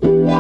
ค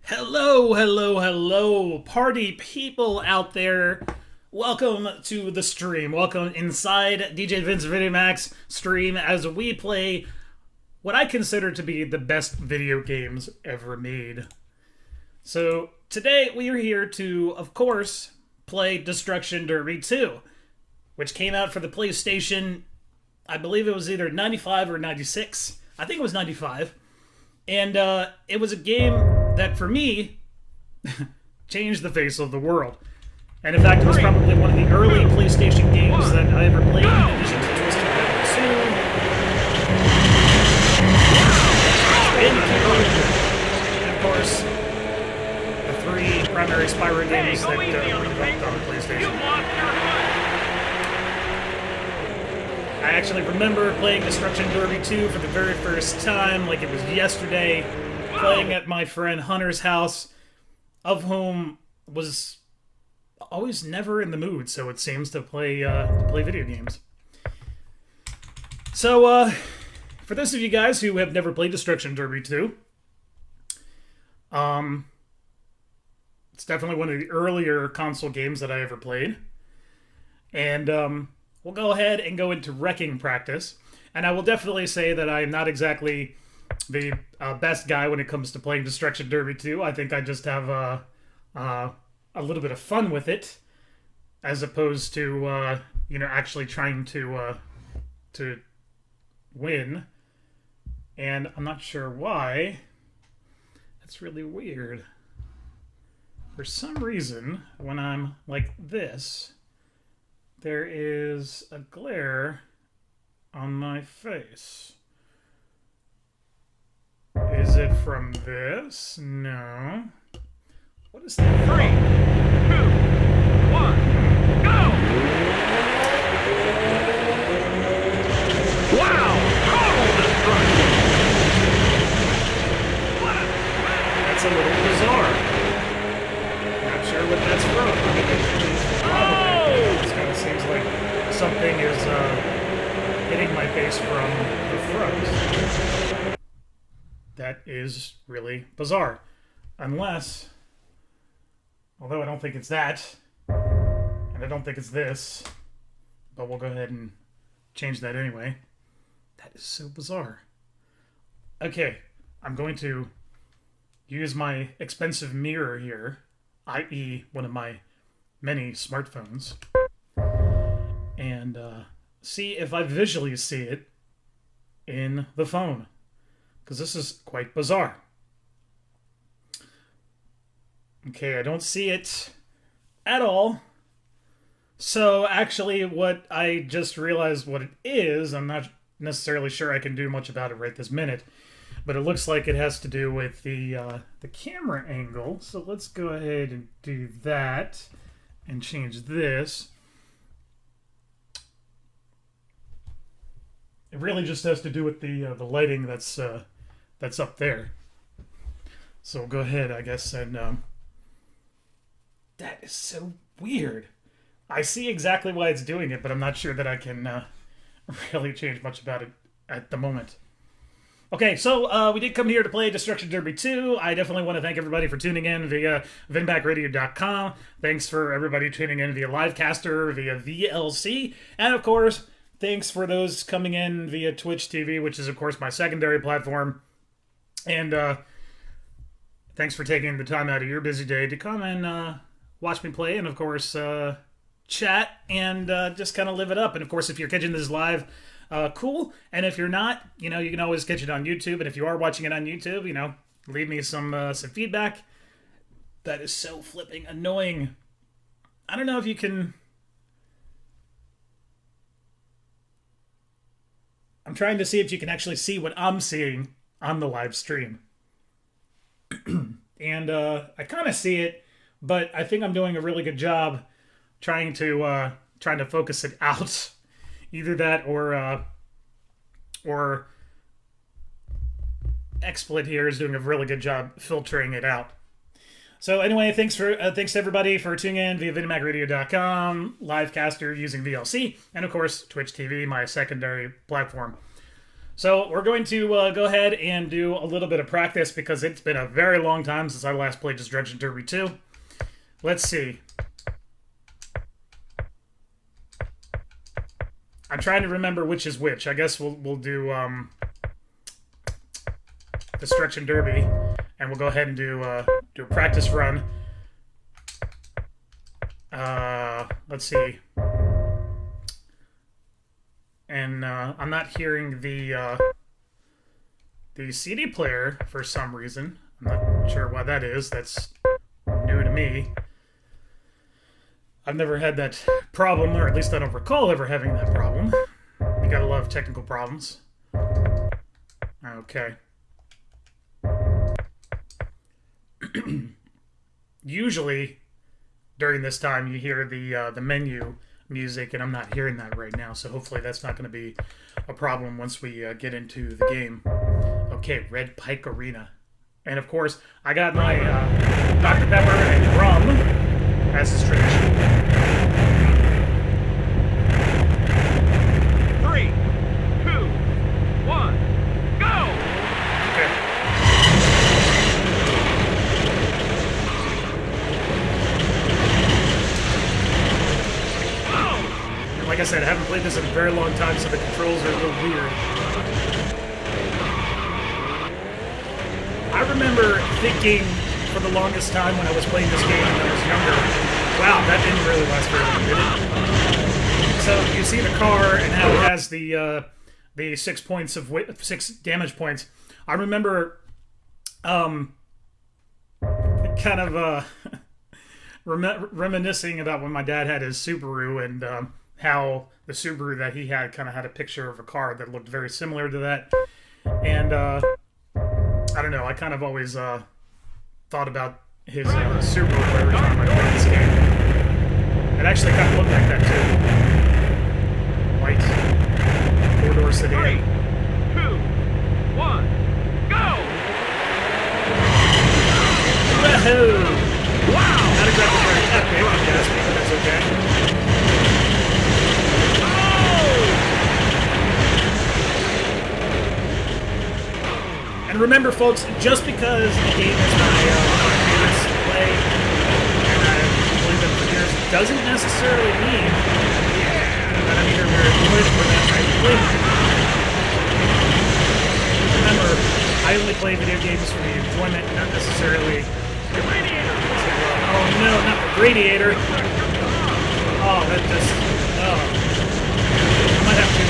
Hello, hello, hello, party people out there. Welcome to the stream. Welcome inside DJ Vince VinnyMac's stream as we play what I consider to be the best video games ever made. So today we are here to, of course, play Destruction Derby 2, which came out for the PlayStation. I believe it was either 95 or 96. I think it was 95. And it was a game that, for me, changed the face of the world. And in fact, it was probably one of the early PlayStation games that I ever played, in addition to Twisted Metal 2, Bandicoot, and of course, the three primary Spyro games that we developed on the PlayStation. I actually remember playing Destruction Derby 2 for the very first time, like it was yesterday, playing at my friend Hunter's house, of whom was always never in the mood, so it seems, to play video games. So, for those of you guys who have never played Destruction Derby 2, it's definitely one of the earlier console games that I ever played. And, we'll go ahead and go into wrecking practice. And I will definitely say that I am not exactly the best guy when it comes to playing Destruction Derby 2. I think I just have a little bit of fun with it, as opposed to actually trying to win. And I'm not sure why. That's really weird. For some reason, when I'm like this, there is a glare on my face. Is it from this? No. What is that? 3, 2, 1, go! Wow! Total destruction! That's a little bizarre. Not sure what that's from. It kind of seems like something is hitting my face from the front. That is really bizarre. Unless, although I don't think it's that, and I don't think it's this, but we'll go ahead and change that anyway. That is so bizarre. Okay, I'm going to use my expensive mirror here, i.e. one of my many smartphones, and see if I visually see it in the phone, because this is quite bizarre. Okay, I don't see it at all. So actually, what I just realized what it is, I'm not necessarily sure I can do much about it right this minute, but it looks like it has to do with the camera angle. So let's go ahead and do that and change this. It really just has to do with the lighting that's up there. So we'll go ahead, I guess, and that is so weird. I see exactly why it's doing it, but I'm not sure that I can really change much about it at the moment. Okay, so we did come here to play Destruction Derby 2. I definitely want to thank everybody for tuning in via VinMacRadio.com. Thanks for everybody tuning in via Livecaster, via VLC. And, of course, thanks for those coming in via Twitch TV, which is, of course, my secondary platform. And thanks for taking the time out of your busy day to come and watch me play and, of course, chat and just kind of live it up. And, of course, if you're catching this live, cool. And if you're not, you can always catch it on YouTube. And if you are watching it on YouTube, leave me some feedback. That is so flipping annoying. I don't know if you can. I'm trying to see if you can actually see what I'm seeing on the live stream. And I kind of see it, but I think I'm doing a really good job trying to focus it out. Either that or XSplit here is doing a really good job filtering it out. So anyway, thanks to everybody for tuning in via VinnyMacRadio.com, Livecaster using VLC, and of course Twitch TV, my secondary platform. So we're going to go ahead and do a little bit of practice because it's been a very long time since I last played Destruction Derby 2. Let's see. I'm trying to remember which is which. I guess we'll do Destruction Derby, and we'll go ahead and do a practice run. Let's see. And I'm not hearing the CD player for some reason. I'm not sure why that is. That's new to me. I've never had that problem, or at least I don't recall ever having that problem. You gotta love technical problems. Okay. Usually, during this time, you hear the menu music, and I'm not hearing that right now, so hopefully that's not going to be a problem once we get into the game. Okay, Red Pike Arena. And of course, I got my Dr. Pepper and rum, as is tradition. 3, 2, 1, go! Okay. Like I said, I haven't played this in a very long time, so the controls are a little weird. I remember thinking for the longest time when I was playing this game when I was younger, wow, that didn't really last very long, did it? So you see the car and how it has the 6 points of 6 damage points. I remember kind of reminiscing about when my dad had his Subaru and how the Subaru that he had kind of had a picture of a car that looked very similar to that. And I don't know, I kind of always thought about his Subaru every time I played this game. It actually kind of looked like that too. White, 4-door sedan. 3, 2, 1, go! Woohoo! Wow! Not exactly very epic, if you ask me, but that's okay. And remember, folks, just because the game is my favorite to play, and I've played them for years, doesn't necessarily mean that I'm either very good or that I play them. Remember, I only play video games for the enjoyment, not necessarily... Oh no, not the radiator! Oh, that just... Oh. I might have to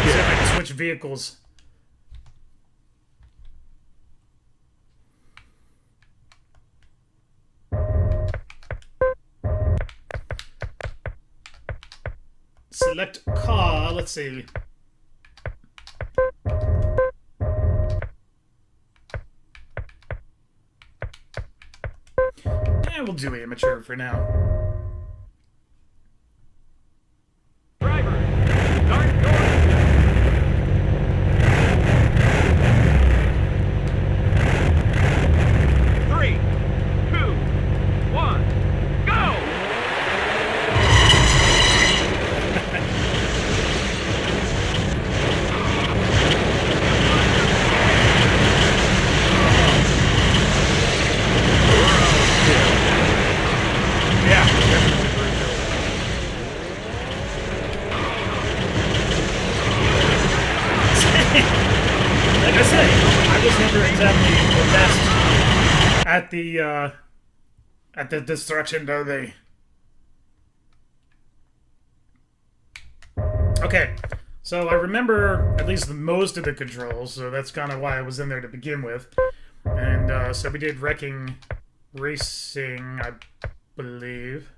see if I can switch vehicles. Select car, let's see. Yeah, we'll do amateur for now. Driver, start your... 3, 2, 1, go! Yeah, definitely. Like I said, I was never exactly the best at the destruction derby. Okay, so I remember at least most of the controls, so that's kind of why I was in there to begin with. And so we did wrecking racing, I believe.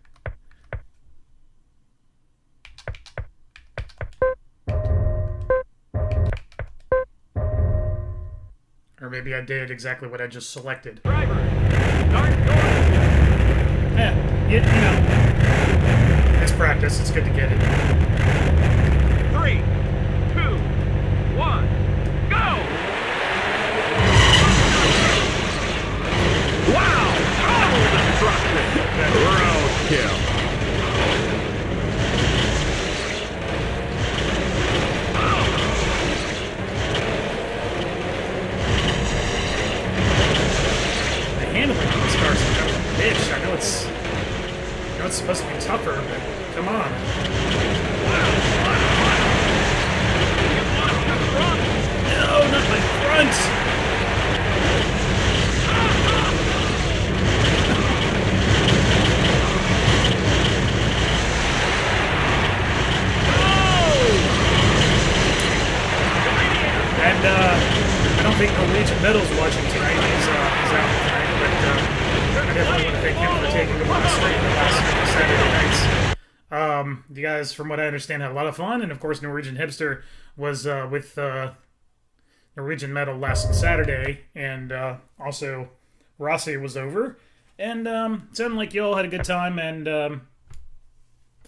Or maybe I did exactly what I just selected. Driver, start your... Yeah, you know, it's practice. It's good to get it. 3, 2, 1, go! Wow! Total destruction! Roadkill! it's supposed to be tougher, but come on. No, not my front! And I don't think Norwegian Metal's watching tonight. He's out tonight, but I definitely want to thank him for taking over the stream the last Saturday nights. You guys, from what I understand, had a lot of fun, and of course, Norwegian Hipster was with Norwegian Metal last Saturday, and also Rossi was over, and it sounded like you all had a good time, and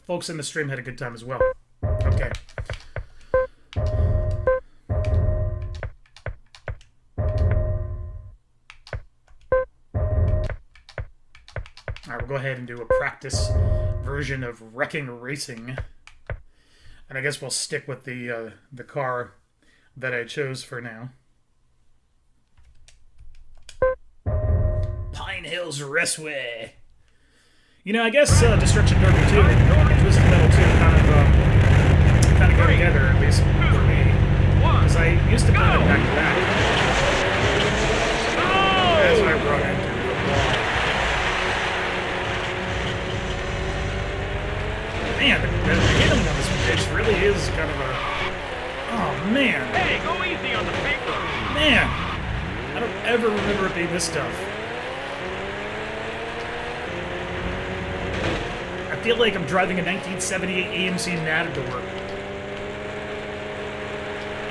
folks in the stream had a good time as well. Okay. Alright, we'll go ahead and do a practice version of Wrecking Racing. And I guess we'll stick with the car that I chose for now. Pine Hills Raceway. You know, I guess Destruction Derby 2 and Twisted Metal 2 kind of go together, at least for me. Because I used to play them back to back. As I brought into the wall. Man, the handling on this bitch really is kind of a... Oh, man. Hey, go easy on the paper. Man. I don't ever remember it being this tough. I feel like I'm driving a 1978 AMC Matador.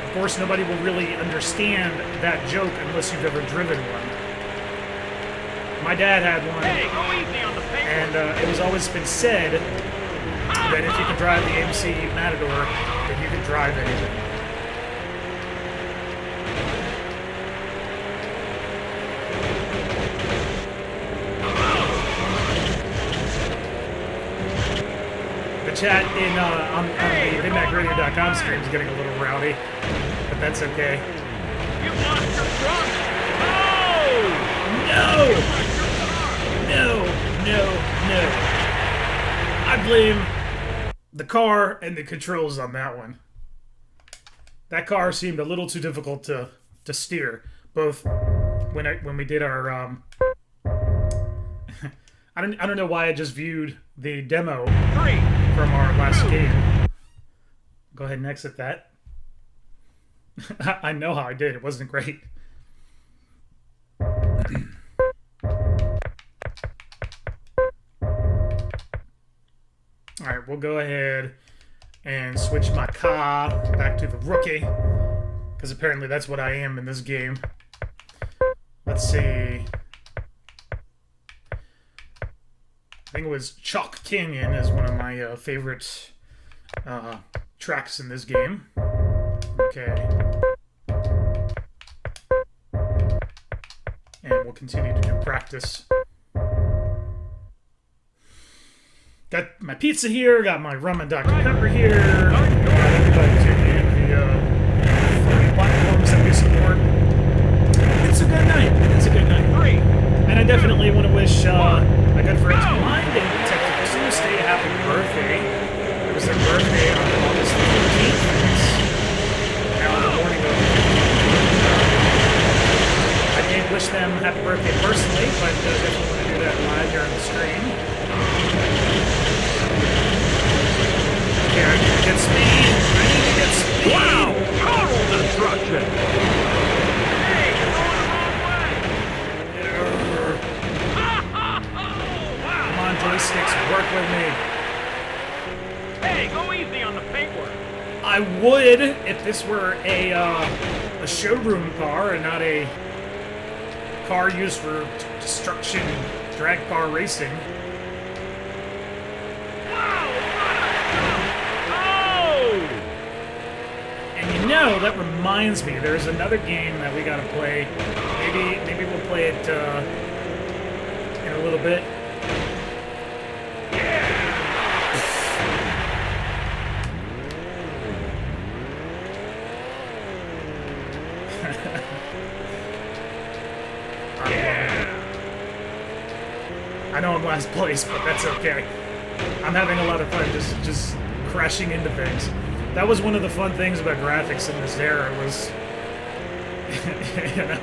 Of course, nobody will really understand that joke unless you've ever driven one. My dad had one. Hey, go easy on the paper. And it was always been said that if you can drive the AMC Matador, then you can drive anything. The chat on the VinnyMacRadio.com stream is getting a little rowdy, but that's okay. You lost your front. No! No! No! No! I blame the car and the controls on that one. That car seemed a little too difficult to steer. Both when we did our I don't know why I just viewed the demo from our last game. Go ahead and exit that. I know how I did. It wasn't great. Alright, we'll go ahead and switch my car back to the rookie, because apparently that's what I am in this game. Let's see. I think it was Chalk Canyon is one of my favorite tracks in this game. Okay. And we'll continue to do practice. Got my pizza here, got my rum and Dr. Pepper here. Got everybody tuning in via 30 platforms that we support. It's a good night. It's a good night. And I definitely want to wish my good friends Blind and Detective Tuesday a happy birthday. It was their birthday on August 15th. It's now in the morning of... I can't wish them happy birthday personally, but definitely want to do that live here on the stream. Okay, I need to get speed. I need to get speed. Wow! Total destruction. Hey, you're going the wrong way. Wow! Come on, joysticks, work with me. Hey, go easy on the paintwork. I would if this were a showroom car and not a car used for destruction, drag car racing. No, that reminds me. There's another game that we gotta play. Maybe we'll play it in a little bit. I know I'm last place, but that's okay. I'm having a lot of fun just crashing into things. That was one of the fun things about graphics in this era was, you know.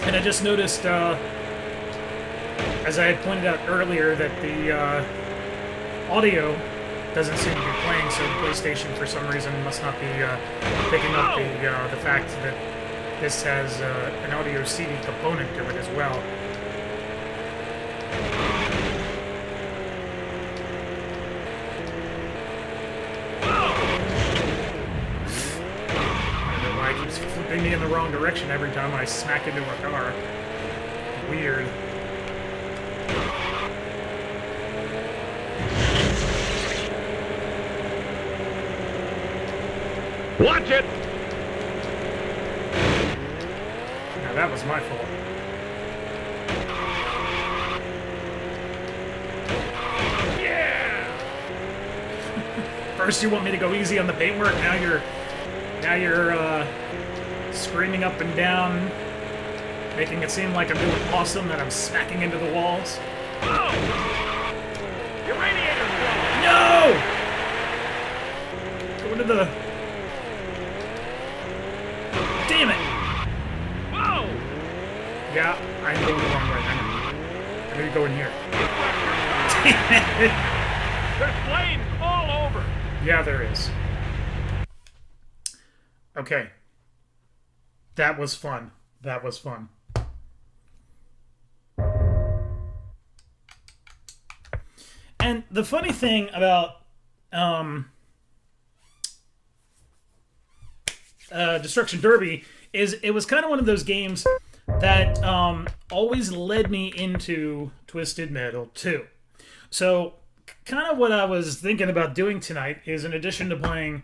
And I just noticed, as I had pointed out earlier, that the audio doesn't seem to be playing, so PlayStation, for some reason, must not be picking up the fact that this has an audio CD component to it as well. It keeps flipping me in the wrong direction every time I smack into a car. Weird. Watch it! Now that was my fault. Yeah! First you want me to go easy on the paintwork, now you're screaming up and down, making it seem like I'm doing awesome, that I'm smacking into the walls. Oh! Your radiator's blown! No! Go into the... Damn it! Whoa! Yeah, I'm going the wrong way. I need to go in here. Damn it! There's flames all over! Yeah, there is. Okay. That was fun. That was fun. And the funny thing about Destruction Derby is it was kind of one of those games that always led me into Twisted Metal 2. So kind of what I was thinking about doing tonight is, in addition to playing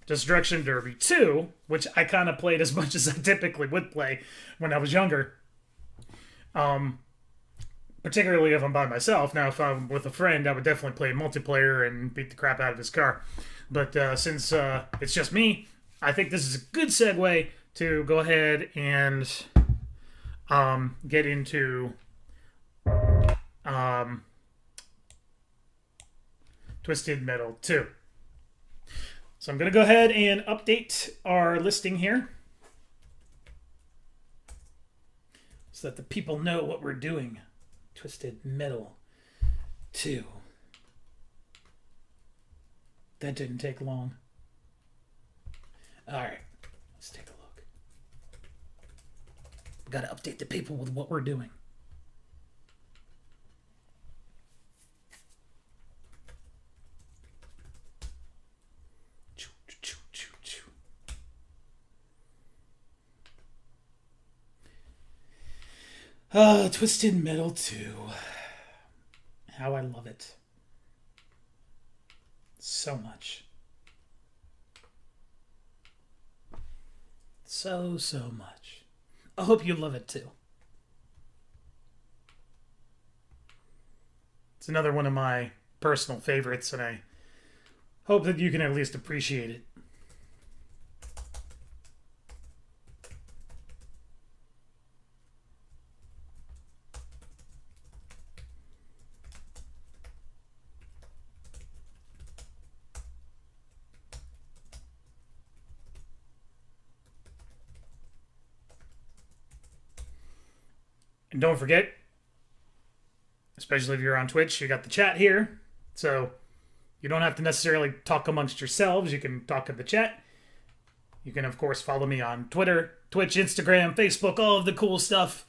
Destruction Derby 2, which I kind of played as much as I typically would play when I was younger, particularly if I'm by myself. Now, if I'm with a friend, I would definitely play multiplayer and beat the crap out of his car. But since it's just me, I think this is a good segue to go ahead and get into Twisted Metal 2. So I'm going to go ahead and update our listing here so that the people know what we're doing. Twisted Metal 2. That didn't take long. Alright, let's take a look. We've got to update the people with what we're doing. Twisted Metal 2. How I love it. So much. So much. I hope you love it too. It's another one of my personal favorites, and I hope that you can at least appreciate it. And don't forget, especially if you're on Twitch, you got the chat here. So you don't have to necessarily talk amongst yourselves. You can talk in the chat. You can, of course, follow me on Twitter, Twitch, Instagram, Facebook, all of the cool stuff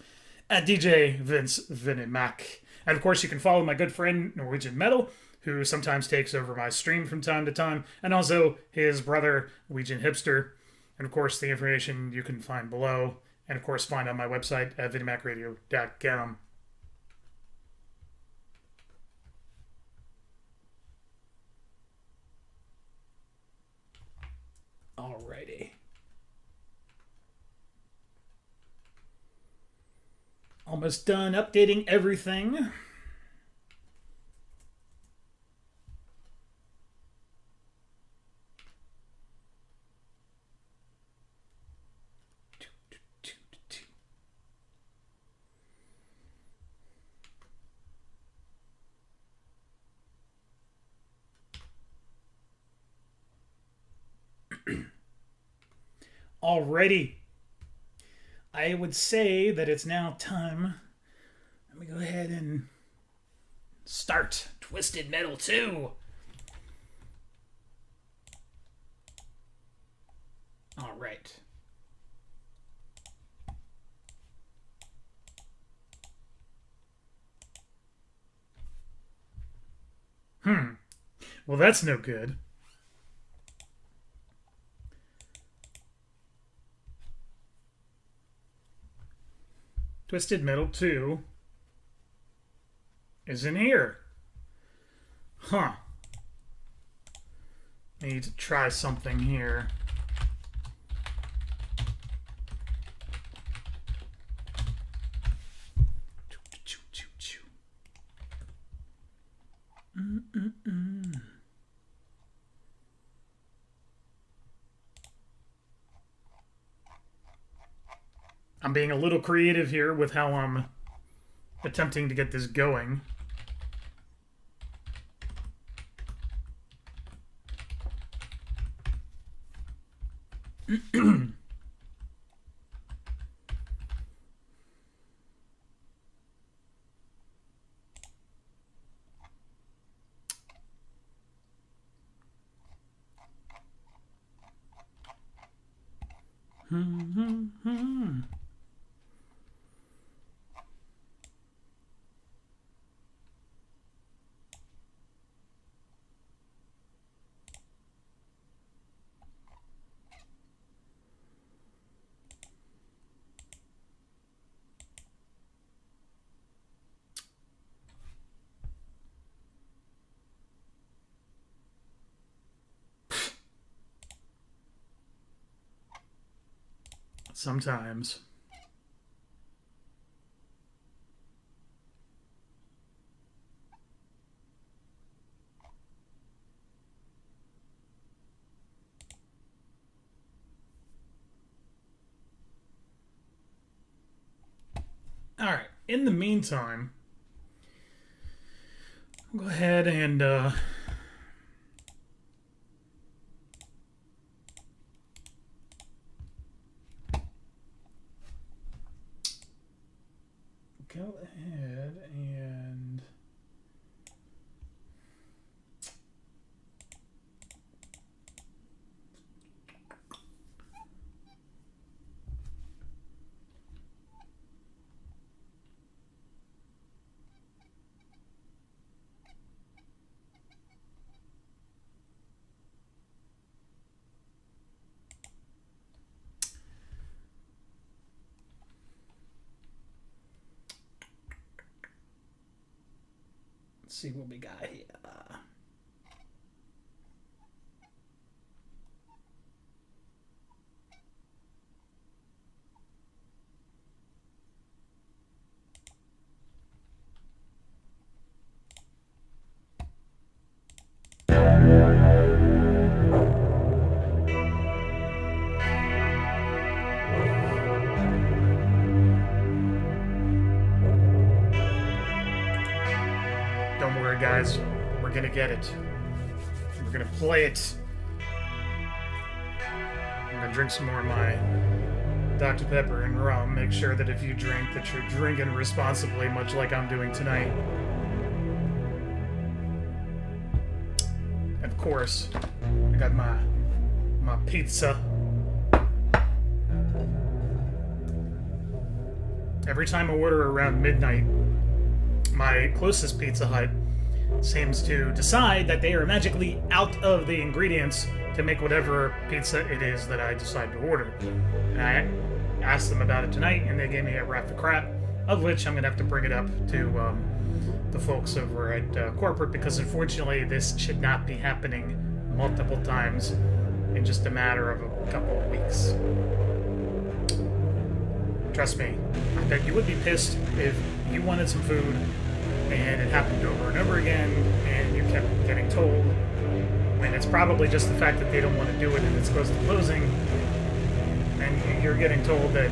at DJ VinnyMac. And, of course, you can follow my good friend, Norwegian Metal, who sometimes takes over my stream from time to time, and also his brother, Norwegian Hipster. And, of course, the information you can find below. And, of course, find on my website at VinnyMacRadio.com. Alrighty. Almost done updating everything. Alrighty. I would say that it's now time. Let me go ahead and start Twisted Metal 2. Alright. Well, that's no good. Twisted Metal 2 is in here. Huh. I need to try something here. I'm being a little creative here with how I'm attempting to get this going. Sometimes. All right. In the meantime, I'll go ahead and go ahead and see what we got here. Don't worry, guys. We're gonna get it. We're gonna play it. I'm gonna drink some more of my Dr. Pepper and rum. Make sure that if you drink, that you're drinking responsibly, much like I'm doing tonight. And of course, I got my pizza. Every time I order around midnight, my closest Pizza Hut seems to decide that they are magically out of the ingredients to make whatever pizza it is that I decide to order. And I asked them about it tonight, and they gave me a wrap of crap, of which I'm going to have to bring it up to the folks over at corporate, because unfortunately this should not be happening multiple times in just a matter of a couple of weeks. Trust me, I bet you would be pissed if you wanted some food and it happened over and over again and you kept getting told, when it's probably just the fact that they don't want to do it and it's close to closing, and you're getting told that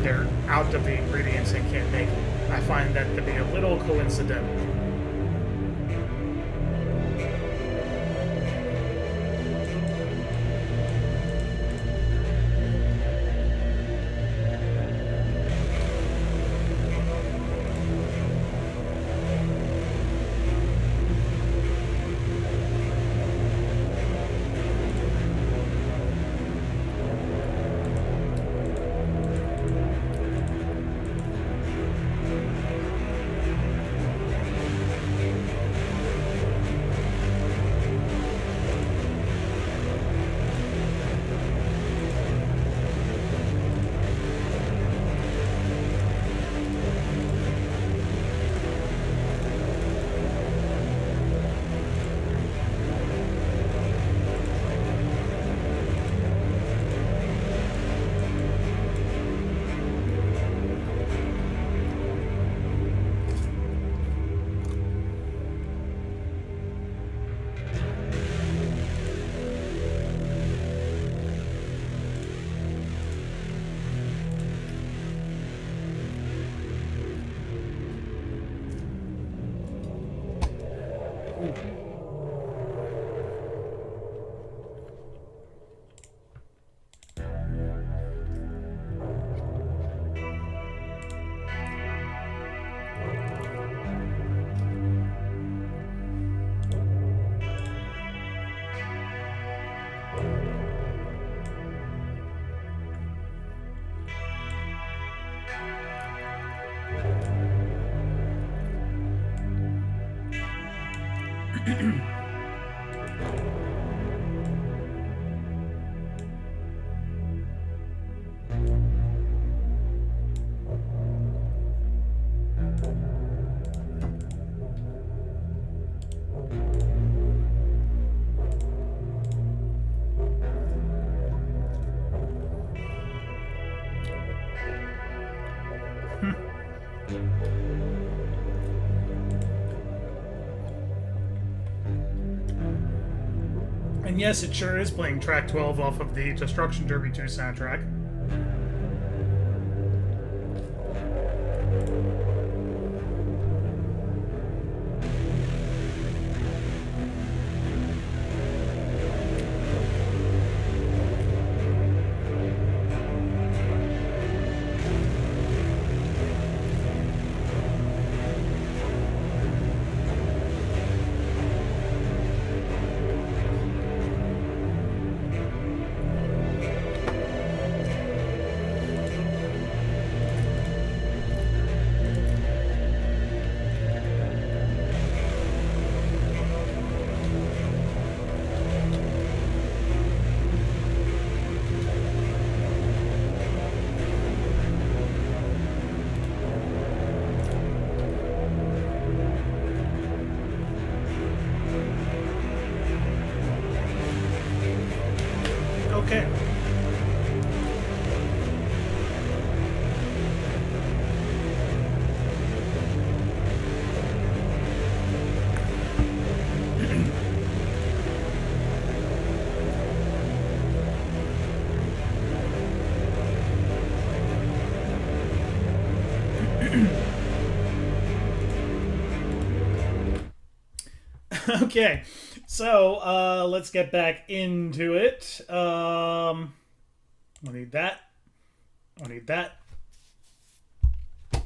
they're out of the ingredients and can't make it. I find that to be a little coincidental. And yes, it sure is playing track 12 off of the Destruction Derby 2 soundtrack. Okay. Okay, so let's get back into it. I need that. I need that. I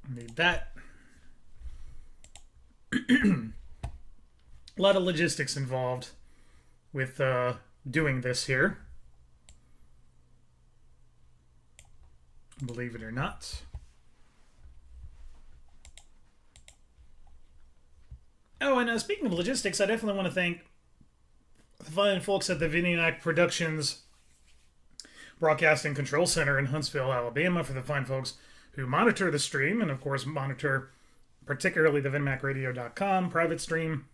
need that. A lot of logistics involved with doing this here. Believe it or not. Oh, and speaking of logistics, I definitely want to thank the fine folks at the VinnyMac Productions Broadcasting Control Center in Huntsville, Alabama, for the fine folks who monitor the stream and, of course, monitor particularly the VinnyMacRadio.com private stream,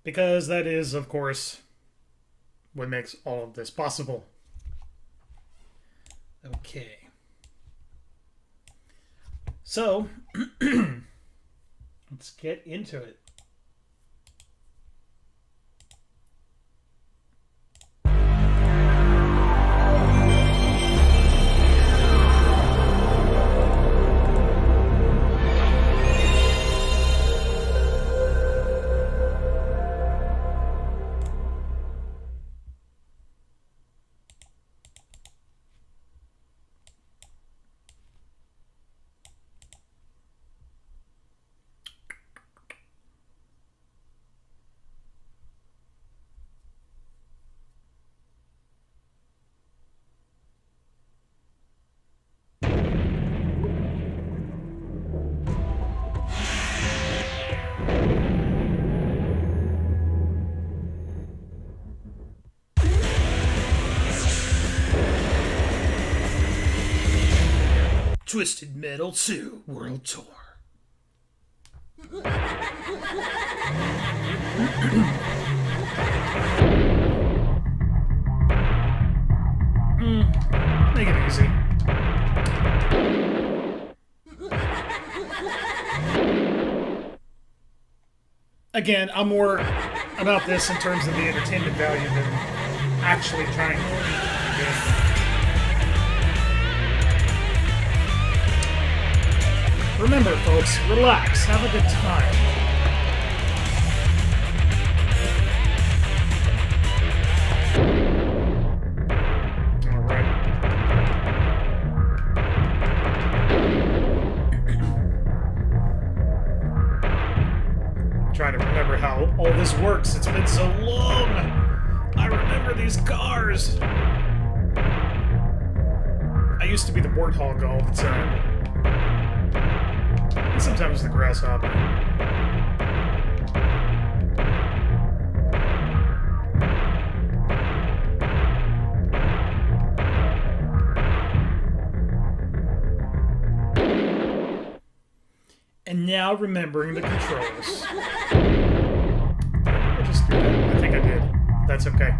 because that is, of course, what makes all of this possible. Okay. So, let's get into it. Twisted Metal 2 World Tour. Make it easy. Again, I'm more about this in terms of the entertainment value than actually trying to beat the game. Remember, folks, relax, have a good time. trying to remember how all this works. It's been so long. I remember these cars. I used to be the warthog all the time. And sometimes the grasshopper. And now remembering the controls. I just do that. I think I did. That's okay.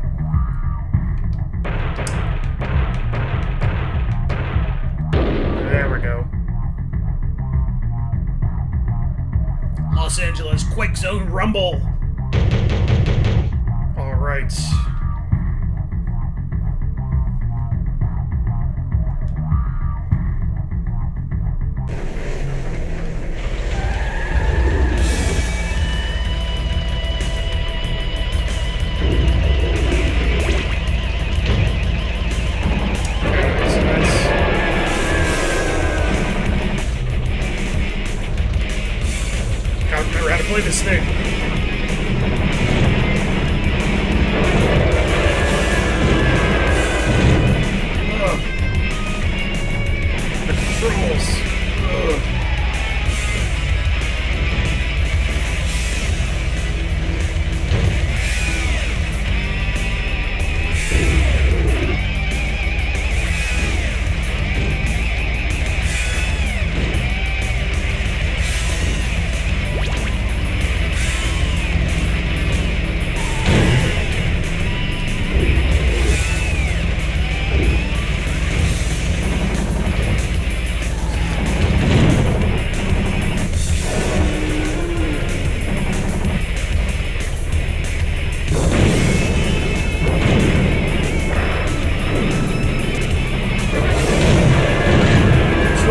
There we go. Los Angeles Quake Zone Rumble. All right. Play this thing. The controls.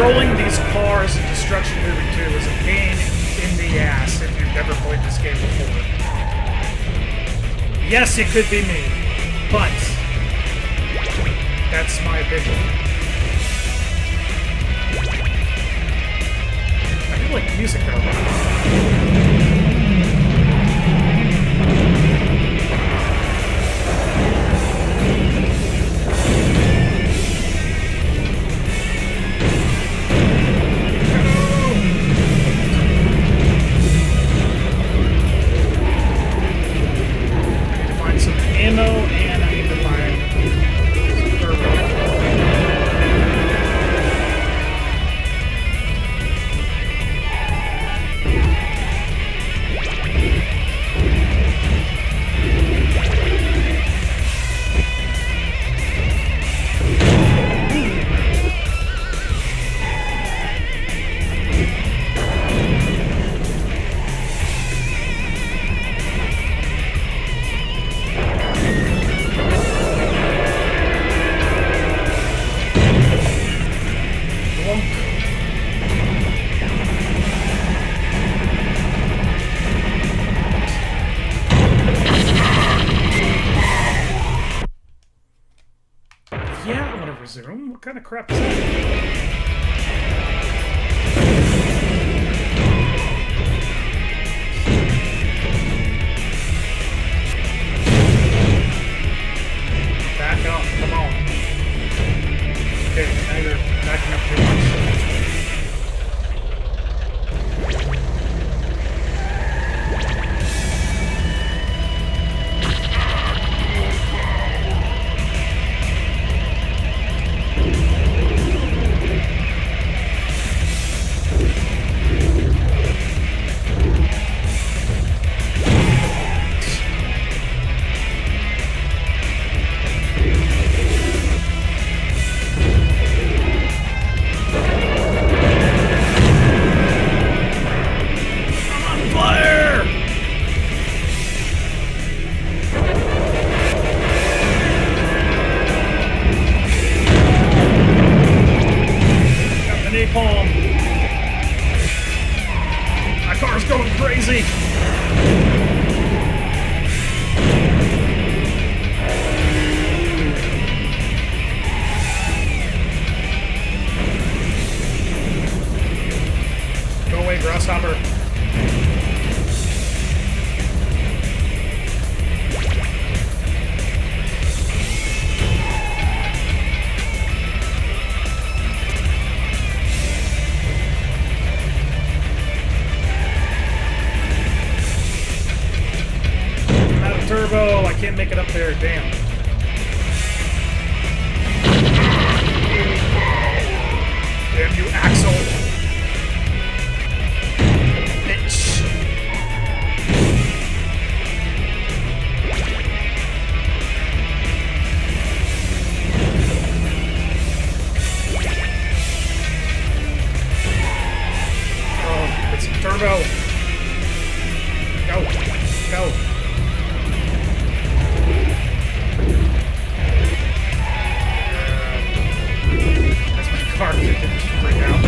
Controlling these cars in Destruction Derby 2 is a pain in the ass if you've never played this game before. Yes, it could be me, but that's my opinion. I do like the music though. Ammo, and I need to find turbo. Yeah, I want to resume. What kind of crap is that? Back up, come on. Okay, now you're backing up too much. My car's going crazy! Go away, grasshopper. can't make it up there. Damn. Damn you, Axel. Bitch. Oh, it's turbo. Go. Go. That's my car. It didn't freak out.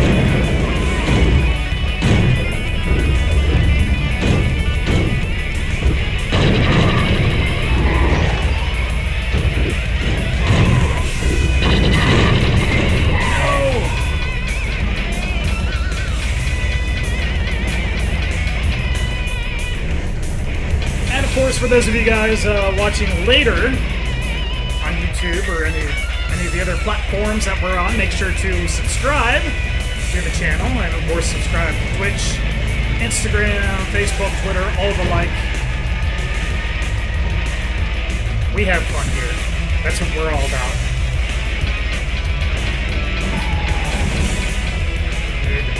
Of course, for those of you guys watching later on YouTube or any of the other platforms that we're on, make sure to subscribe to the channel, and of course subscribe to Twitch, Instagram, Facebook, Twitter, all the like. We have fun here. That's what we're all about.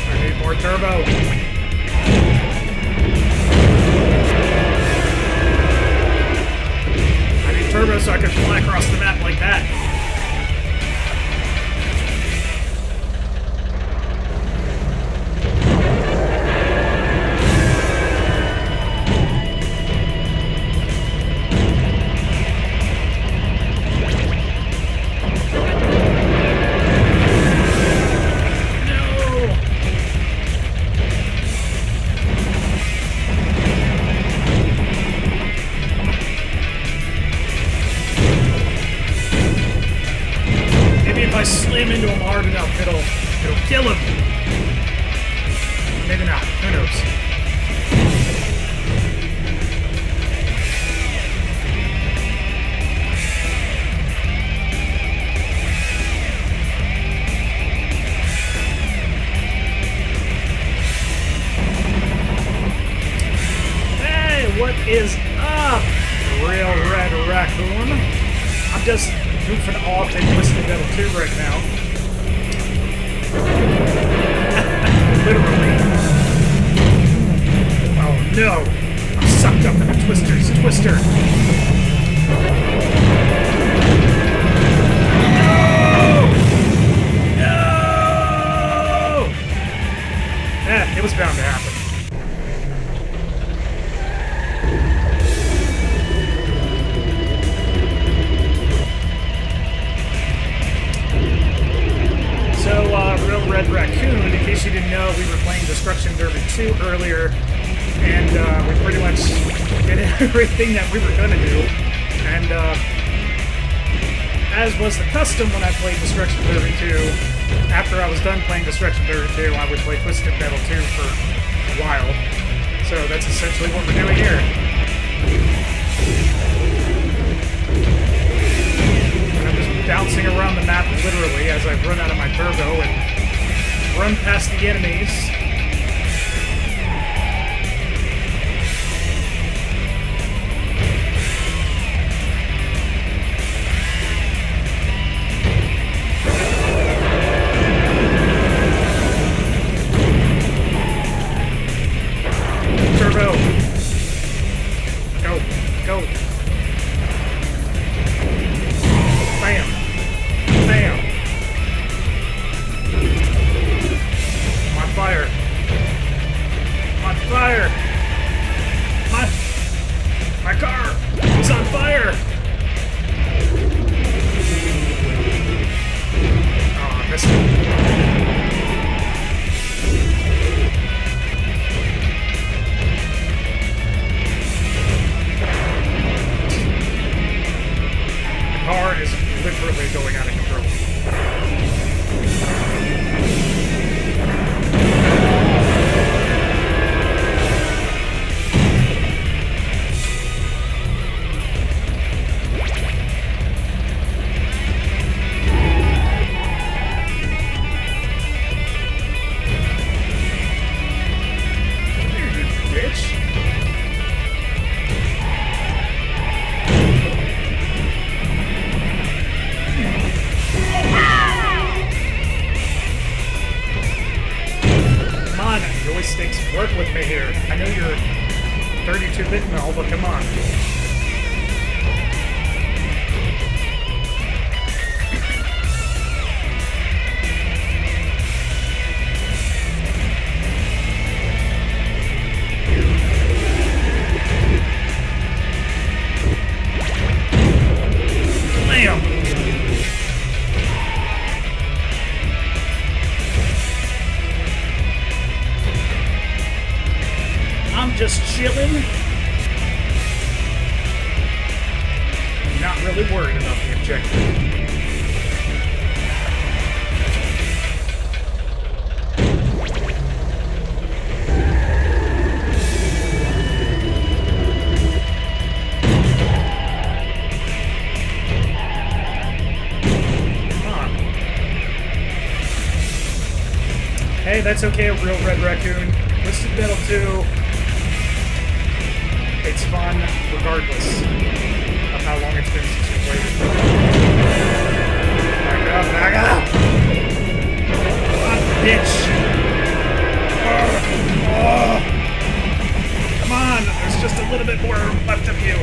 I need more turbo. Turbo so I can fly across the map like that. Slam into him hard enough, it'll kill him. Maybe not. Who knows? Hey, what is up, Real Red Raccoon? I'm just goofing off in Twisted Metal 2 right now. Literally. Oh no! I'm sucked up in the Twister. No! No! It was bound to happen. Real Red Raccoon, in case you didn't know, we were playing Destruction Derby 2 earlier, and we pretty much did everything that we were going to do, and as was the custom when I played Destruction Derby 2, after I was done playing Destruction Derby 2, I would play Twisted Metal 2 for a while, so that's essentially what we're doing here. Bouncing around the map literally as I run out of my turbo and run past the enemies. Turbo. Go. Go. Bam. Bam. I'm on fire. I'm on fire. My car is on fire. Oh, I missed it. your 32-bit and all, but come on. Bam! I'm just chilling. Not really worried about the objective. Hey, that's okay, a real red raccoon. Twisted Metal 2. It's fun, regardless of how long it's been since you played it. Back up, back up! Come on, bitch! Oh. Come on, there's just a little bit more left of you.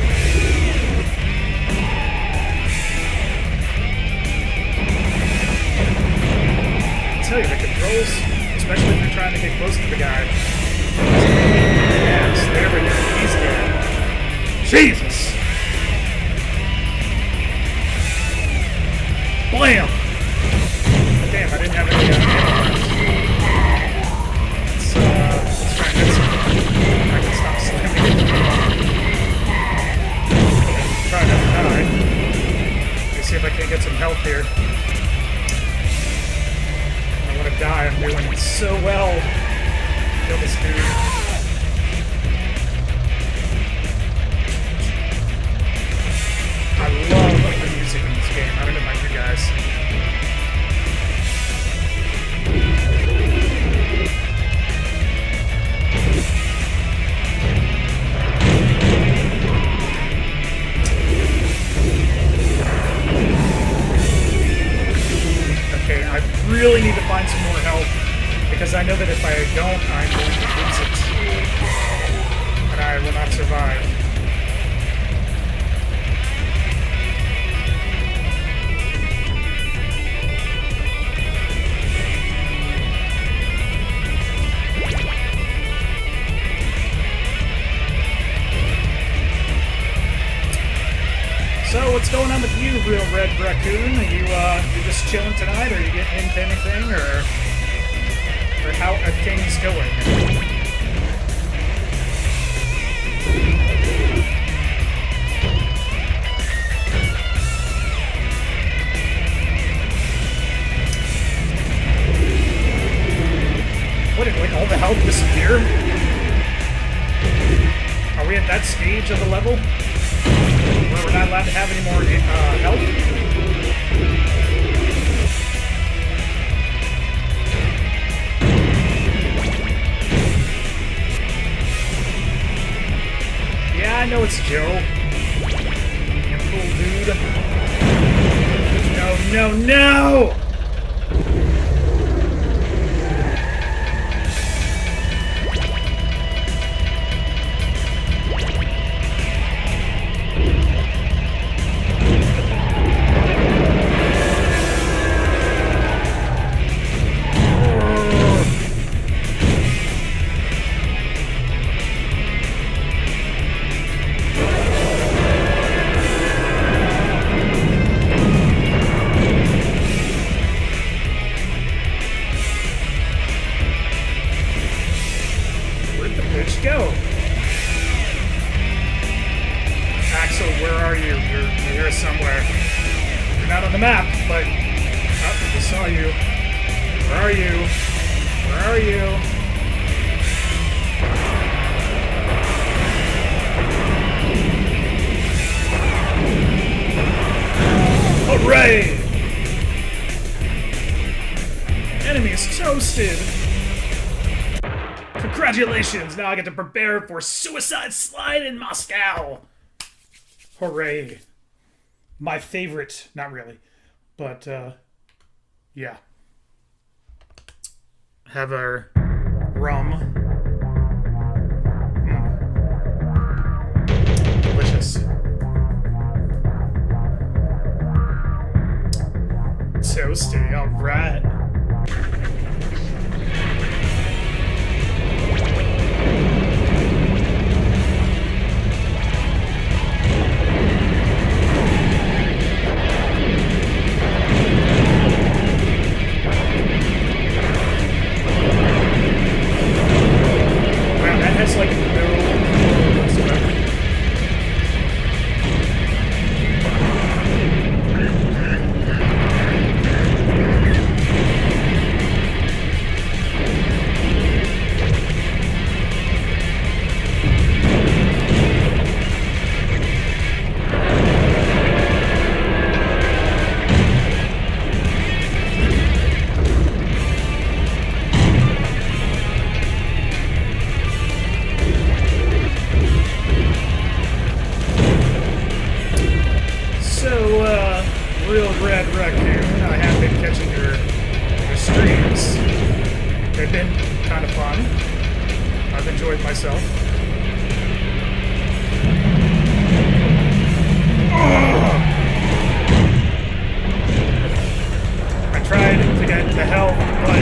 I tell you, the controls, especially if you're trying to get close to the guy. Yes, there we go. He's dead. Jesus! Blam! Damn, I didn't have any ammo. Let's try and get some. I can stop slamming it. Try not to die. Let me see if I can get some health here. I want to die. I'm doing so well. Kill this dude. I love the music in this game. I don't know about you guys. Okay, I really need to find some more help because I know that if I don't, I'm going to lose it. And I will not survive. So, what's going on with you, Real Red Raccoon? Are you just chilling tonight? Are you getting into anything, or how are things going? What did, like, all the health disappear? Are we at that stage of the level? Where we're not allowed to have any more health? Yeah, I know it's Joe. You cool dude. No, no, no! Somewhere. You're not on the map, but oh, I saw you. Where are you? Where are you? Hooray! Enemy is toasted. Congratulations! Now I get to prepare for Suicide Slide in Moscow. Hooray. My favorite, not really, but, yeah. Have our rum. Toasty, alright. Wow, that has like no whatsoever. Real Red Raccoon, I have been catching your streams. They've been kind of fun. I've enjoyed myself. I tried to get the help, but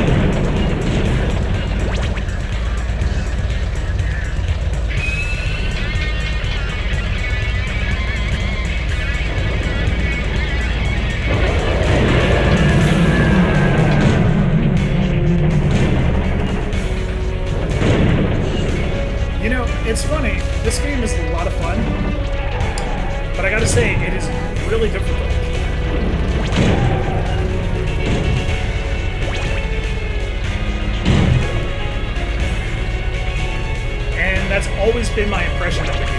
it's funny, this game is a lot of fun, but I gotta say, it is really difficult. And that's always been my impression of the game.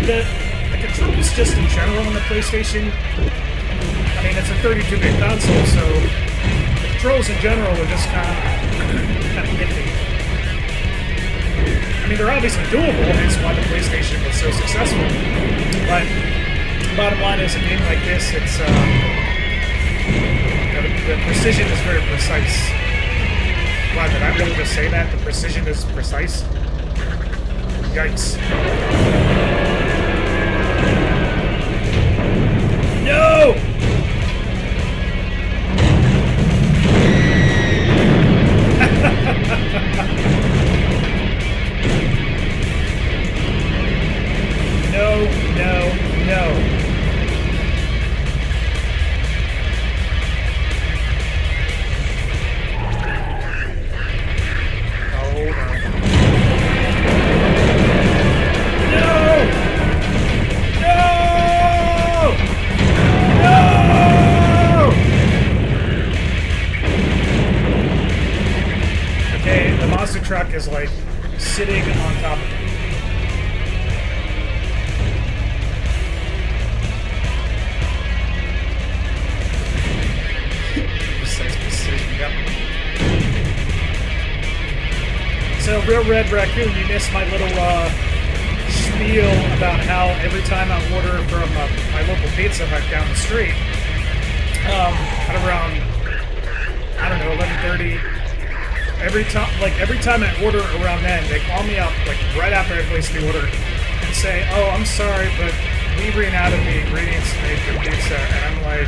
The controls just in general on the PlayStation, I mean, it's a 32-bit console, so the controls in general are just kind of iffy. I mean, they're obviously doable, hence why the PlayStation was so successful, but the bottom line is, a game like this, it's, the precision is very precise. Wow, did I really just say that? The precision is precise? Yikes. No! No, no, no. Truck is like sitting on top of me. Precise precision, yep. So, Real Red Raccoon, you missed my little spiel about how every time I order from my local Pizza Hut down the street, at around, I don't know, 11:30. Every time I order around then, they call me up, like, right after I place the order, and say, oh, I'm sorry, but we ran out of the ingredients to make your pizza, and I'm like,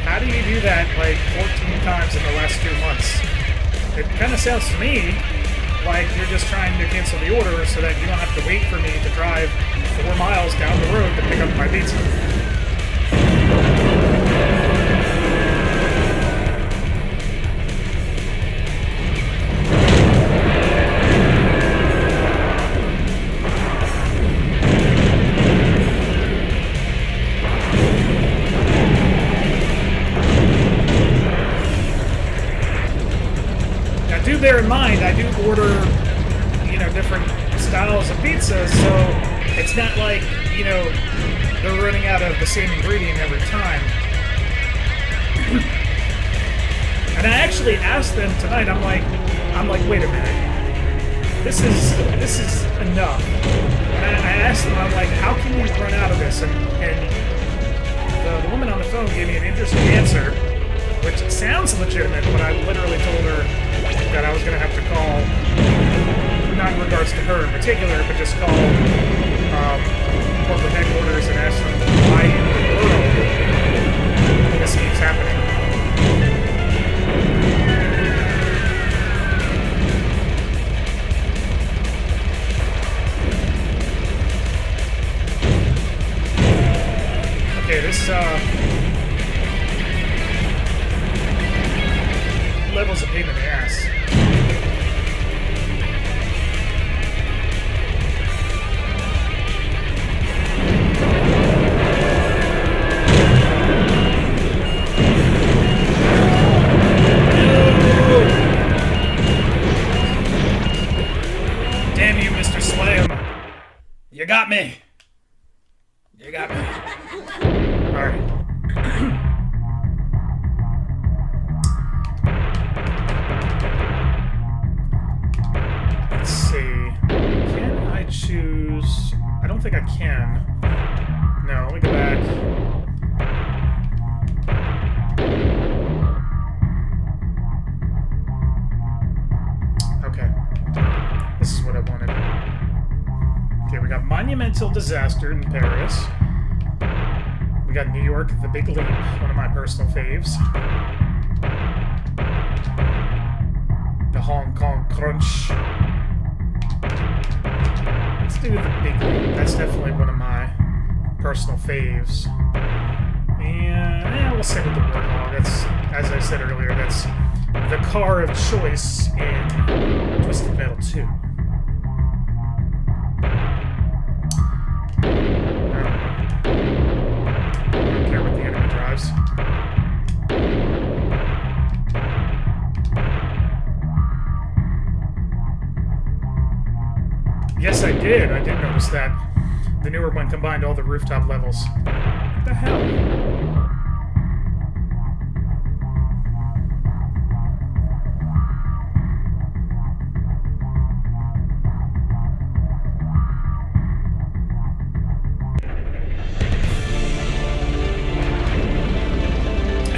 how do you do that, like, 14 times in the last 2 months? It kind of sounds to me like you're just trying to cancel the order so that you don't have to wait for me to drive 4 miles down the road to pick up my pizza. mean, I do order, different styles of pizzas, so it's not like, they're running out of the same ingredient every time. And I actually asked them tonight, I'm like, wait a minute. This is enough. And I asked them, I'm like, how can you run out of this? And the woman on the phone gave me an interesting answer, which sounds legitimate, but I literally told her that I was going to have to call, not in regards to her in particular, but just call corporate headquarters and ask them why in the world this keeps happening. Okay, this level's a pain in the ass. Damn you, Mr. Slam. You got me. You got me. Alright. Let's see. Can I choose... I don't think I can. No, let me go back. Okay. This is what I wanted. Okay, we got Monumental Disaster in Paris. We got New York, The Big Leap, one of my personal faves. The Hong Kong Crunch. Let's do The Big Leap. That's definitely one of my personal faves. And we'll stick with the Warthog. That's, as I said earlier, that's the car of choice in Twisted Metal 2. Yes, I did. I did notice that. The newer one combined all the rooftop levels. What the hell?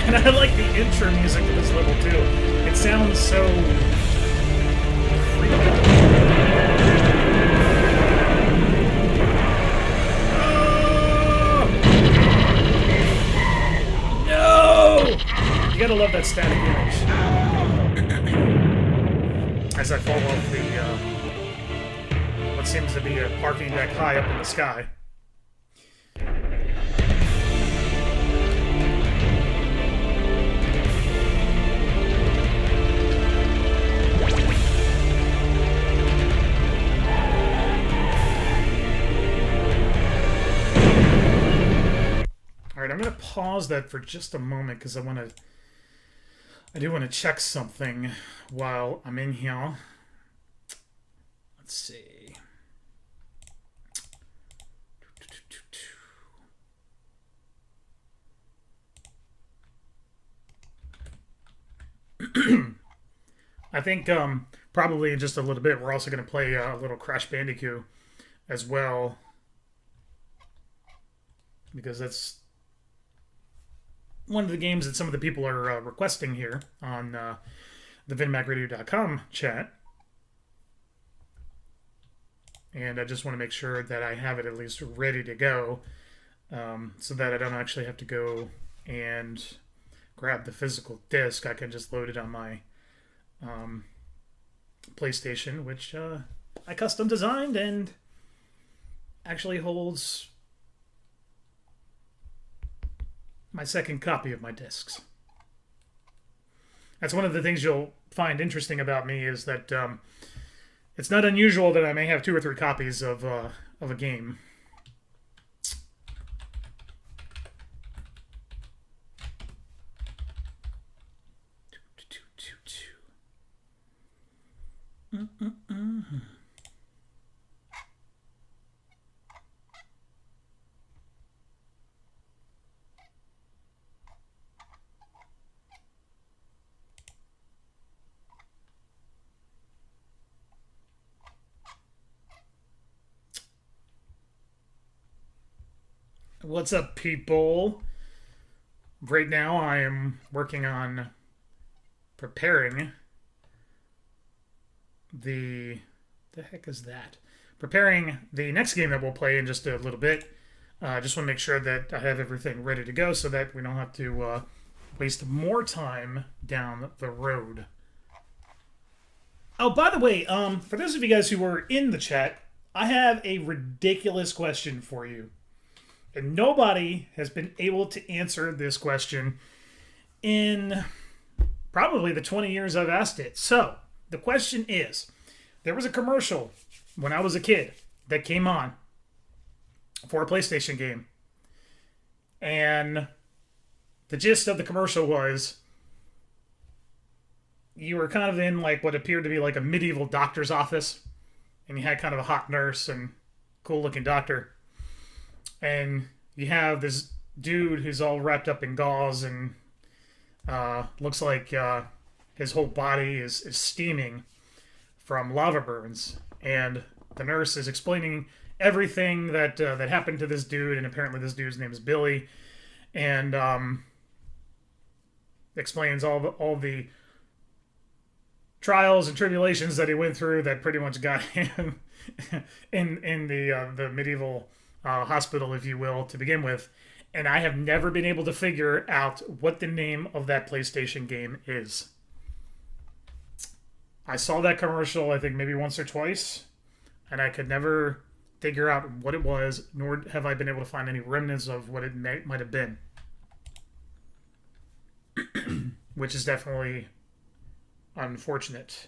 And I like the intro music to this level, too. It sounds so... creepy. You gotta love that static image. As I fall off the, what seems to be a parking deck high up in the sky. Alright, I'm gonna pause that for just a moment because I do want to check something while I'm in here. Let's see. I think probably in just a little bit we're also going to play a little Crash Bandicoot as well, because that's one of the games that some of the people are requesting here on the VinnyMacRadio.com chat. And I just want to make sure that I have it at least ready to go, so that I don't actually have to go and grab the physical disc. I can just load it on my PlayStation, which I custom designed and actually holds my second copy of my discs. That's one of the things you'll find interesting about me, is that it's not unusual that I may have 2 or 3 copies of a game. What's up, people? Right now, I am working on preparing the heck is that? Preparing the next game that we'll play in just a little bit. Just want to make sure that I have everything ready to go so that we don't have to waste more time down the road. Oh, by the way, for those of you guys who were in the chat, I have a ridiculous question for you. And nobody has been able to answer this question in probably the 20 years I've asked it. So, the question is, there was a commercial when I was a kid that came on for a PlayStation game. And the gist of the commercial was you were kind of in like what appeared to be like a medieval doctor's office. And you had kind of a hot nurse and cool looking doctor. And you have this dude who's all wrapped up in gauze and looks like his whole body is steaming from lava burns. And the nurse is explaining everything that happened to this dude, and apparently this dude's name is Billy, and explains all the trials and tribulations that he went through that pretty much got him in the medieval hospital, if you will, to begin with. And I have never been able to figure out what the name of that PlayStation game is. I saw that commercial, I think, maybe once or twice, and I could never figure out what it was, nor have I been able to find any remnants of what it might have been. Which is definitely unfortunate.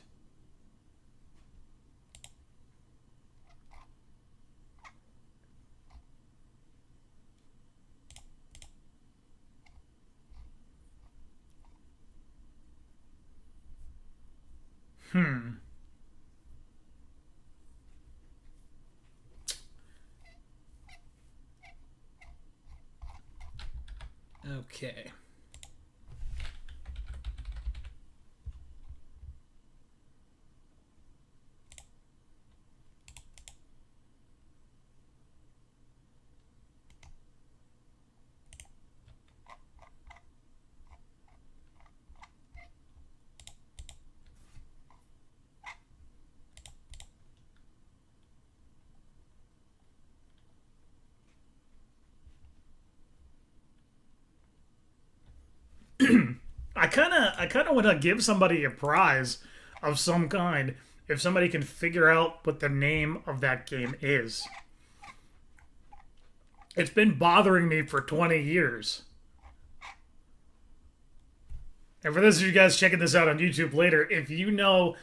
Okay. I kind of want to give somebody a prize of some kind if somebody can figure out what the name of that game is. It's been bothering me for 20 years. And for those of you guys checking this out on YouTube later, if you know,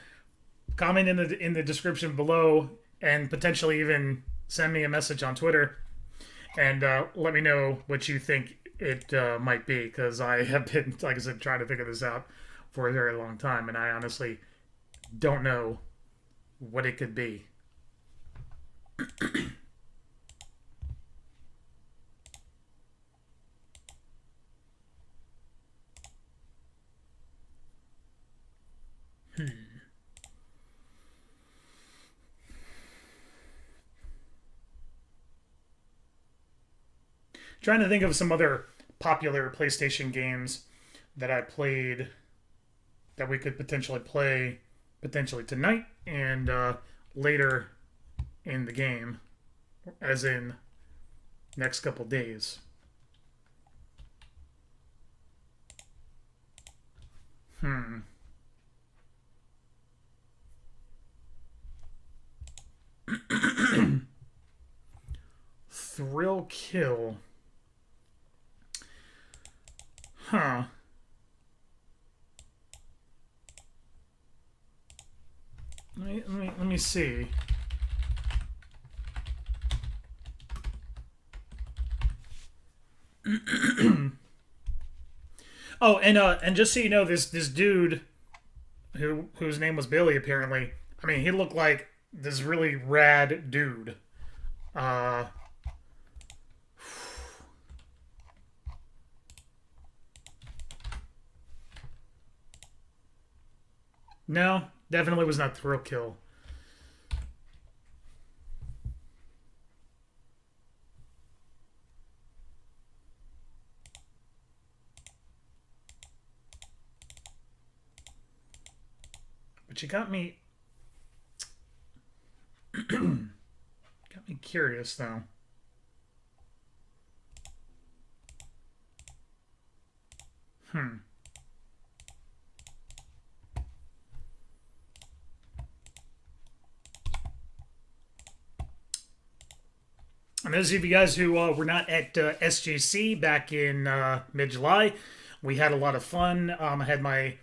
comment in the description below and potentially even send me a message on Twitter and let me know what you think it might be, because I have been, like I said, trying to figure this out for a very long time, and I honestly don't know what it could be. Trying to think of some other popular PlayStation games that I played that we could potentially play potentially tonight and later in the game, as in next couple days. Thrill kill. Huh. Let me see. Oh, and just so you know, this dude whose name was Billy apparently I mean, he looked like this really rad dude. Uh, no, definitely was not thrill kill. But you got me got me curious though. Hmm. And those of you guys who were not at SGC back in mid-July, we had a lot of fun. I had my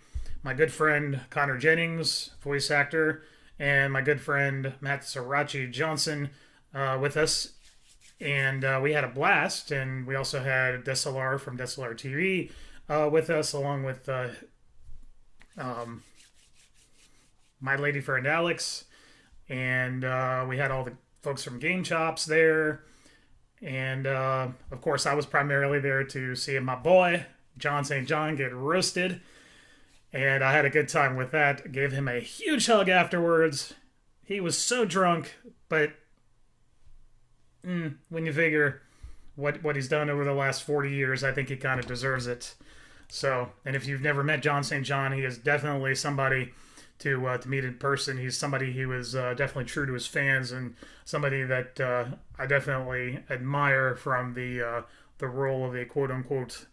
good friend Connor Jennings, voice actor, and my good friend Matt Srirachi Johnson with us, and we had a blast. And we also had DSLR from DSLR TV with us, along with my lady friend Alex, and we had all the folks from Game Chops there. And of course, I was primarily there to see my boy John St. John get roasted, and I had a good time with that. Gave him a huge hug afterwards. He was so drunk, but when you figure what he's done over the last 40 years, I think he kind of deserves it. So, and if you've never met John St. John, he is definitely somebody to meet in person. He's somebody who was definitely true to his fans, and somebody that I definitely admire from the role of a quote unquote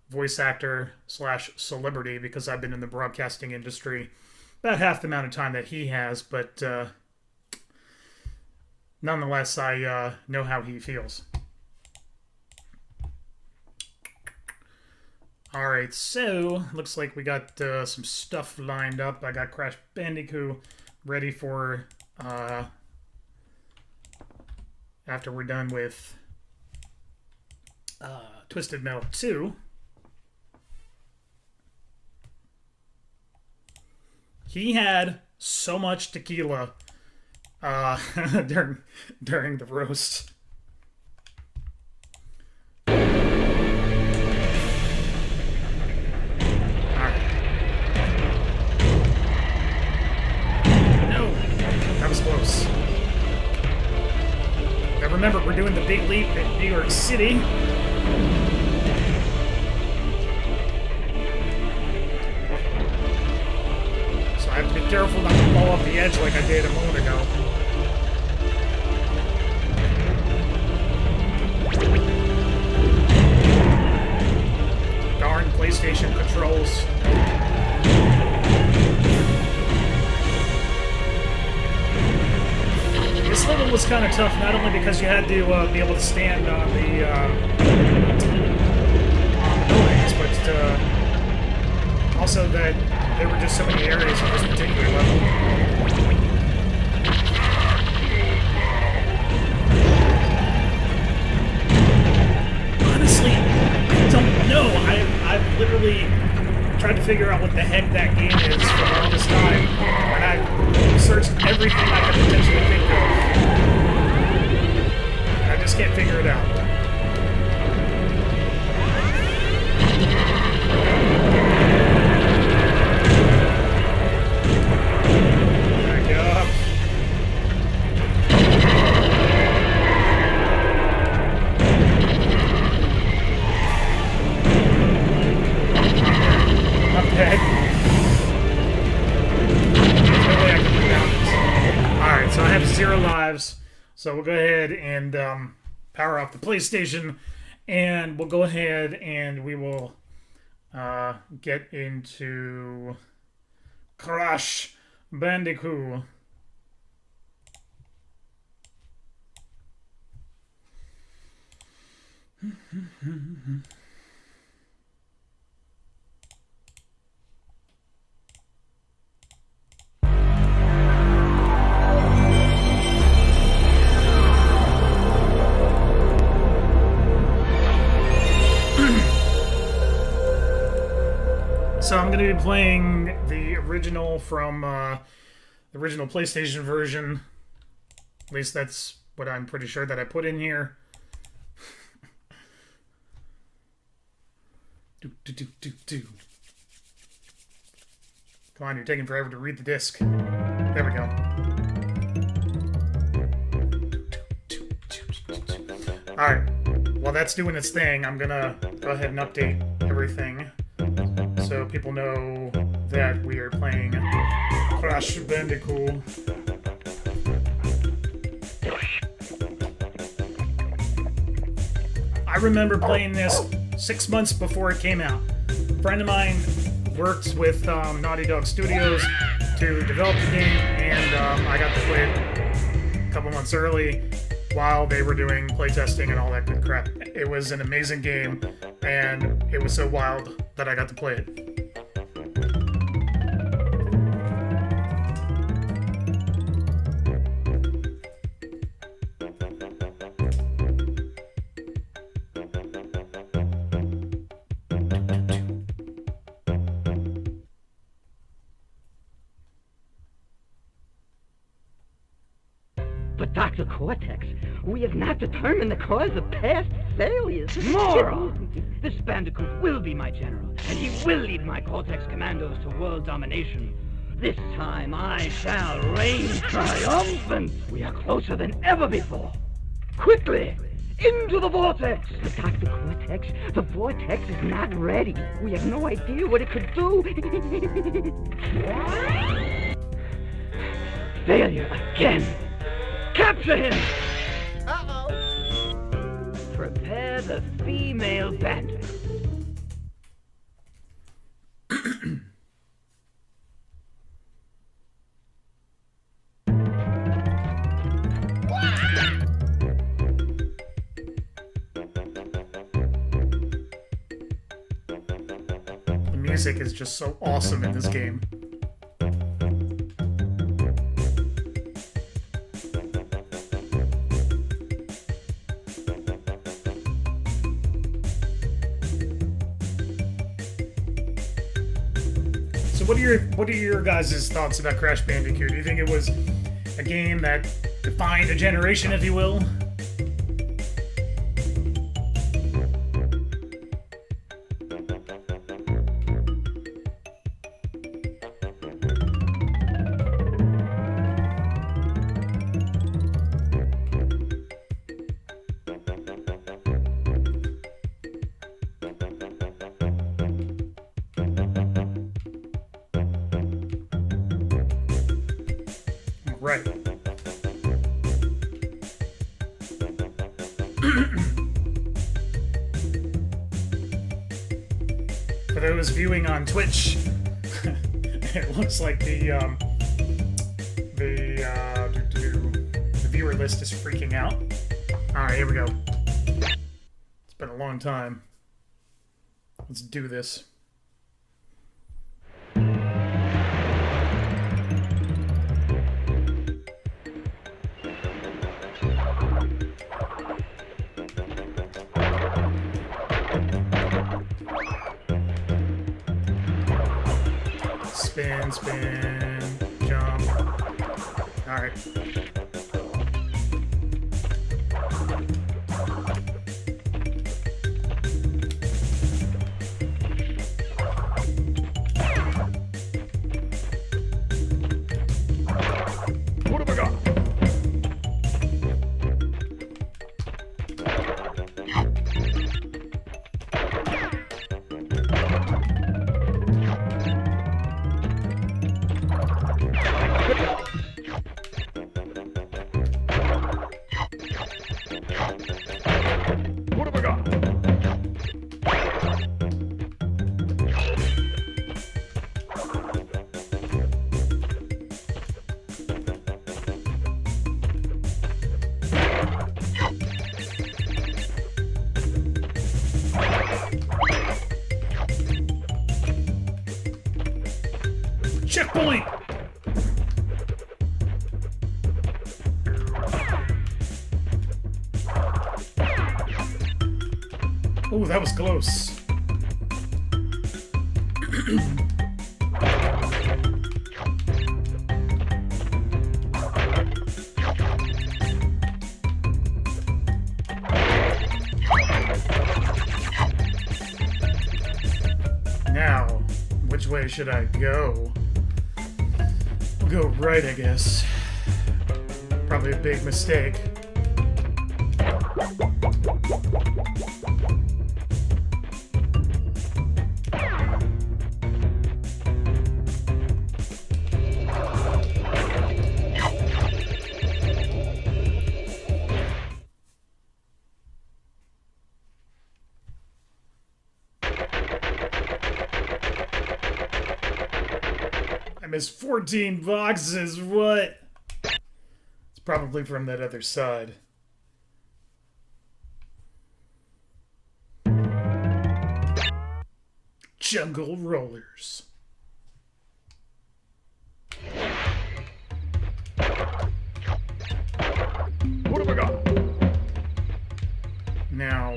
voice actor slash celebrity, because I've been in the broadcasting industry about half the amount of time that he has, but nonetheless, I know how he feels. Alright, so looks like we got some stuff lined up. I got Crash Bandicoot ready for after we're done with Twisted Metal 2. He had so much tequila during the roast. Close. Now remember, we're doing the big leap in New York City. So I have to be careful not to fall off the edge like I did a moment ago. Darn PlayStation controls. This level was kind of tough, not only because you had to be able to stand on the buildings, but also that there were just so many areas of this particular level. Honestly, I don't know. I've literally tried to figure out what the heck that game is for the longest time, and I've searched everything I could potentially think of. And I just can't figure it out. Back up. I'm dead. Alright, so I have 0 lives, so we'll go ahead and power off the PlayStation, and we'll go ahead and we will get into Crash Bandicoot. So I'm going to be playing the original from the original PlayStation version. At least that's what I'm pretty sure that I put in here. Come on, you're taking forever to read the disc. There we go. Alright, while that's doing its thing, I'm gonna go ahead and update everything so people know that we are playing Crash Bandicoot. I remember playing this 6 months before it came out. A friend of mine worked with Naughty Dog Studios to develop the game, and I got to play it a couple months early while they were doing playtesting and all that good crap. It was an amazing game, and it was so wild that I got to play it. But Dr. Cortex, we have not determined the cause of past failures. Moron! This Bandicoot will be my general, and he will lead my Cortex commandos to world domination. This time I shall reign triumphant. We are closer than ever before. Quickly, into the vortex! But Dr. Cortex, the vortex is not ready. We have no idea what it could do. Failure again. Capture him! Uh-oh. Prepare the female bandit. The music is just so awesome in this game. What are your guys' thoughts about Crash Bandicoot? Do you think it was a game that defined a generation, if you will? Right. For those viewing on Twitch, it looks like the viewer list is freaking out. Alright, here we go. It's been a long time. Let's do this. Spin, spin, jump. Alright. What have I got? What have I got? Checkpoint! Oh, that was close. way should I go? We'll go right, I guess. Probably a big mistake. I missed 14 boxes, what? It's probably from that other side. Jungle Rollers. What have I got? Now...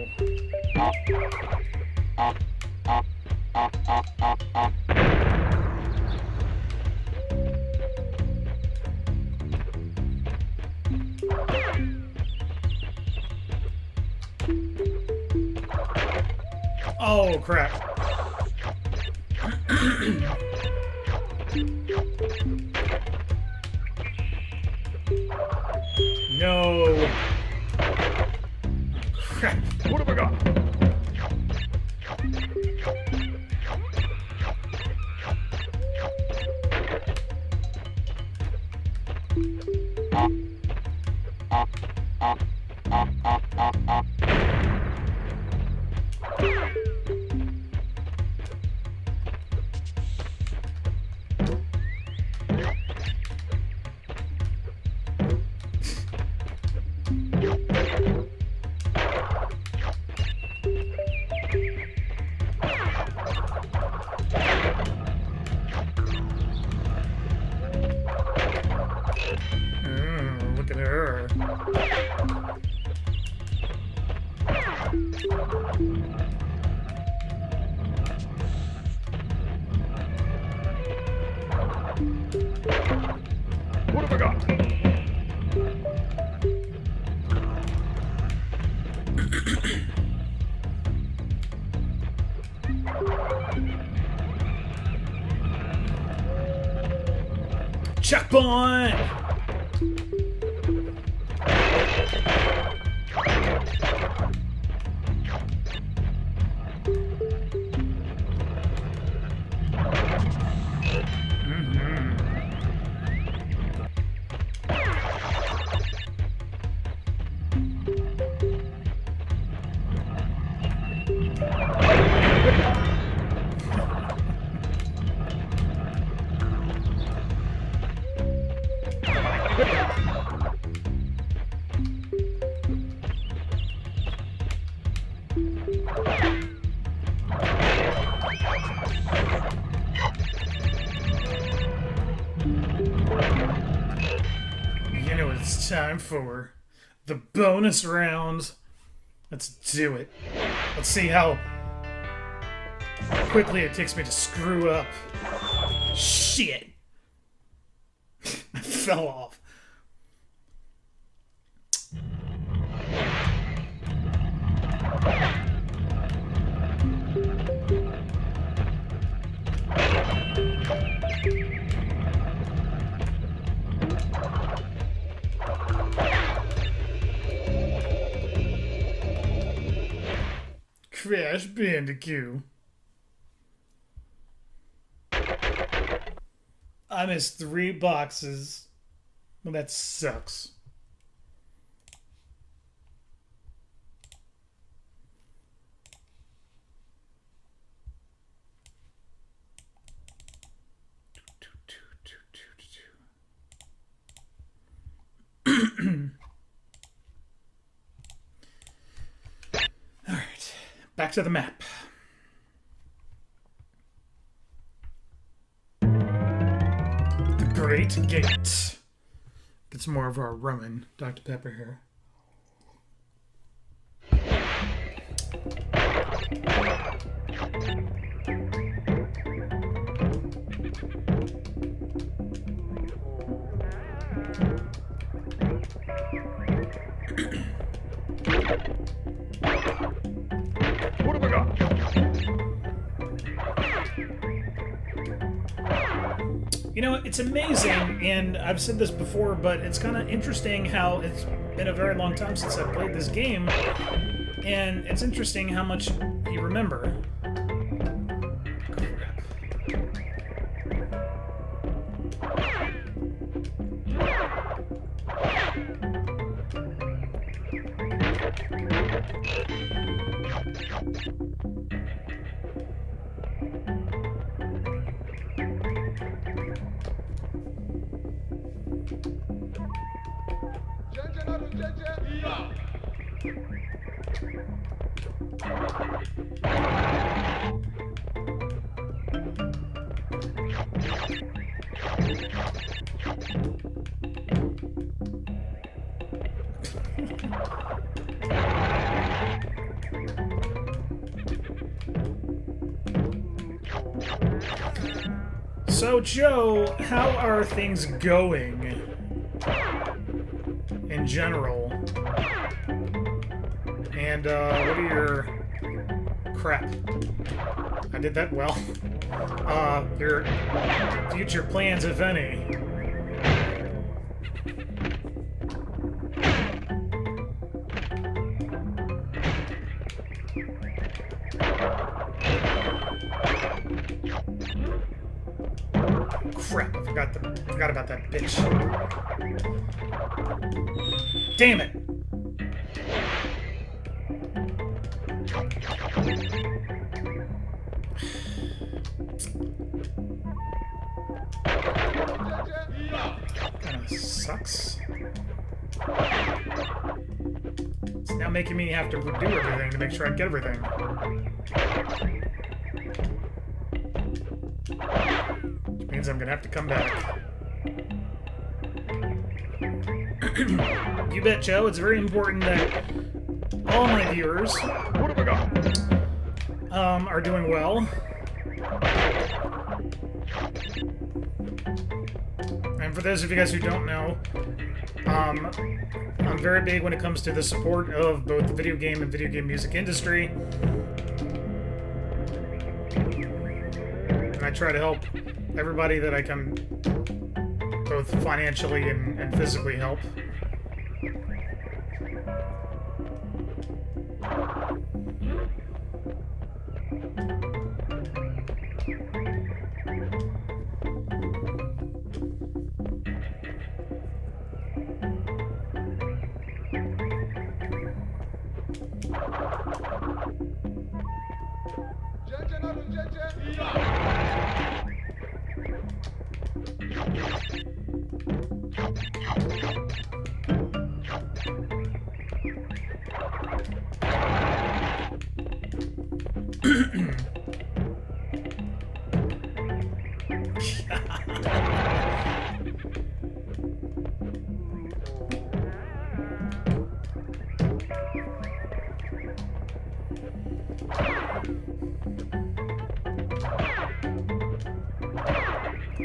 Oh, crap. No. Crap. What have I got? Look at her. What have I got? Checkpoint! You know what it's time for? The bonus round. Let's do it. Let's see how quickly it takes me to screw up. Shit! I fell off. Crash Bandicoot. I missed 3 boxes. Well, that sucks. All right, back to the map. The Great Gate. Get some more of our rum and Dr. Pepper here. What have I got? You know, it's amazing, and I've said this before, but it's kind of interesting how it's been a very long time since I've played this game, and it's interesting how much you remember. So, Joe, how are things going in general? And, what are your... Crap. I did that well. Your future plans, if any. Crap, I forgot about that bitch. Damn it! Kinda sucks. It's now making me have to do everything to make sure I get everything. Which means I'm gonna have to come back. You bet, Joe. It's very important that all my viewers What have I got? are doing well. And for those of you guys who don't know, I'm very big when it comes to the support of both the video game and video game music industry. And I try to help everybody that I can, both financially and physically help.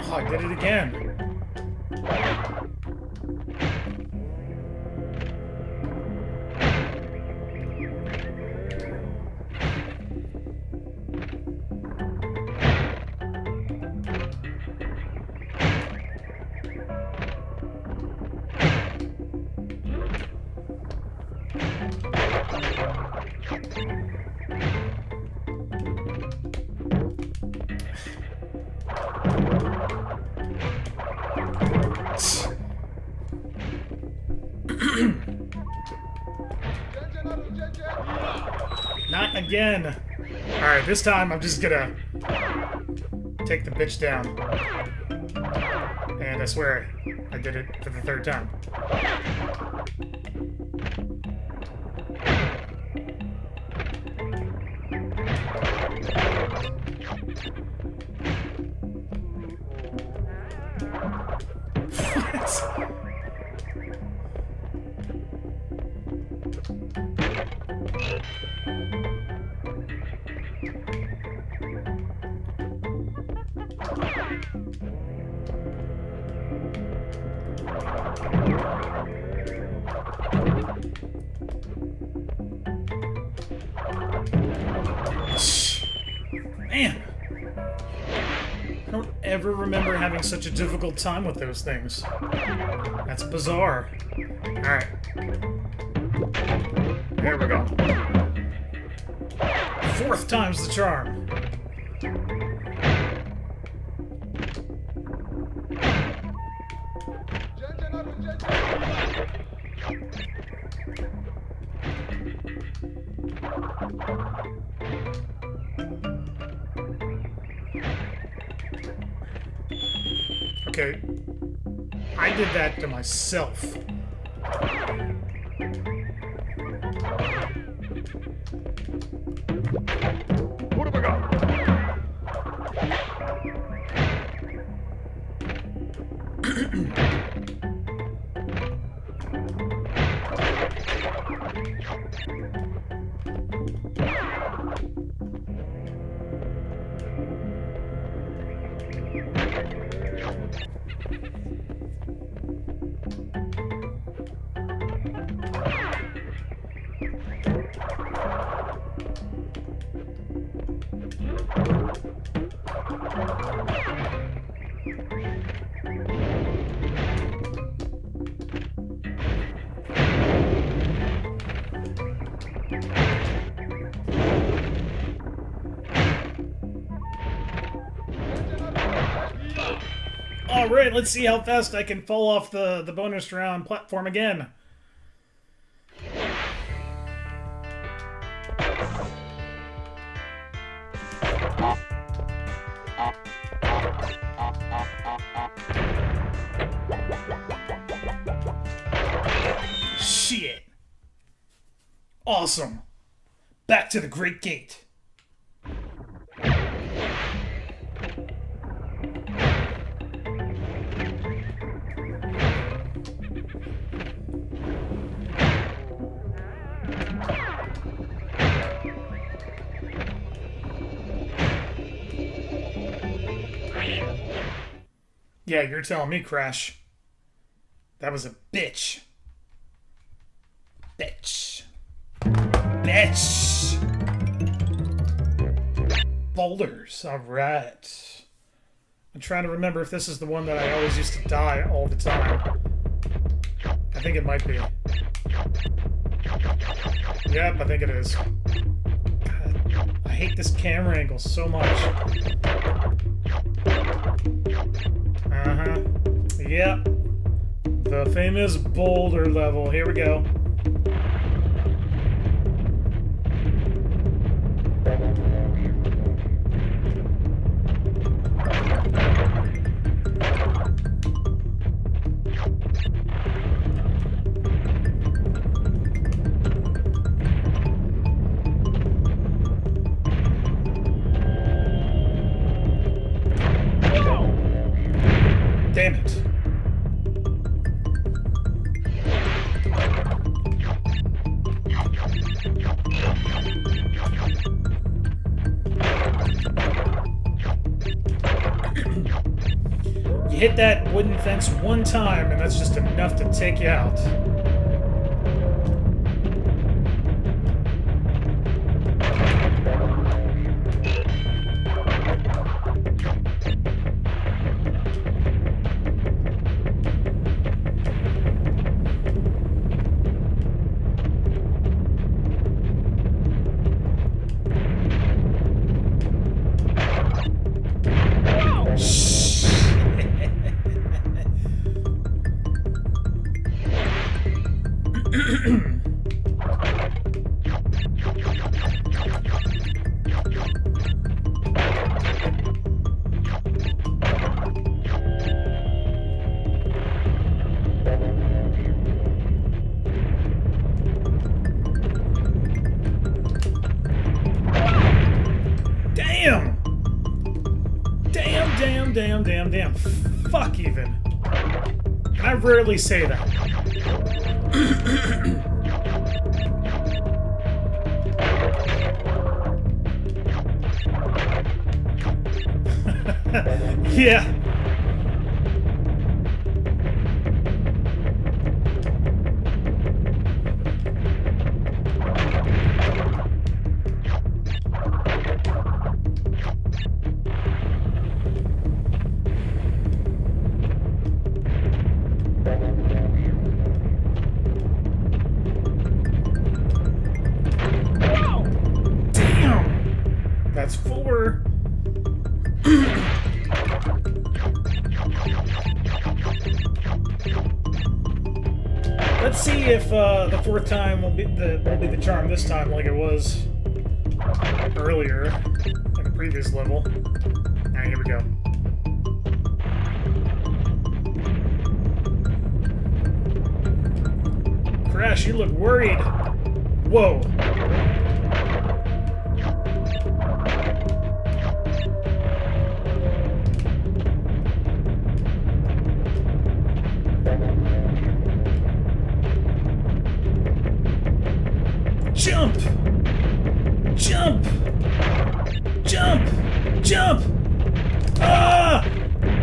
Oh, I did it again. Not again. Alright, this time I'm just gonna take the bitch down. And I swear, I did it for the third time. Man, I don't ever remember having such a difficult time with those things. That's bizarre. Alright. Here we go. 4th time's the charm. Okay, I did that to myself. What have I got? Alright, let's see how fast I can fall off the bonus round platform again. Shit. Awesome. Back to the Great Gate. Yeah, you're telling me, Crash. That was a bitch. Bitch. Bitch. Boulders. Alright. I'm trying to remember if this is the one that I always used to die all the time. I think it might be. Yep, I think it is. God, I hate this camera angle so much. Uh-huh. Yep. The famous boulder level. Here we go. Damn it. You hit that wooden fence one time, and that's just enough to take you out. Damn. Fuck even. And I rarely say that. Yeah. see if the fourth time will be the charm this time, like it was earlier in the previous level. Alright, here we go. Crash, you look worried. Whoa. Jump! Jump! Jump! Jump! Ah!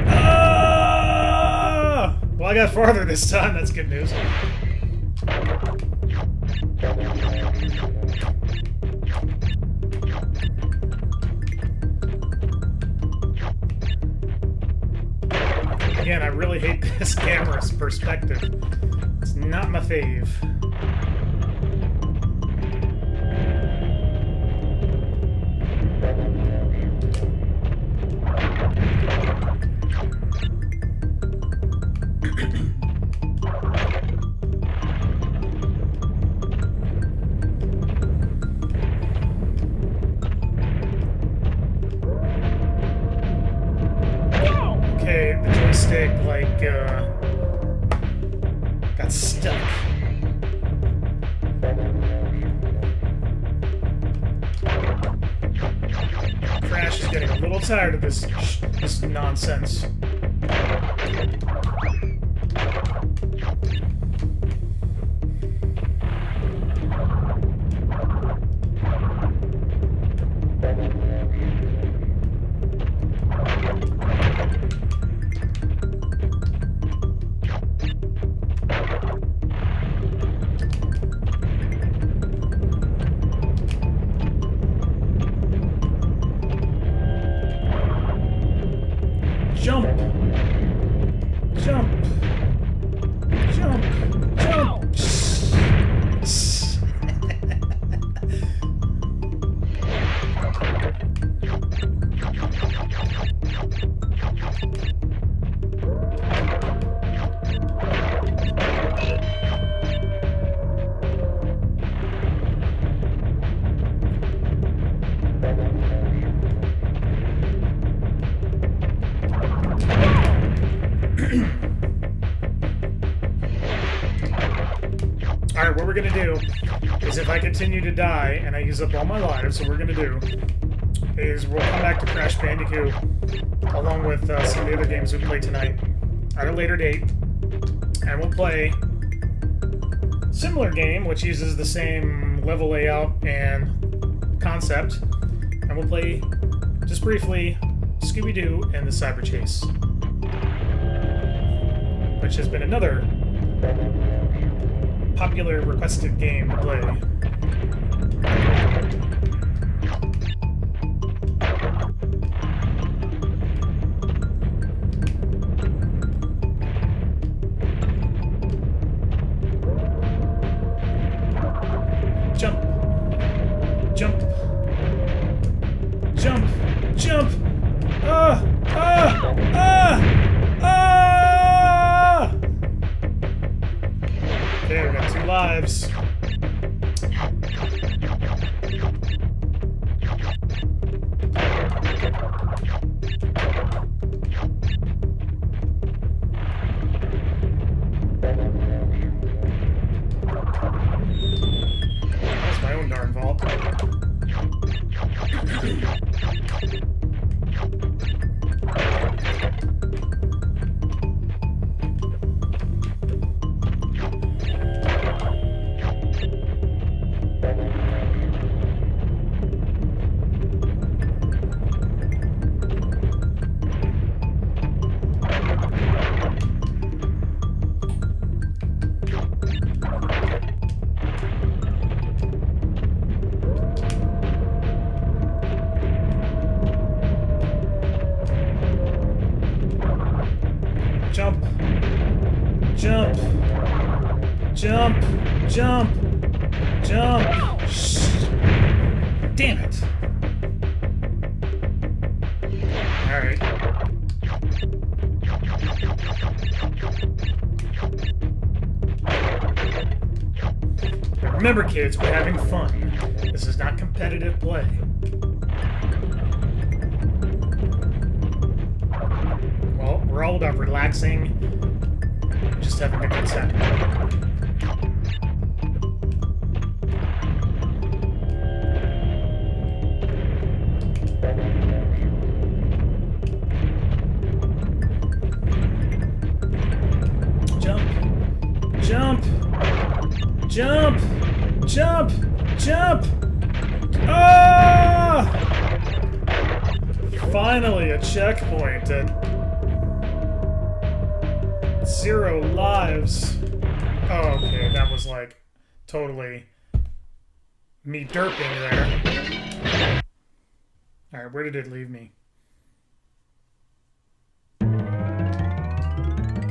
Ah! Well, I got farther this time. That's good news. Again, I really hate this camera's perspective. It's not my fave. Okay, the joystick, like, got stuck. Crash is getting a little tired of this nonsense. Jump! Jump! Jump! Jump! Alright, what we're gonna do is if I continue to die and I use up all my lives, what we're gonna do is we'll come back to Crash Bandicoot along with some of the other games we played tonight at a later date, and we'll play a similar game which uses the same level layout and concept, and we'll play just briefly Scooby-Doo and the Cyber Chase, which has been another popular requested game to play. Jump! Jump! Jump! Jump! Ah! Ah! Ah! Ah! Okay, we got 2 lives. That was my own darn fault. Jump! Jump! Jump! Jump! Jump! Shh. Damn it! Alright. Remember, kids, we're having fun. This is not competitive play. Well, we're all about relaxing, just having a good time. Jump! Jump! Jump! Jump! Ah! Finally, a checkpoint at 0 lives. Oh, okay, that was like totally me derping there. Alright, where did it leave me?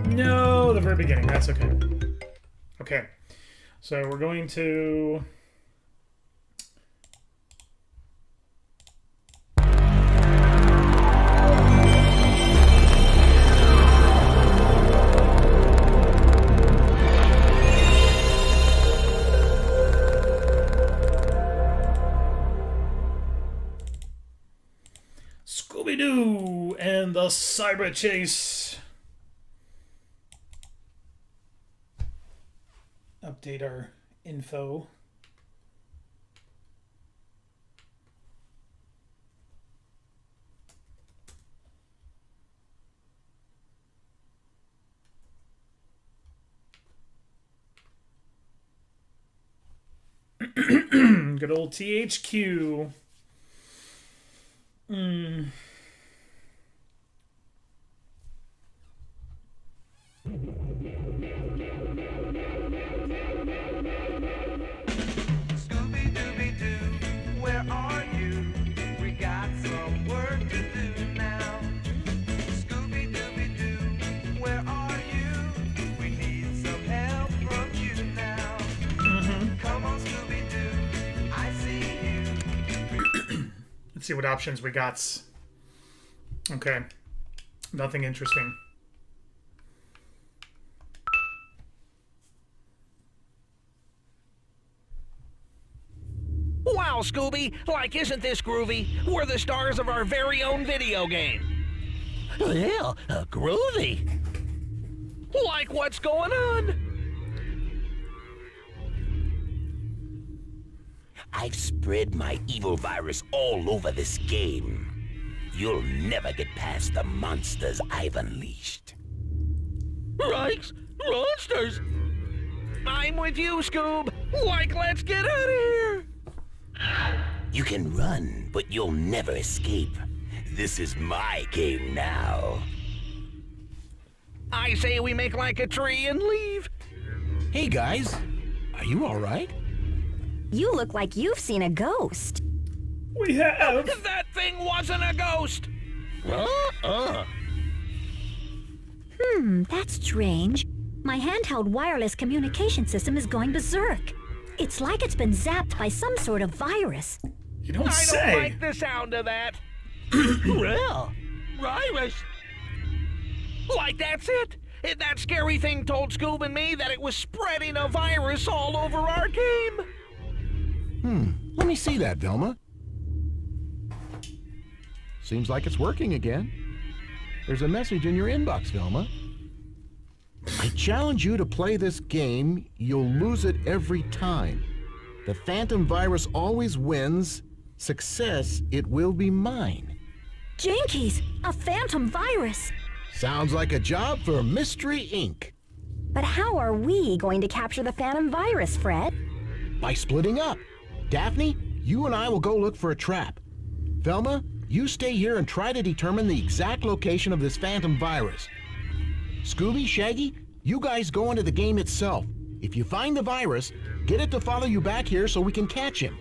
No, the very beginning. That's okay. Okay, so we're going to... Scooby-Doo and the Cyber Chase. Update our info. Good old THQ. Scooby-Dooby-Doo, where are you? We got some work to do now. Scooby-Dooby-Doo, where are you? We need some help from you now. Come on, Scooby-Doo, I see you. Let's see what options we got. Okay. Nothing interesting. Wow, Scooby! Like, isn't this groovy? We're the stars of our very own video game. Yeah, groovy. Like, what's going on? I've spread my evil virus all over this game. You'll never get past the monsters I've unleashed. Rikes! Monsters! I'm with you, Scoob! Like, let's get out of here! You can run, but you'll never escape. This is my game now. I say we make like a tree and leave. Hey guys, are you all right? You look like you've seen a ghost. We have. That thing wasn't a ghost! That's strange. My handheld wireless communication system is going berserk. It's like it's been zapped by some sort of virus. You don't I say. don't like the sound of that. Well, virus. Like, that's it. That scary thing told Scoob and me that it was spreading a virus all over our game. Let me see that, Velma. Seems like it's working again. There's a message in your inbox, Velma. I challenge you to play this game. You'll lose it every time. The phantom virus always wins. Success, it will be mine. Jinkies, a phantom virus. Sounds like a job for Mystery Inc. But how are we going to capture the phantom virus, Fred? By splitting up. Daphne, you and I will go look for a trap. Velma, you stay here and try to determine the exact location of this phantom virus. Scooby, Shaggy, you guys go into the game itself. If you find the virus, get it to follow you back here so we can catch him.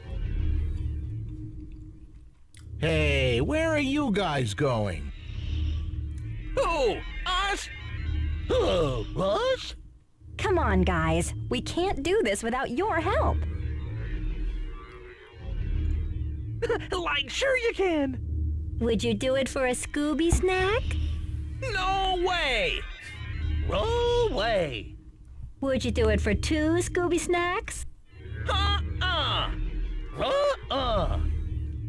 Hey, where are you guys going? Who? Us? Oh, us? Come on, guys. We can't do this without your help. Like, sure you can. Would you do it for a Scooby snack? No way. No way. Would you do it for 2 Scooby snacks?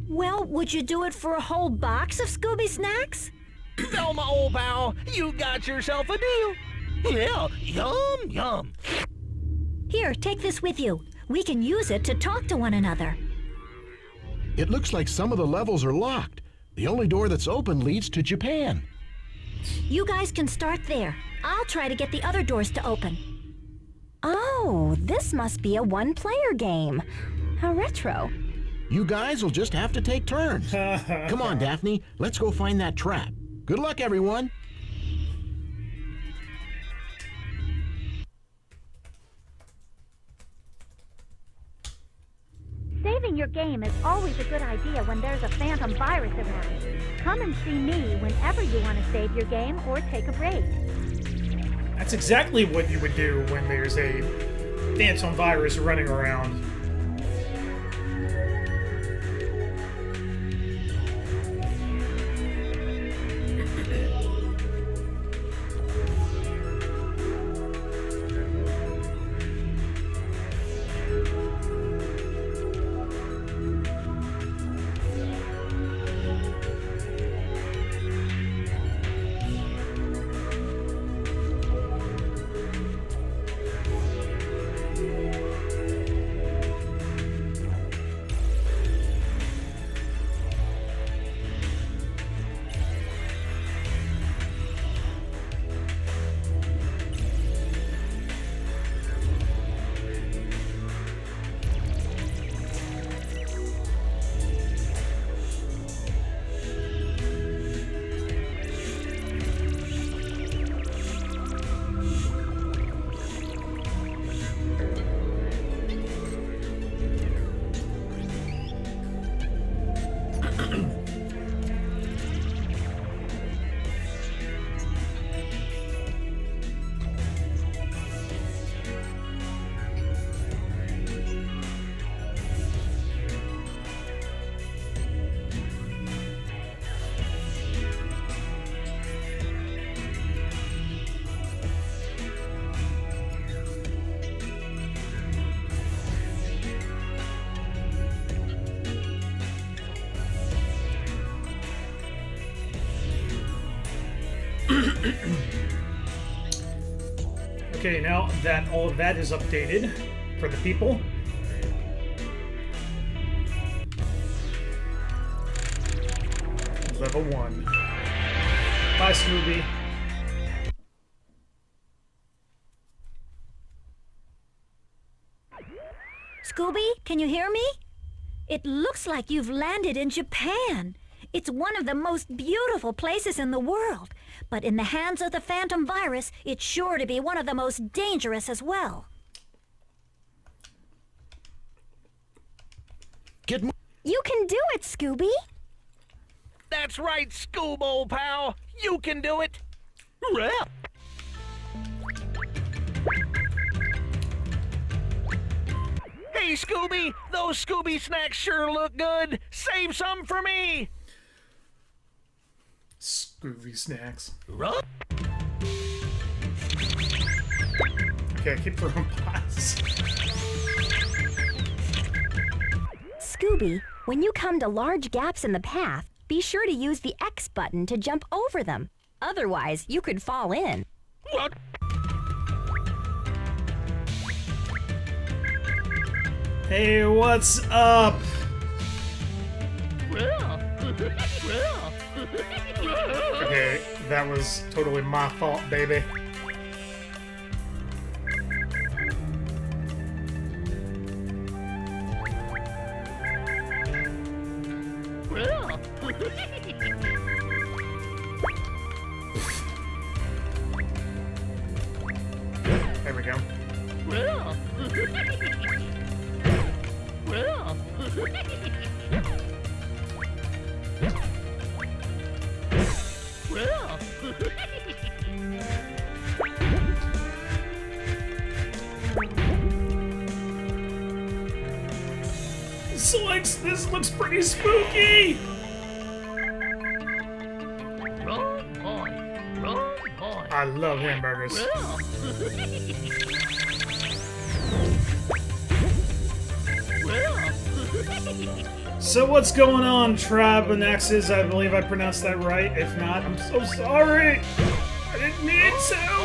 Well, would you do it for a whole box of Scooby snacks? Velma, old pal, you got yourself a deal. Yeah, yum, yum. Here, take this with you. We can use it to talk to one another. It looks like some of the levels are locked. The only door that's open leads to Japan. You guys can start there. I'll try to get the other doors to open. Oh, this must be a one-player game. How retro. You guys will just have to take turns. Come on, Daphne. Let's go find that trap. Good luck, everyone. Saving your game is always a good idea when there's a phantom virus around. Come and see me whenever you want to save your game or take a break. That's exactly what you would do when there's a phantom virus running around. Okay, now that all of that is updated for the people. Level 1. Bye, Scooby. Scooby, can you hear me? It looks like you've landed in Japan. It's one of the most beautiful places in the world. But in the hands of the phantom virus, it's sure to be one of the most dangerous as well. You can do it, Scooby. That's right, Scoob, old pal. You can do it. Well. Hey, Scooby, those Scooby snacks sure look good. Save some for me. Scooby snacks. Run. Okay, keep throwing pots. Scooby, when you come to large gaps in the path, be sure to use the X button to jump over them. Otherwise, you could fall in. What? Hey, what's up? Okay, that was totally my fault, baby. There we go. Zoinks, this looks pretty spooky! I love hamburgers. So what's going on, Trabanaxes? I believe I pronounced that right. If not, I'm so sorry. I didn't mean to.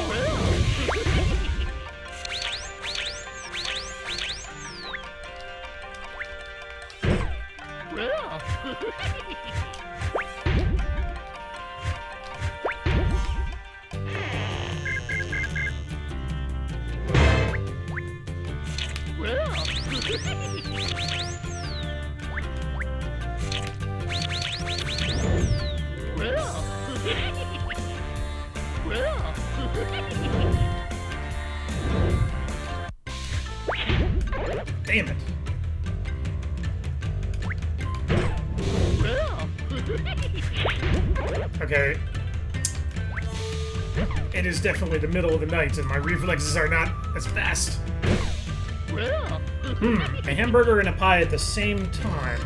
Damn it. Okay. It is definitely the middle of the night and my reflexes are not as fast. A hamburger and a pie at the same time.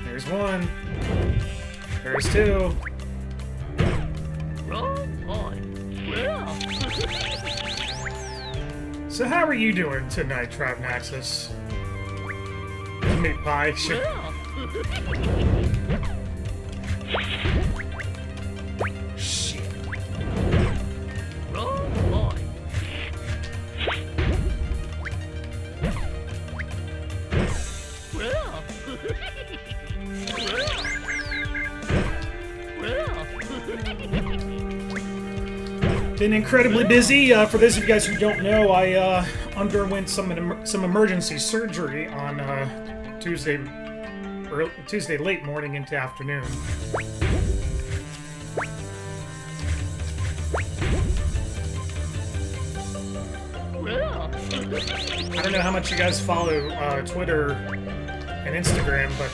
There's one. There's two. So how are you doing tonight, Trabnaxis? Meat pie, sure. Shit. Been incredibly busy. For those of you guys who don't know, I underwent some emergency surgery on Tuesday late morning into afternoon. I don't know how much you guys follow Twitter and Instagram, but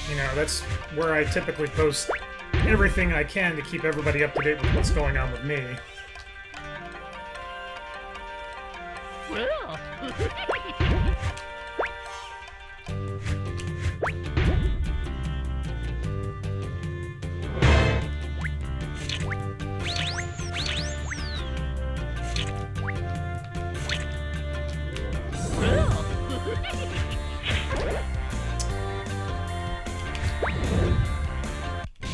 you know, that's where I typically post everything I can to keep everybody up to date with what's going on with me.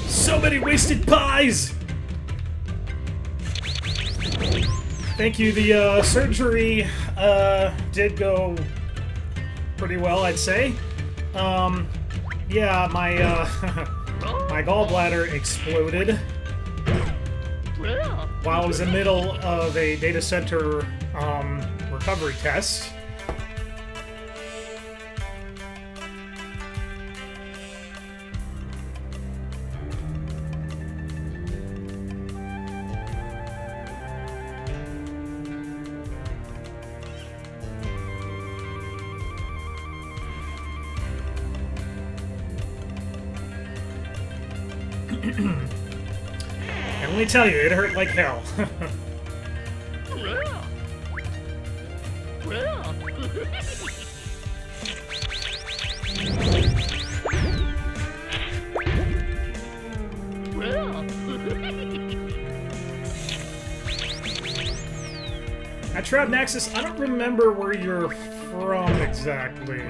So many wasted pies! Thank you, the surgery did go pretty well, I'd say. Yeah, my my gallbladder exploded while I was in the middle of a data center recovery test. And let me tell you, it hurt like hell. Trabnaxis, I don't remember where you're from exactly.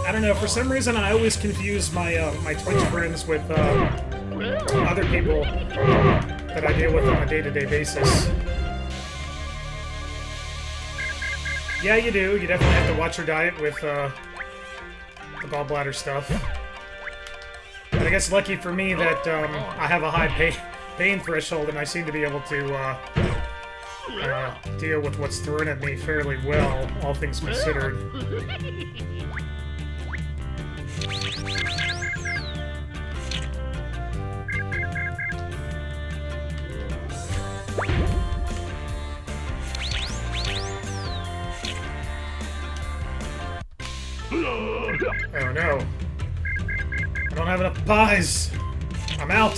I don't know, for some reason I always confuse my my Twitch friends with other people that I deal with on a day-to-day basis. Yeah, you do. You definitely have to watch your diet with the gallbladder stuff. But I guess lucky for me that I have a high pain threshold and I seem to be able to deal with what's thrown at me fairly well, all things considered. Oh no. I don't have enough pies. I'm out.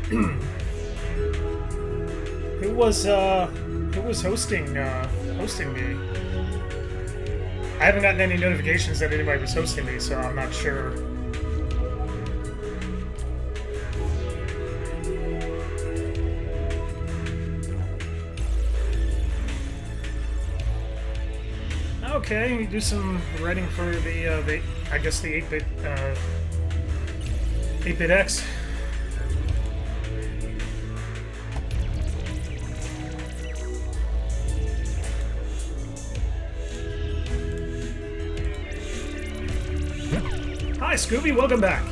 Who was hosting me? I haven't gotten any notifications that anybody was hosting me, so I'm not sure. Okay, we do some writing for the I guess the 8-bit 8-bit X. Hi, Scooby, welcome back.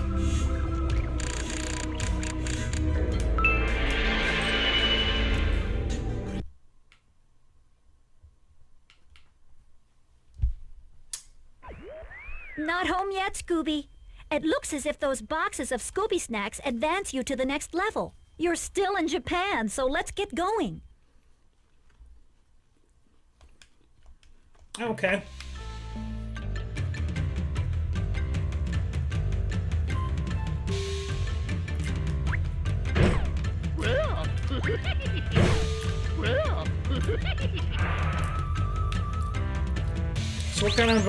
Not home yet, Scooby. It looks as if those boxes of Scooby snacks advance you to the next level. You're still in Japan, so let's get going. Okay. So what kind of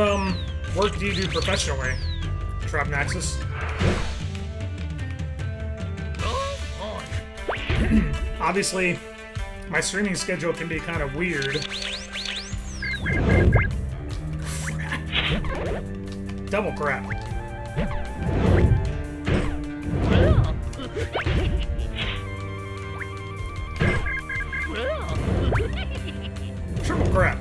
work do you do professionally, Trapnaxis? Obviously, my streaming schedule can be kind of weird. Double crap. Triple crap.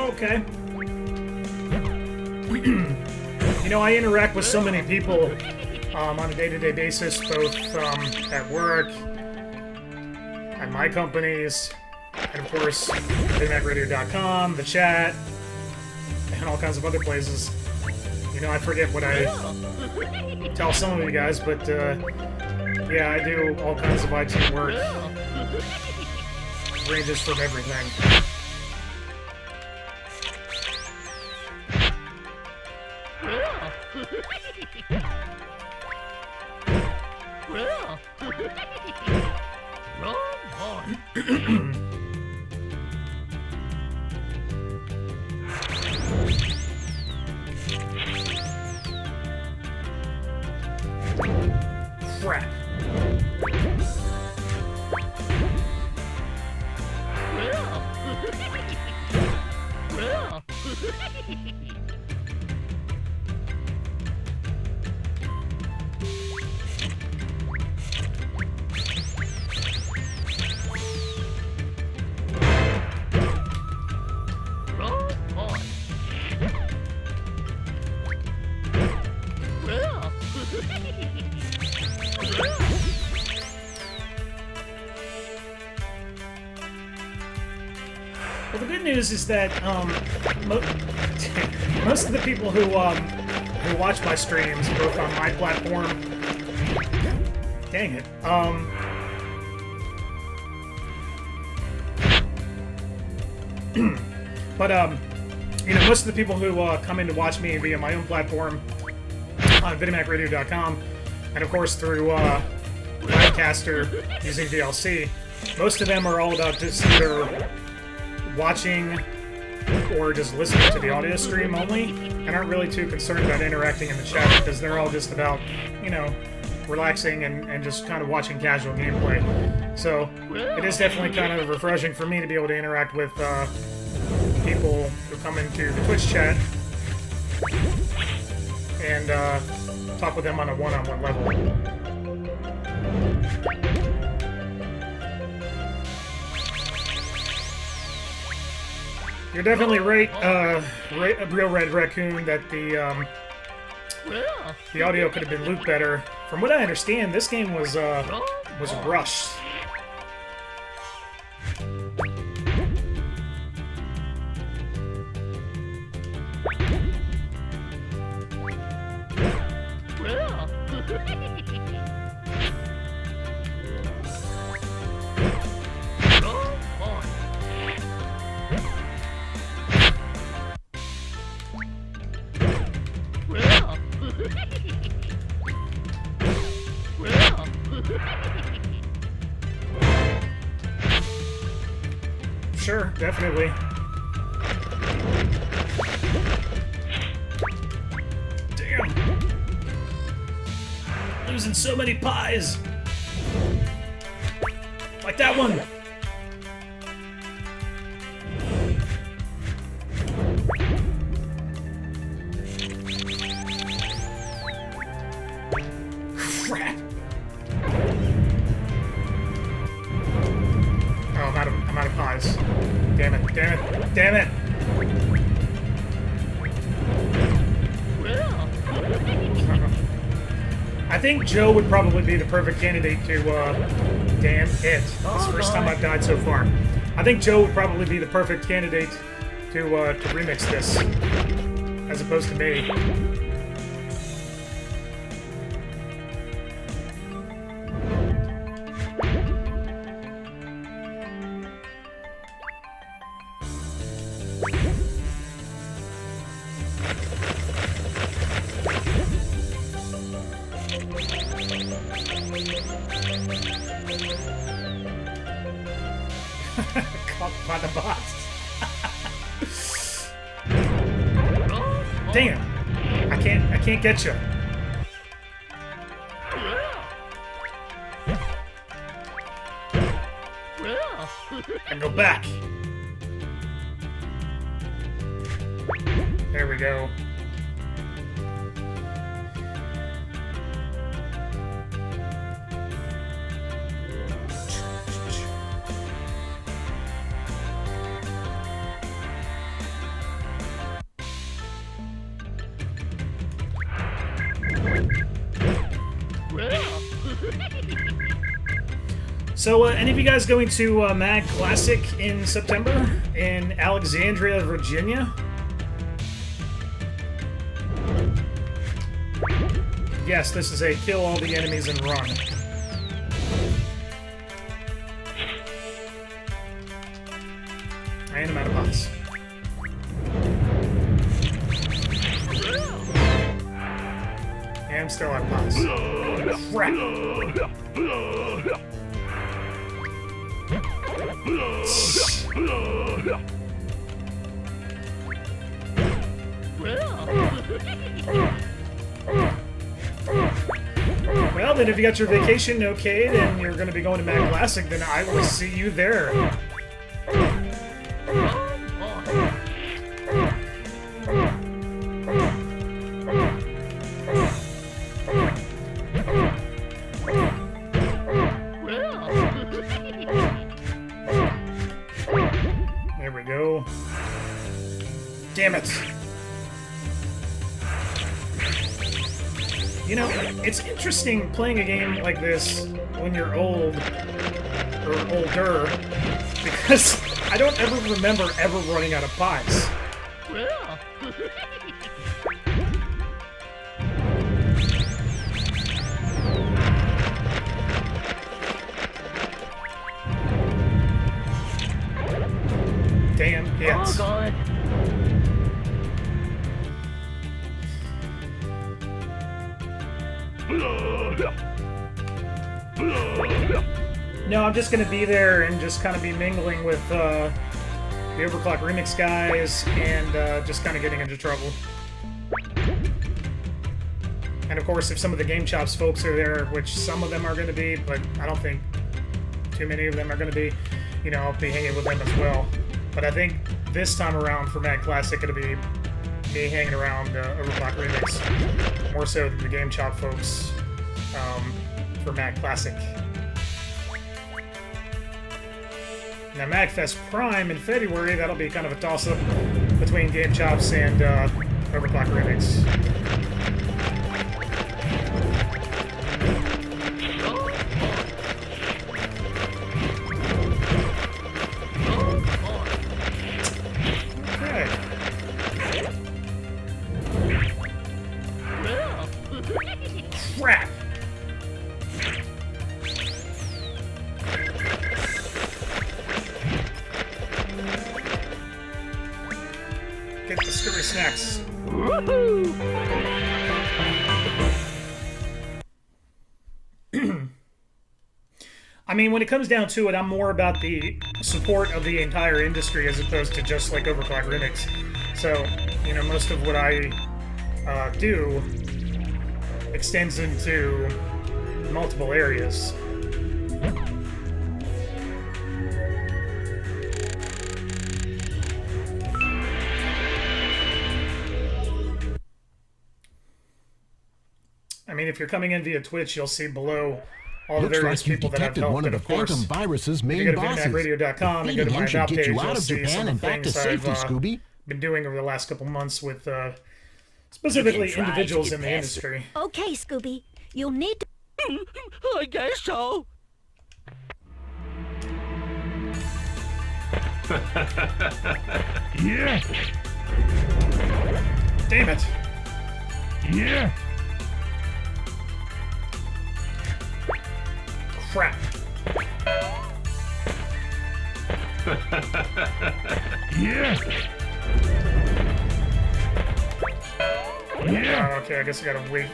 Okay. You know, I interact with so many people on a day-to-day basis, both at work, at my companies, and of course, VinnyMacRadio.com, the chat, and all kinds of other places. You know, I forget what I tell some of you guys, but yeah, I do all kinds of IT work. Ranges from everything. Crap. Well, the good news is that most of the people who watch my streams, both on my platform, dang it, but you know, most of the people who come in to watch me via my own platform on VinnyMacRadio.com, and of course through Livecaster using DLC, most of them are all about just either watching or just listening to the audio stream only, and aren't really too concerned about interacting in the chat, because they're all just about, you know, relaxing and just kind of watching casual gameplay. So it is definitely kind of refreshing for me to be able to interact with people who come into the Twitch chat and talk with them on a one-on-one level. You're definitely right, Real Red Raccoon, that the audio could have been looped better. From what I understand, this game was rushed. Sure, definitely. Damn. Losing so many pies. Like that one. Crap. Oh, I'm out of pies. Damn it, damn it, damn it. I think Joe would probably be the perfect candidate to, damn it. This is the first time I've died so far. I think Joe would probably be the perfect candidate to remix this, as opposed to me. Caught by the boss. Damn! I can't get you. And go back. There we go. So, any of you guys going to Mad Classic in September in Alexandria, Virginia? Yes, this is a kill all the enemies and run. And I'm out of pots. And I'm still out of pots. Crap! Well, then if you got your vacation okayed and you're going to be going to Mad Classic, then I will see you there. There we go. Damn it. You know, it's interesting playing a game like this when you're old, or older, because I don't ever remember ever running out of pies. Damn hits. Oh, God. No, I'm just gonna be there and just kind of be mingling with the Overclock Remix guys and just kind of getting into trouble. And of course, if some of the Game Chops folks are there, which some of them are going to be, but I don't think too many of them are going to be, you know, I'll be hanging with them as well. But I think this time around for Mad Classic, it'll be me hanging around Overclock Remix more so than the Game Chop folks for Mad Classic. Now, MagFest Prime in February, that'll be kind of a toss-up between Game Chops and Overclock Remix. Crap! Get the Scooby snacks. Woohoo! mean, when it comes down to it, I'm more about the support of the entire industry as opposed to just like Overclock Remix. So, you know, most of what I do extends into multiple areas. I mean, if you're coming in via Twitch, you'll see below all the Looks various like you people that I've detected helped. one of And the of course, Phantom Virus's if you main go to bosses. VinnyMacRadio.com and go to Beating my him should about get page, you out you'll of see some Japan of and the back to things safety, I've Scooby. been doing over the last couple months with specifically try to individuals get in the past it. industry. Okay, Scooby. You'll need to... I guess so. Yeah. Damn it. Yeah. Crap. Yeah. Yeah. Oh, okay, I guess I gotta wait.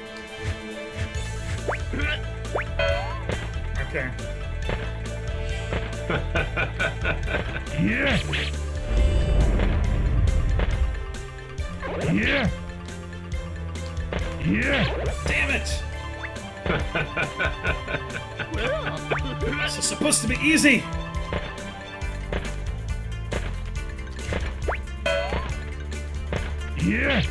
Okay. Yeah. Yeah. Yeah. Damn it! This is supposed to be easy! Yeah.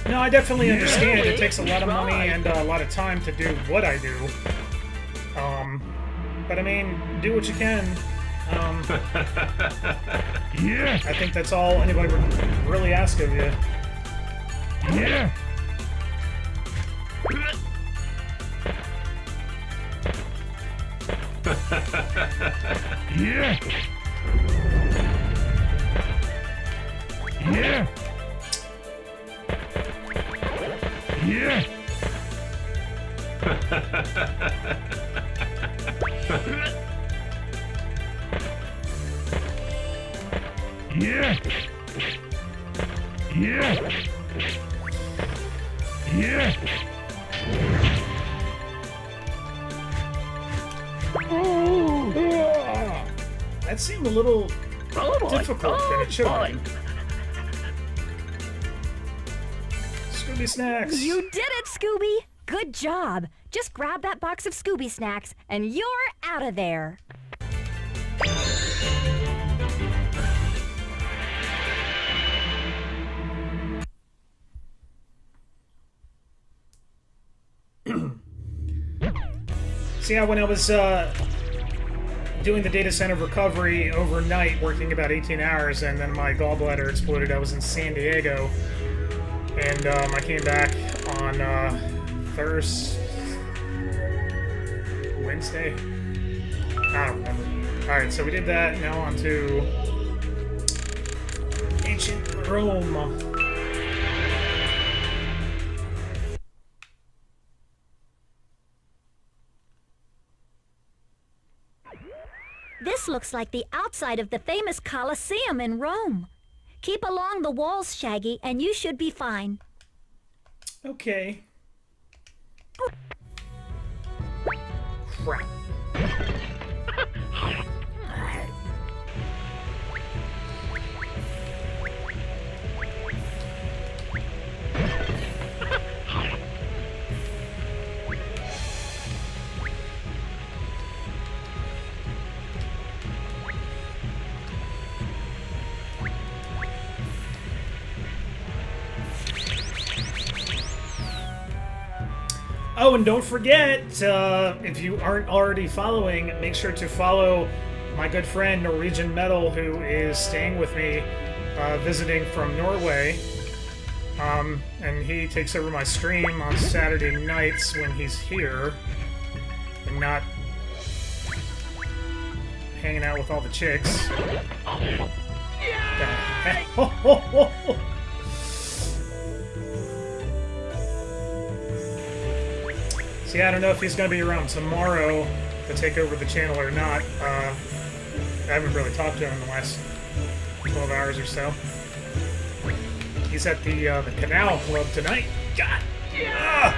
No, I definitely understand. It takes a lot of money and a lot of time to do what I do. But I mean, do what you can. Yeah. I think that's all anybody would really ask of you. Yeah. Yeah. Yeah. Yeah. Yeah. Yeah. Yeah. That seemed a little difficult than it should have been. Scooby Snacks! You did it, Scooby! Good job. Just grab that box of Scooby Snacks and you're out of there. So yeah, when I was doing the data center recovery overnight, working about 18 hours, and then my gallbladder exploded, I was in San Diego, and I came back on Wednesday? I don't remember. Alright, so we did that, now on to ancient Rome. This looks like the outside of the famous Colosseum in Rome. Keep along the walls, Shaggy, and you should be fine. Okay. Crap. Oh, and don't forget, if you aren't already following, make sure to follow my good friend Norwegian Metal, who is staying with me, visiting from Norway. And he takes over my stream on Saturday nights when he's here, and not hanging out with all the chicks. See, I don't know if he's going to be around tomorrow to take over the channel or not. I haven't really talked to him in the last 12 hours or so. He's at the Canal Club tonight. God! Yeah!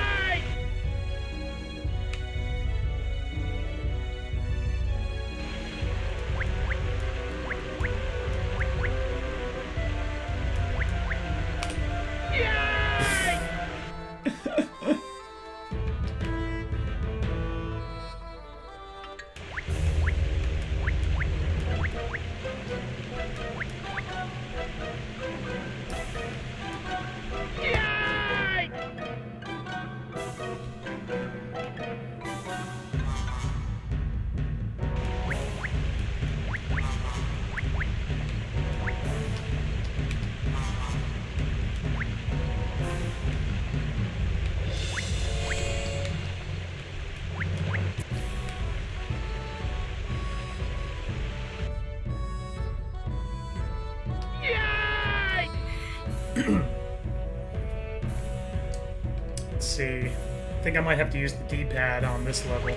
Let's see. I think I might have to use the D-pad on this level.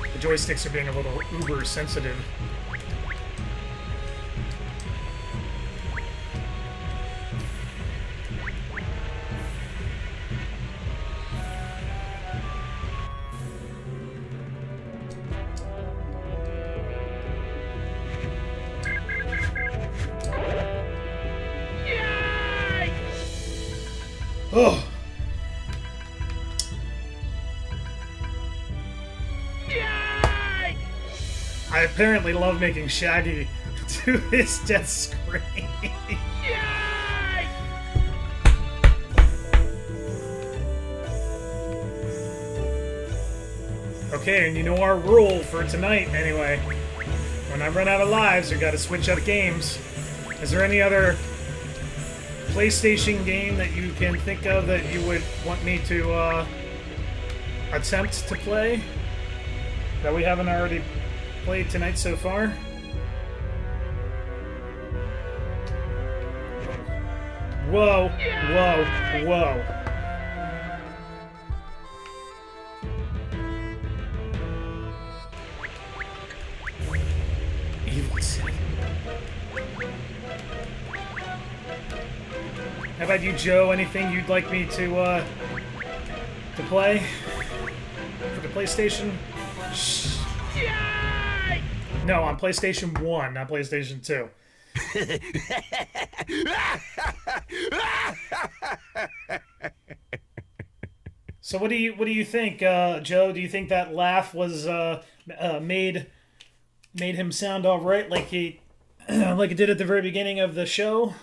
The joysticks are being a little uber sensitive. Oh. I apparently love making Shaggy do his death scream. Okay, and you know our rule for tonight, anyway. When I run out of lives, we gotta switch out games. Is there any other PlayStation game that you can think of that you would want me to attempt to play that we haven't already played tonight so far? Whoa, whoa, whoa. Evil City. How about you, Joe? Anything you'd like me to play for the PlayStation? Shh. No, on PlayStation 1, not PlayStation 2. So what do you think, Joe? Do you think that laugh was made him sound all right, like he like it did at the very beginning of the show?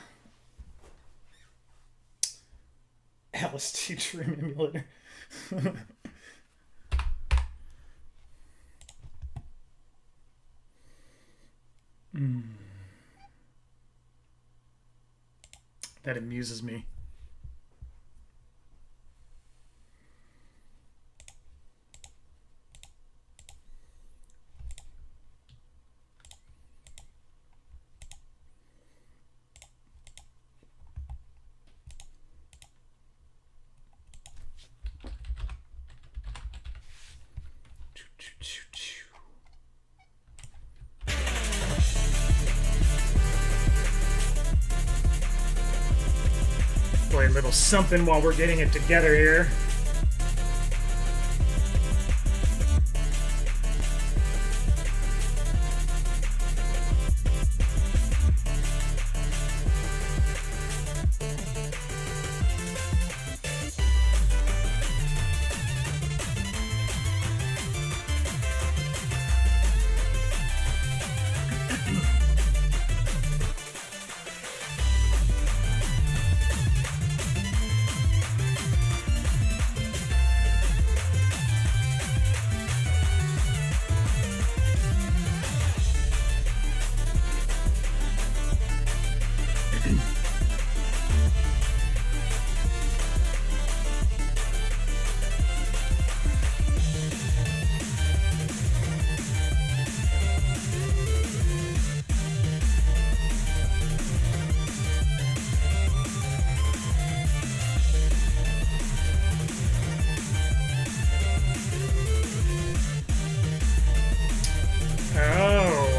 LSD Dream Emulator. That amuses me. Play a little something while we're getting it together here.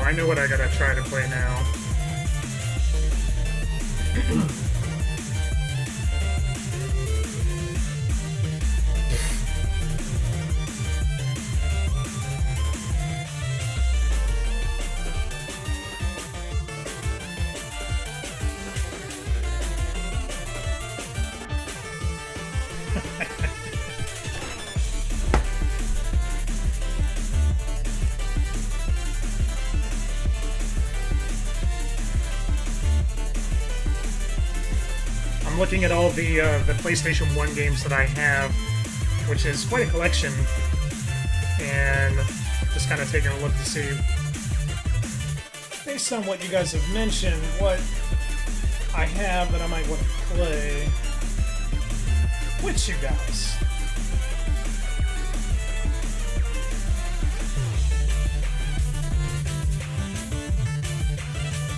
I know what I gotta try to play now. I'm looking at all the PlayStation 1 games that I have, which is quite a collection, and just kind of taking a look to see, based on what you guys have mentioned, what I have that I might want to play with you guys.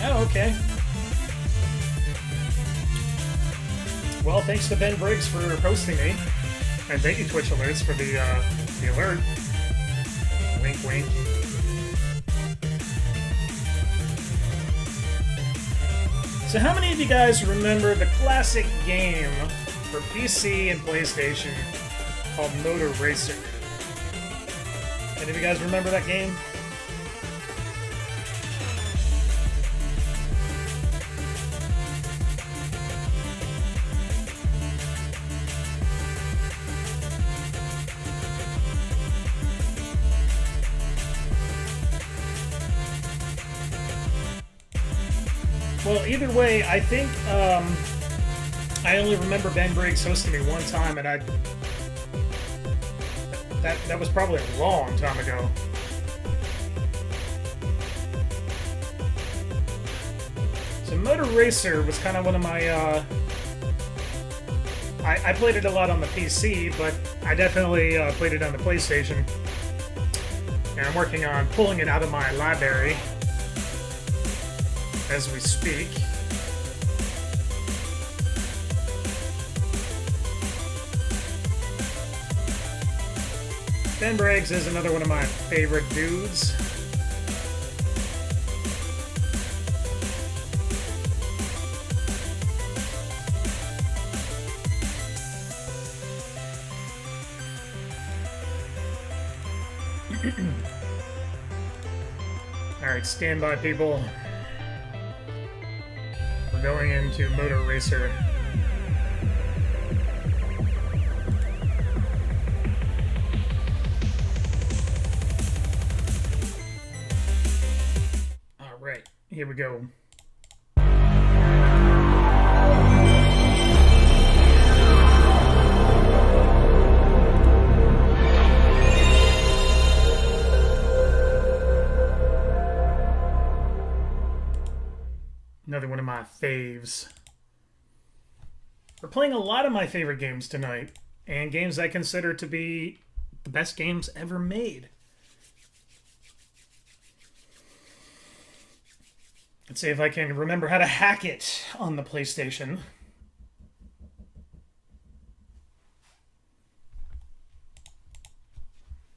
Oh, okay. Well, thanks to Ben Briggs for posting me. And thank you, Twitch Alerts, for the alert. Wink, wink. So how many of you guys remember the classic game for PC and PlayStation called Moto Racer? Any of you guys remember that game? Well, either way, I think I only remember Ben Briggs hosting me one time, and that was probably a long time ago. So Moto Racer was kind of one of my I played it a lot on the PC, but I definitely played it on the PlayStation. And I'm working on pulling it out of my library as we speak. Ben Briggs is another one of my favorite dudes. Alright, stand by, people. We're going into Moto Racer. Alright, here we go. Another one of my faves. We're playing a lot of my favorite games tonight, and games I consider to be the best games ever made. Let's see if I can remember how to hack it on the PlayStation.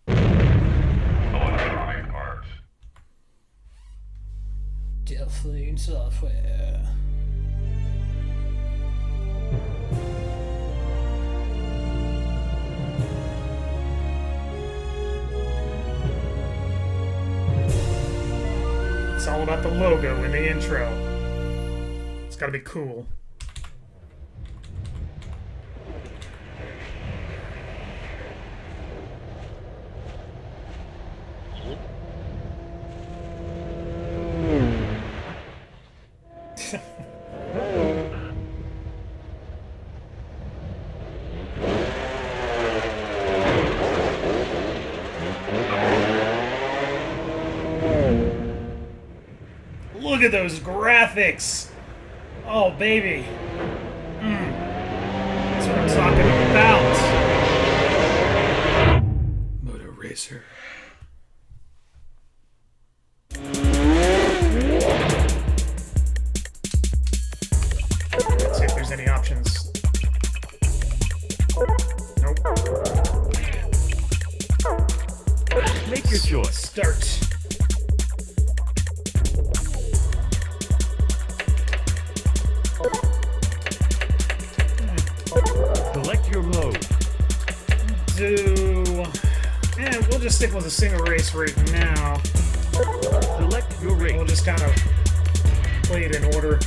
Electronic arts. Delphine software. It's all about the logo in the intro. It's gotta be cool. Look at those graphics! Oh, baby. That's what I'm talking about. Moto Racer. Let's see if there's any options. Nope. Make your choice. Start. Select your mode. We'll just stick with a single race right now. Select your race. We'll just kind of play it in order.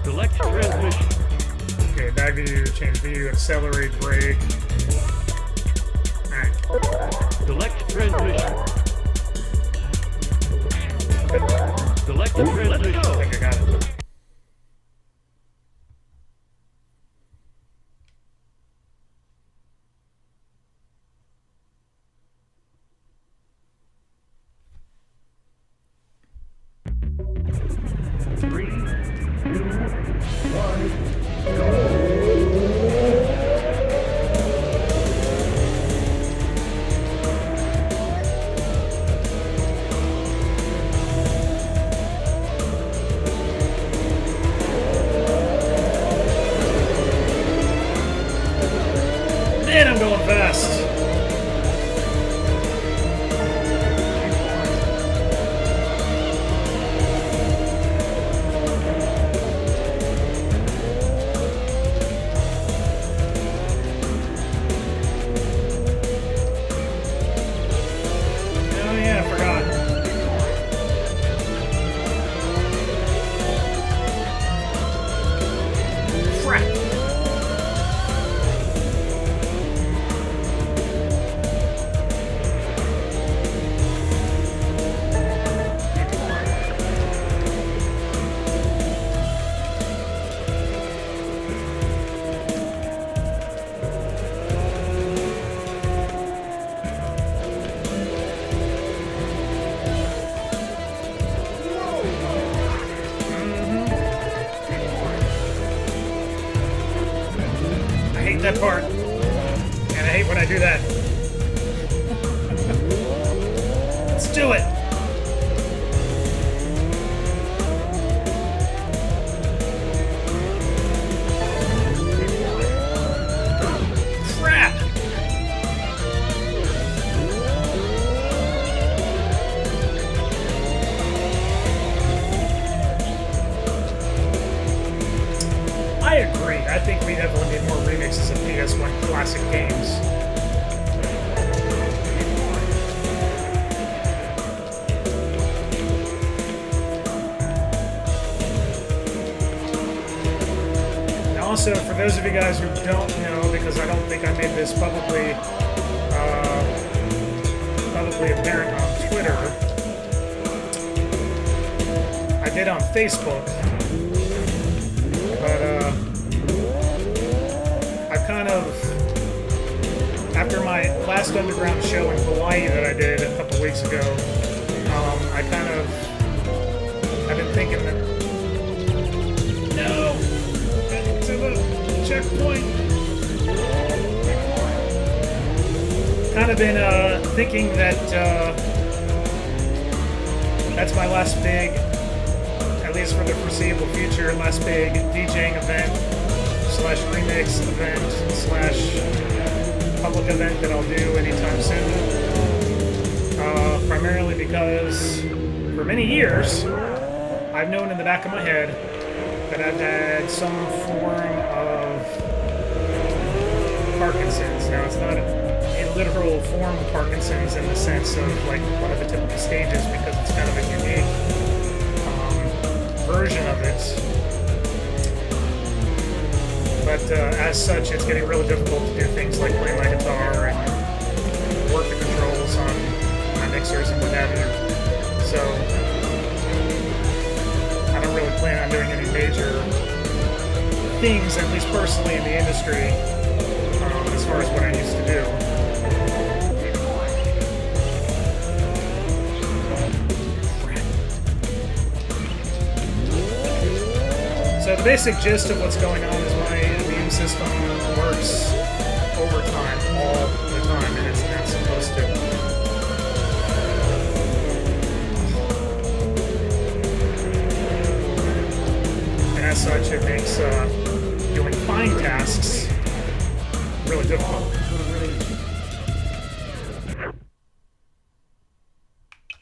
Select transmission. Okay, back view, change view, accelerate, brake. Alright. Select transmission. Select transmission. Let's I go. think I got it. that part. And I hate when I do that. Let's do it! Crap! I agree. I think we definitely need more remixes of PS1 classic games. And also, for those of you guys who don't know, because I don't think I made this publicly apparent on Twitter, I did on Facebook. But, I've kind of, after my last underground show in Hawaii that I did a couple weeks ago, I've been thinking that, no, back to the checkpoint. Kind of been, thinking that, that's my last big, at least for the foreseeable future, last big DJing event slash remix event slash public event that I'll do anytime soon. Primarily because for many years I've known in the back of my head that I've had some form of Parkinson's. Now it's not a literal form of Parkinson's in the sense of like one of the typical stages, because it's kind of a unique version of it, but as such, it's getting really difficult to do things like play my guitar and work the controls on my mixers and what have you. So I don't really plan on doing any major things, at least personally in the industry, as far as what I used to do. So the basic gist of what's going on is my immune system works overtime all the time, and it's not supposed to. And as such, it makes doing fine tasks really difficult.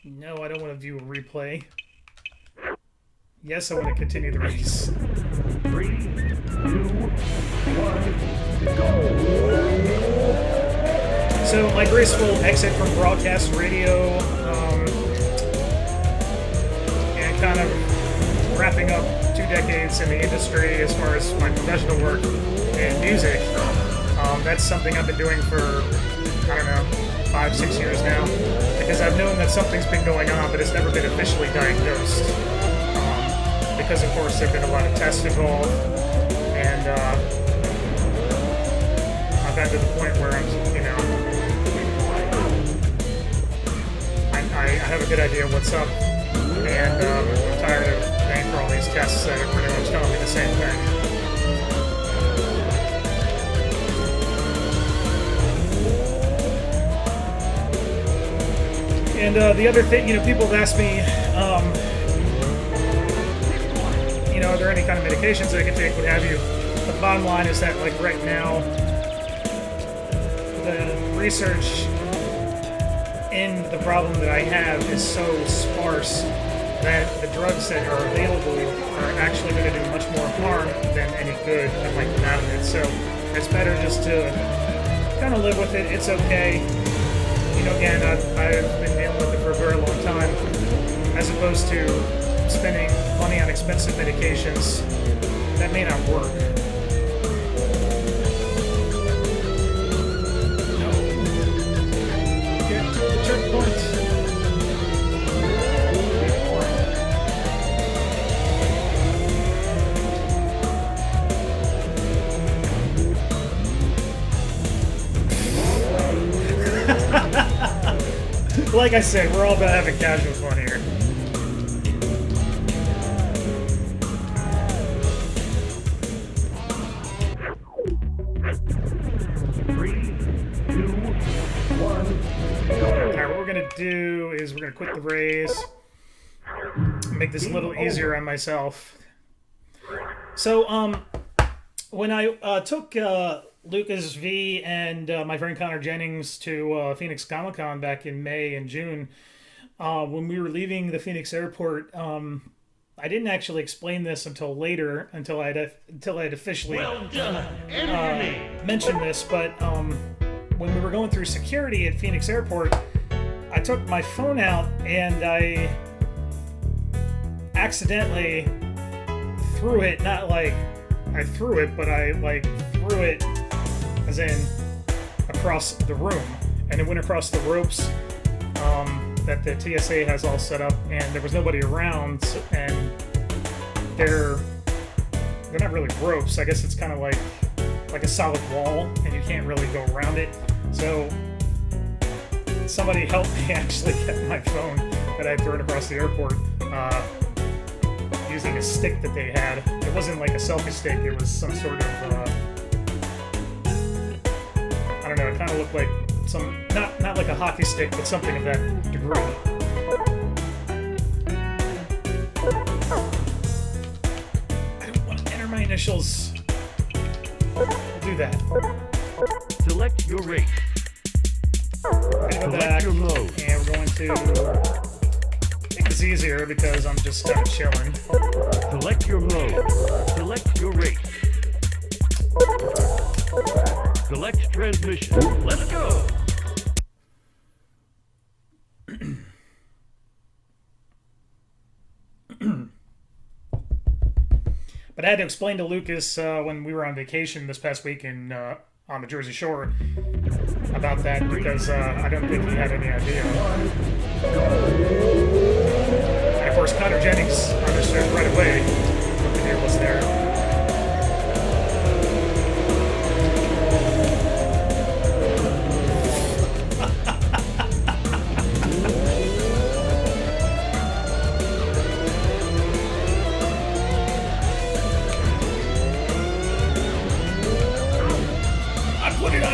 No, I don't want to view a replay. Yes, I want to continue the race. 3, 2, 1, go! So, my graceful exit from broadcast radio, and kind of wrapping up 2 decades in the industry as far as my professional work and music. That's something I've been doing for, I don't know, 5-6 years now, because I've known that something's been going on, but it's never been officially diagnosed. Because, of course, there have been a lot of tests involved, and I've gotten to the point where I'm, you know, I have a good idea what's up, and I'm tired of paying for all these tests that are pretty much telling me the same thing. And the other thing, you know, people have asked me, you know, are there any kind of medications I can take, what have you? But the bottom line is that, like, right now, the research in the problem that I have is so sparse that the drugs that are available are actually going to do much more harm than any good that might come out of it. So it's better just to kind of live with it. It's okay. You know, again, I've been dealing with it for a very long time, as opposed to spending money on expensive medications that may not work. No. Get to the checkpoint. Like I said, we're all about having casual fun here. do is we're gonna quit the race, make this a little easier on myself. So, when I took Lucas V and my friend Connor Jennings to Phoenix Comic Con back in May and June, when we were leaving the Phoenix airport, I didn't actually explain this until later, until I'd officially mentioned this. But when we were going through security at Phoenix Airport, I took my phone out and I accidentally threw it. Not like I threw it, but I like threw it, as in across the room, and it went across the ropes that the TSA has all set up, and there was nobody around, and they're not really ropes. I guess it's kind of like a solid wall, and you can't really go around it. So somebody helped me actually get my phone that I had thrown across the airport using a stick that they had. It wasn't like a selfie stick. It was some sort of I don't know. It kind of looked like some not like a hockey stick, but something of that degree. I don't want to enter my initials. We'll do that. Select your race. Go back, your mode. and we're going to make this easier because I'm just kind of chilling. Select your mode. Select your race. Select transmission. Let's go. But I had to explain to Lucas when we were on vacation this past week on the Jersey Shore about that, because I don't think he had any idea. And of course, Connor Jennings understood right away what the deal was there.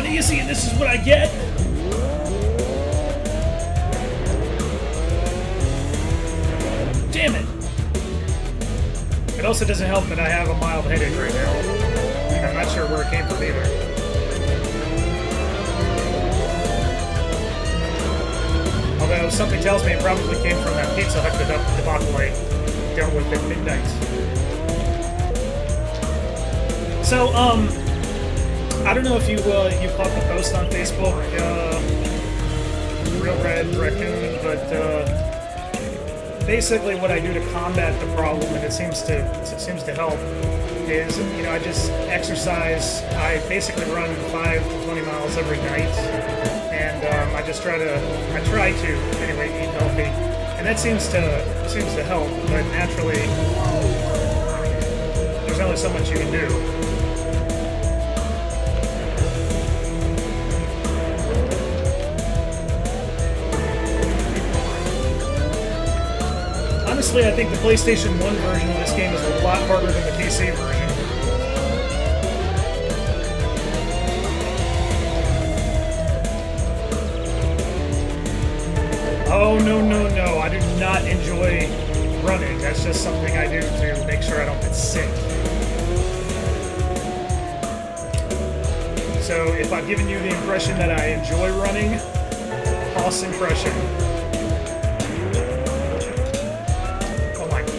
Easy, and this is what I get. Damn it. It also doesn't help that I have a mild headache right now, and I'm not sure where it came from either. Although something tells me it probably came from that Pizza Hut debacle I dealt with at midnight. So, I don't know if you caught the post on Facebook, Real Red Raccoon, but basically what I do to combat the problem, and it seems to help, is I just exercise. I basically run 5 to 20 miles every night, and I try to anyway eat healthy, and that seems to help. But naturally, there's only so much you can do. Honestly, I think the PlayStation 1 version of this game is a lot harder than the PC version. Oh, no. I do not enjoy running. That's just something I do to make sure I don't get sick. So if I've given you the impression that I enjoy running, false impression.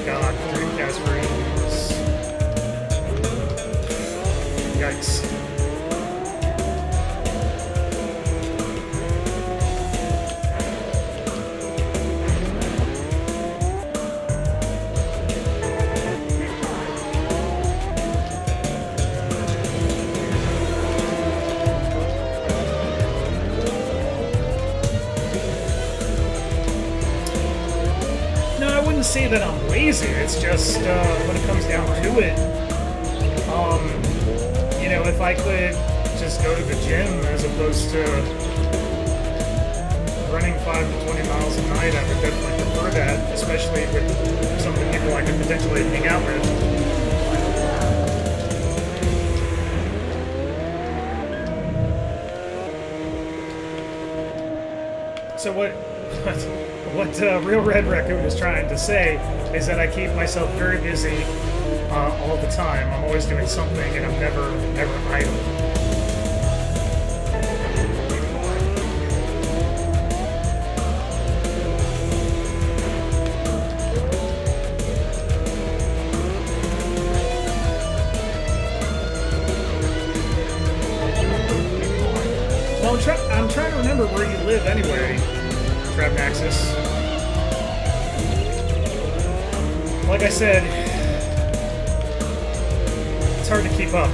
God, Dreamcast versions. Yikes. Say that I'm lazy. It's just when it comes down to it, if I could just go to the gym as opposed to running 5 to 20 miles a night, I would definitely prefer that, especially with some of the people I could potentially hang out with. So But what Real Red Raccoon is trying to say is that I keep myself very busy all the time. I'm always doing something, and I'm never idle. Well, I'm trying to remember where you live anyway, Trapnaxis. Like I said, it's hard to keep up.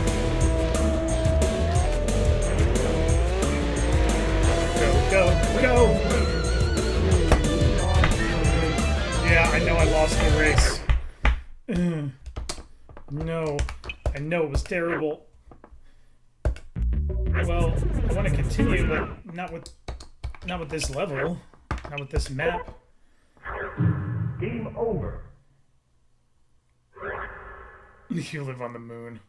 Go! Yeah, I know I lost the race. No, I know it was terrible. Well, I want to continue, but not with this level, not with this map. Game over. You live on the moon.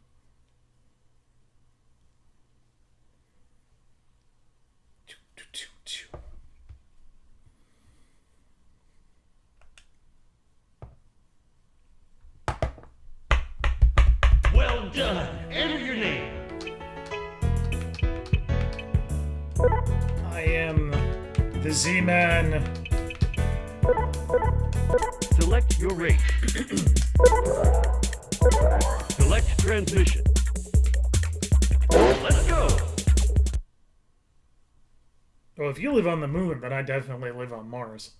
Well done. Enter your name. I am the Z-Man. Select your race. Select transmission. Let's go. Well, if you live on the moon, then I definitely live on Mars.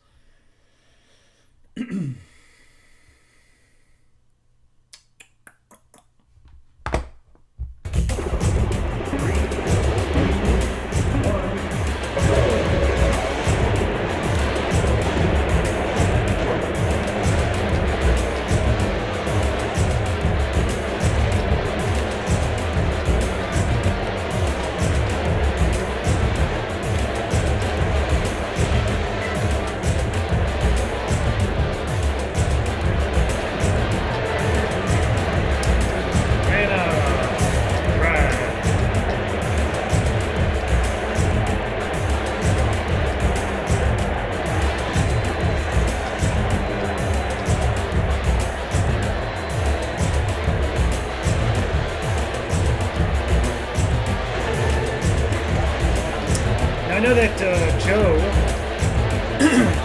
I know that Joe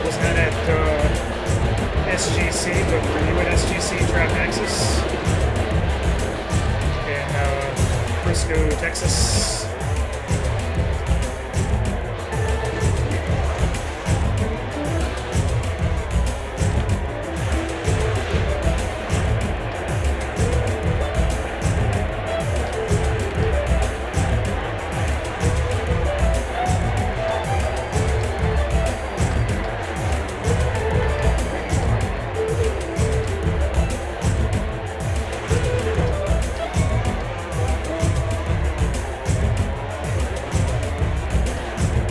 was not at SGC, but were you at SGC Trapnaxis in Frisco, Texas?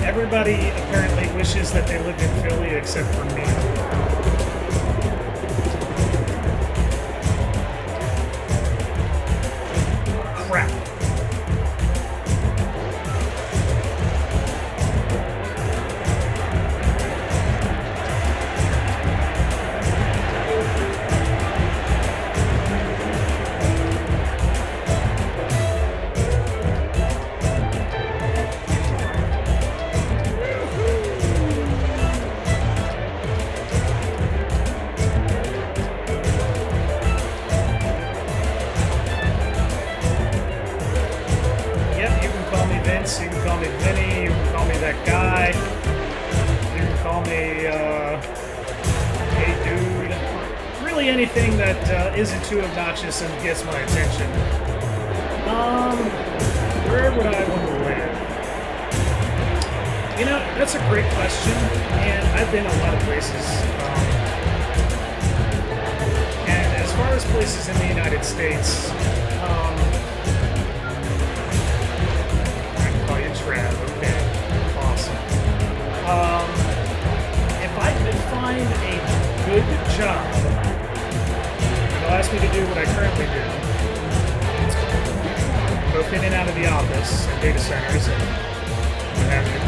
Everybody apparently wishes that they lived in Philly except for me. Crap. You can call me Vinny, you can call me that guy, you can call me, hey dude, really anything that isn't too obnoxious and gets my attention. Where would I want to live? You know, that's a great question, and I've been a lot of places. And as far as places in the United States, Trav, okay, awesome. If I could find a good job, and they'll ask me to do what I currently do, both in and out of the office and data centers and what have you.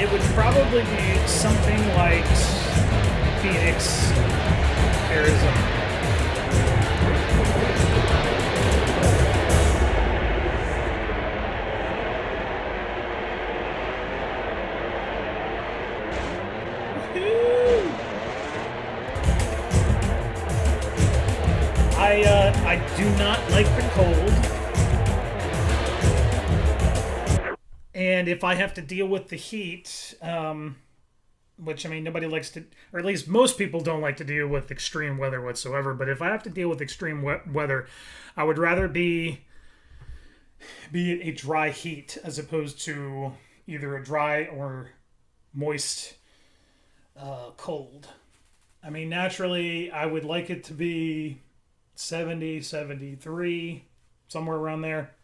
it would probably be something like Phoenix, Arizona. I do not like the cold. And if I have to deal with the heat, which, I mean, nobody likes to, or at least most people don't like to deal with extreme weather whatsoever, but if I have to deal with extreme weather, I would rather be a dry heat as opposed to either a dry or moist cold. I mean, naturally, I would like it to be 70, 73, somewhere around there.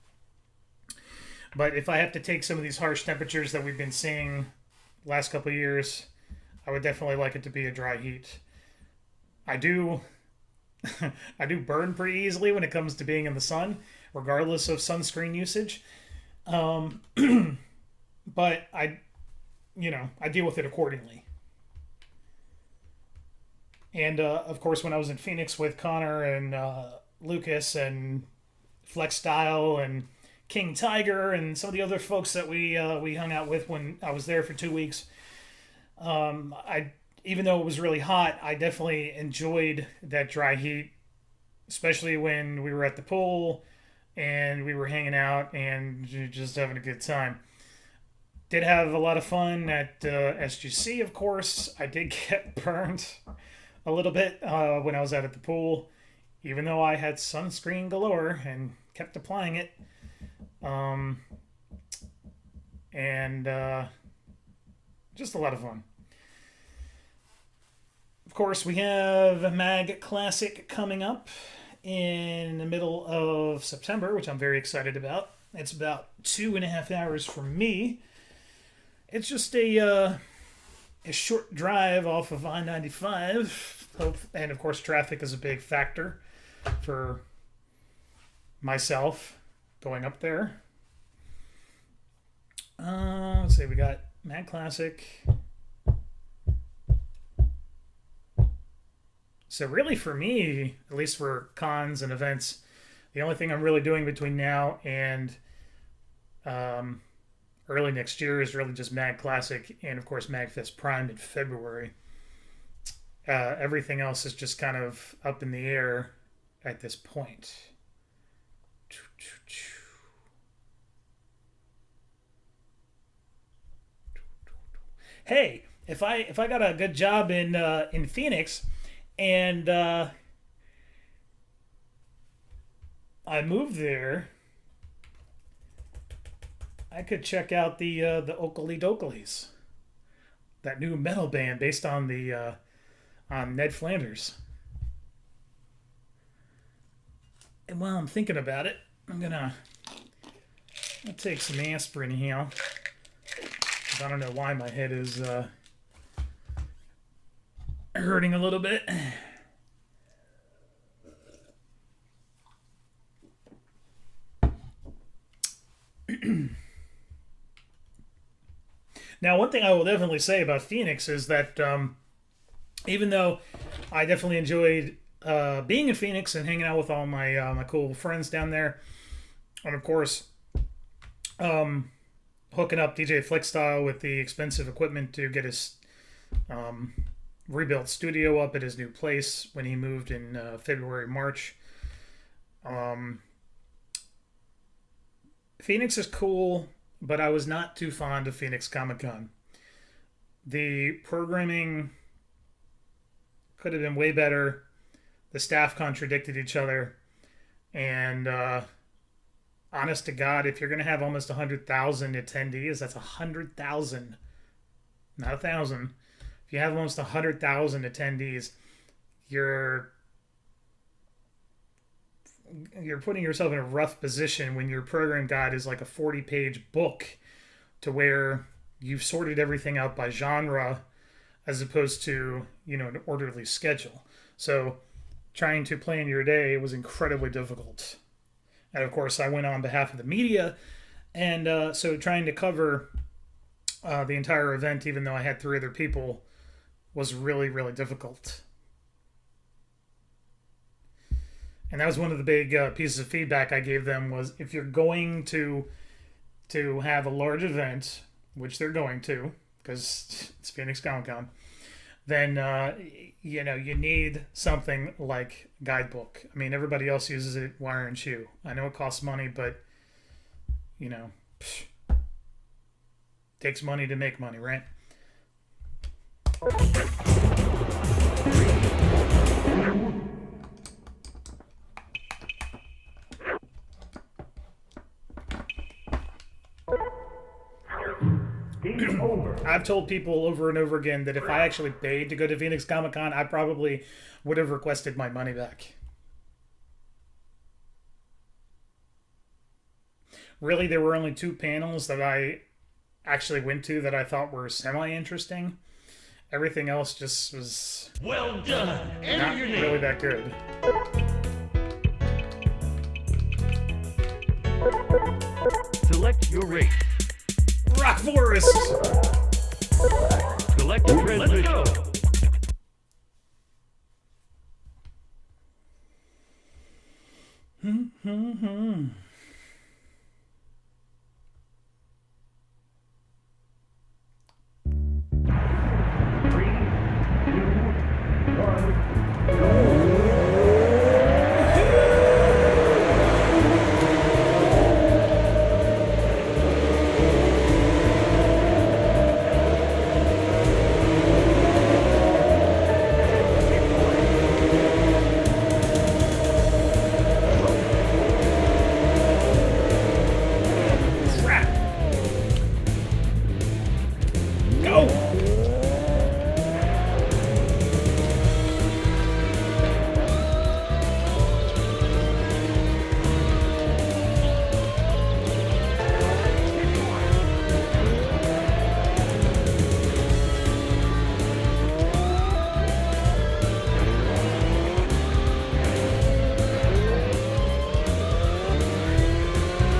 But if I have to take some of these harsh temperatures that we've been seeing last couple of years, I would definitely like it to be a dry heat. I do burn pretty easily when it comes to being in the sun, regardless of sunscreen usage. But I deal with it accordingly. And of course, when I was in Phoenix with Connor and Lucas and Flex Style and King Tiger and some of the other folks that we hung out with when I was there for 2 weeks, even though it was really hot, I definitely enjoyed that dry heat, especially when we were at the pool and we were hanging out and just having a good time. Did have a lot of fun at SGC, of course. I did get burned a little bit when I was out at the pool, even though I had sunscreen galore and kept applying it. Just a lot of fun. Of course, we have Mag Classic coming up in the middle of September, which I'm very excited about. It's about 2.5 hours from me. It's just a short drive off of I-95, and of course, traffic is a big factor for myself going up there. Let's see, we got Mag Classic. So really for me, at least for cons and events, the only thing I'm really doing between now and early next year is really just Mag Classic and, of course, MagFest Prime in February. Everything else is just kind of up in the air at this point. Hey, if I got a good job in Phoenix and I moved there, I could check out the Oakley Dokleys, that new metal band based on the on Ned Flanders. And while I'm thinking about it, I'm gonna take some aspirin here. I don't know why my head is hurting a little bit. Now, one thing I will definitely say about Phoenix is that even though I definitely enjoyed being in Phoenix and hanging out with all my my cool friends down there, and of course hooking up DJ Flickstyle with the expensive equipment to get his rebuilt studio up at his new place when he moved in February, March. Phoenix is cool, but I was not too fond of Phoenix Comic-Con. The programming could have been way better. The staff contradicted each other. And honest to God, if you're going to have almost 100,000 attendees, that's 100,000, not 1,000. If you have almost 100,000 attendees, you're putting yourself in a rough position when your program guide is like a 40-page book to where you've sorted everything out by genre as opposed to, an orderly schedule. So trying to plan your day was incredibly difficult. And of course, I went on behalf of the media, and so trying to cover the entire event, even though I had 3 other people, was really, really difficult. And that was one of the big pieces of feedback I gave them was if you're going to have a large event, which they're going to, because it's Phoenix Comic-Con, then, you know, you need something like guidebook. I mean, everybody else uses it wire and shoe. I know it costs money, but, you know, takes money to make money, right? I've told people over and over again that if I actually paid to go to Phoenix Comic-Con, I probably would have requested my money back. Really, there were only 2 panels that I actually went to that I thought were semi-interesting. Everything else just was Well done. not really that good. Select your race. Rock Forest! Select your transmission. Let's go. Crap! Go!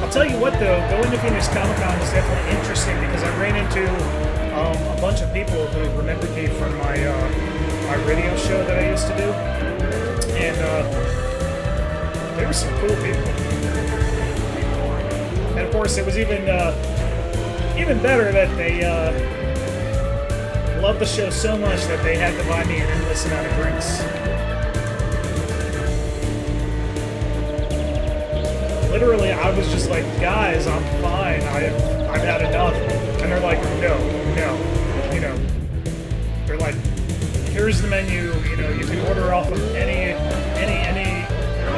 I'll tell you what though, going to Phoenix Comic Con was definitely interesting because I ran into a bunch of people who remembered me from my my radio show that I used to do, and they were some cool people. And of course, it was even better that they loved the show so much that they had to buy me an endless amount of drinks. Literally, I was just like, guys, I'm fine. I've had enough. And they're like, no. You know, they're like, here's the menu. You know, you can order off of any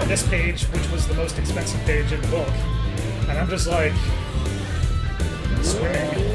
this page, which was the most expensive page in the book. And I'm just like, swimming.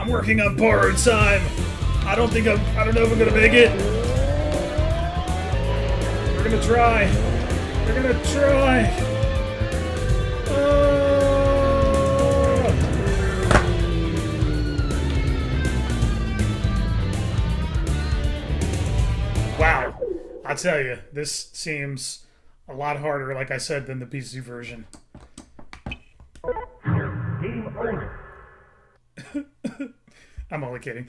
Working on borrowed time. I don't know if I'm gonna make it. We're gonna try. We're gonna try. I tell you, this seems a lot harder, like I said, than the PC version. Game over. I'm only kidding.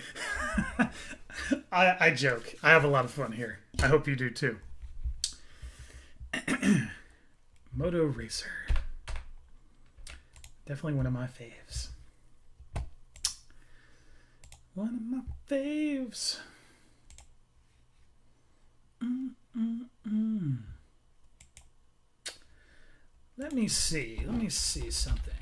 I joke. I have a lot of fun here. I hope you do too. Moto Racer. Definitely one of my faves. One of my faves. Let me see. Let me see something.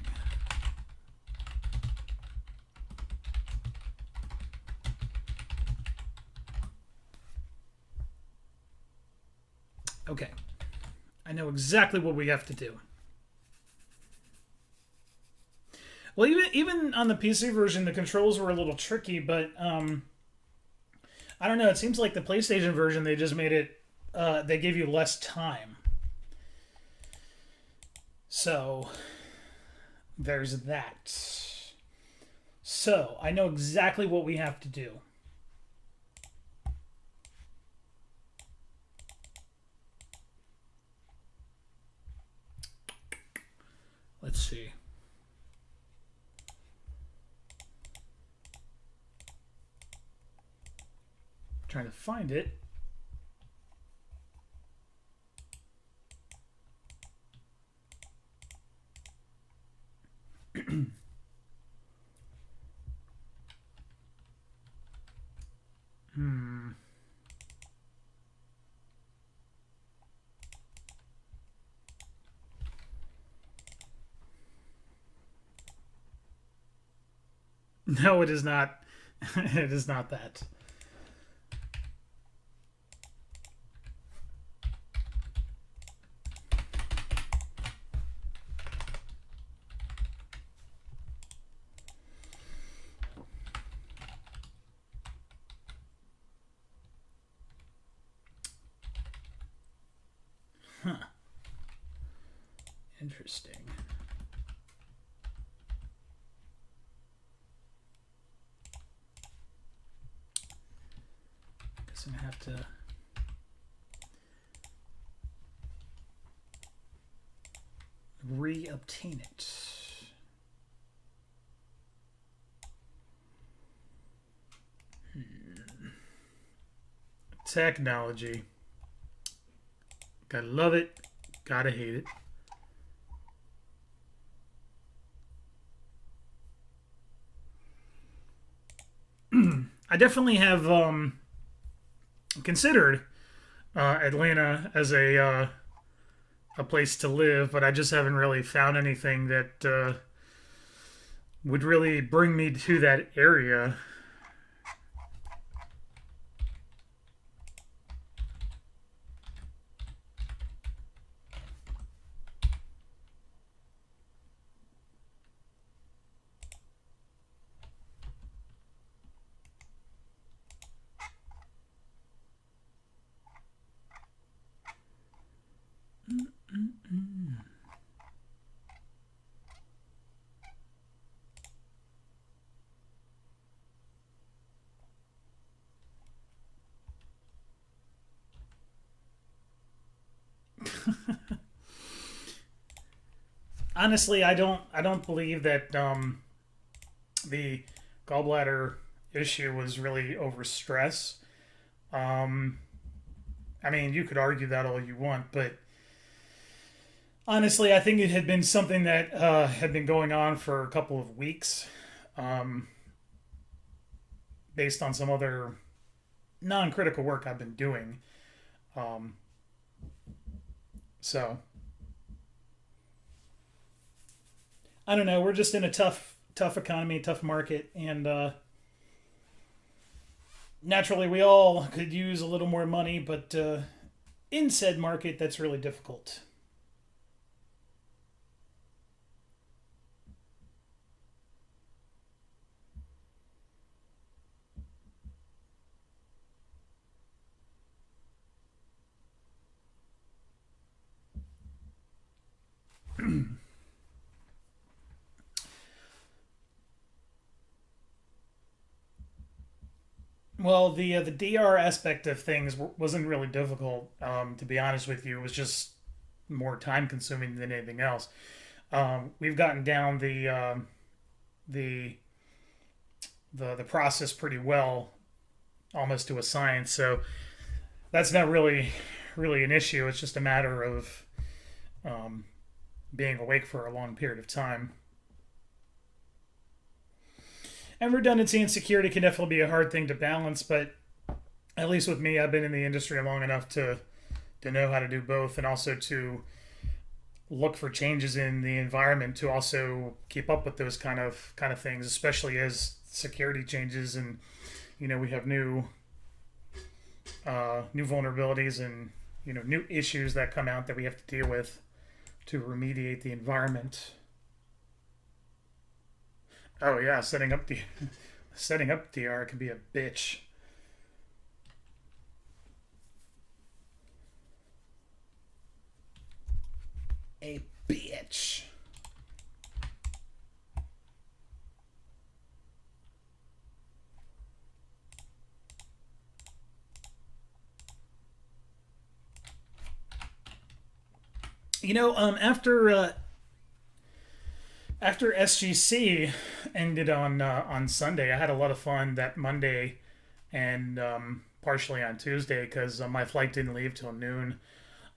Okay. I know exactly what we have to do. Well, even on the PC version, the controls were a little tricky, but I don't know. It seems like the PlayStation version, they just made it, they gave you less time. So, there's that. So, I know exactly what we have to do. Let's see. Trying to find it. No, it is not. It is not that. Huh. Interesting. Guess I'm gonna have to re-obtain it. Technology. Gotta love it. Gotta hate it. I definitely have considered Atlanta as a place to live, but I just haven't really found anything that would really bring me to that area. Honestly, I don't believe that the gallbladder issue was really over stress. I mean, you could argue that all you want, but honestly, I think it had been something that had been going on for a couple of weeks, based on some other non-critical work I've been doing. So I don't know. We're just in a tough economy, tough market, and naturally, we all could use a little more money. But in said market, that's really difficult. Well, the DR aspect of things wasn't really difficult. To be honest with you, it was just more time consuming than anything else. We've gotten down the the process pretty well, almost to a science. So that's not really an issue. It's just a matter of being awake for a long period of time. And redundancy and security can definitely be a hard thing to balance, but at least with me, I've been in the industry long enough to know how to do both, and also to look for changes in the environment to also keep up with those kind of things, especially as security changes and we have new vulnerabilities and new issues that come out that we have to deal with to remediate the environment. Oh yeah, setting up DR can be a bitch. A bitch. After SGC ended on Sunday, I had a lot of fun that Monday and partially on Tuesday because my flight didn't leave till noon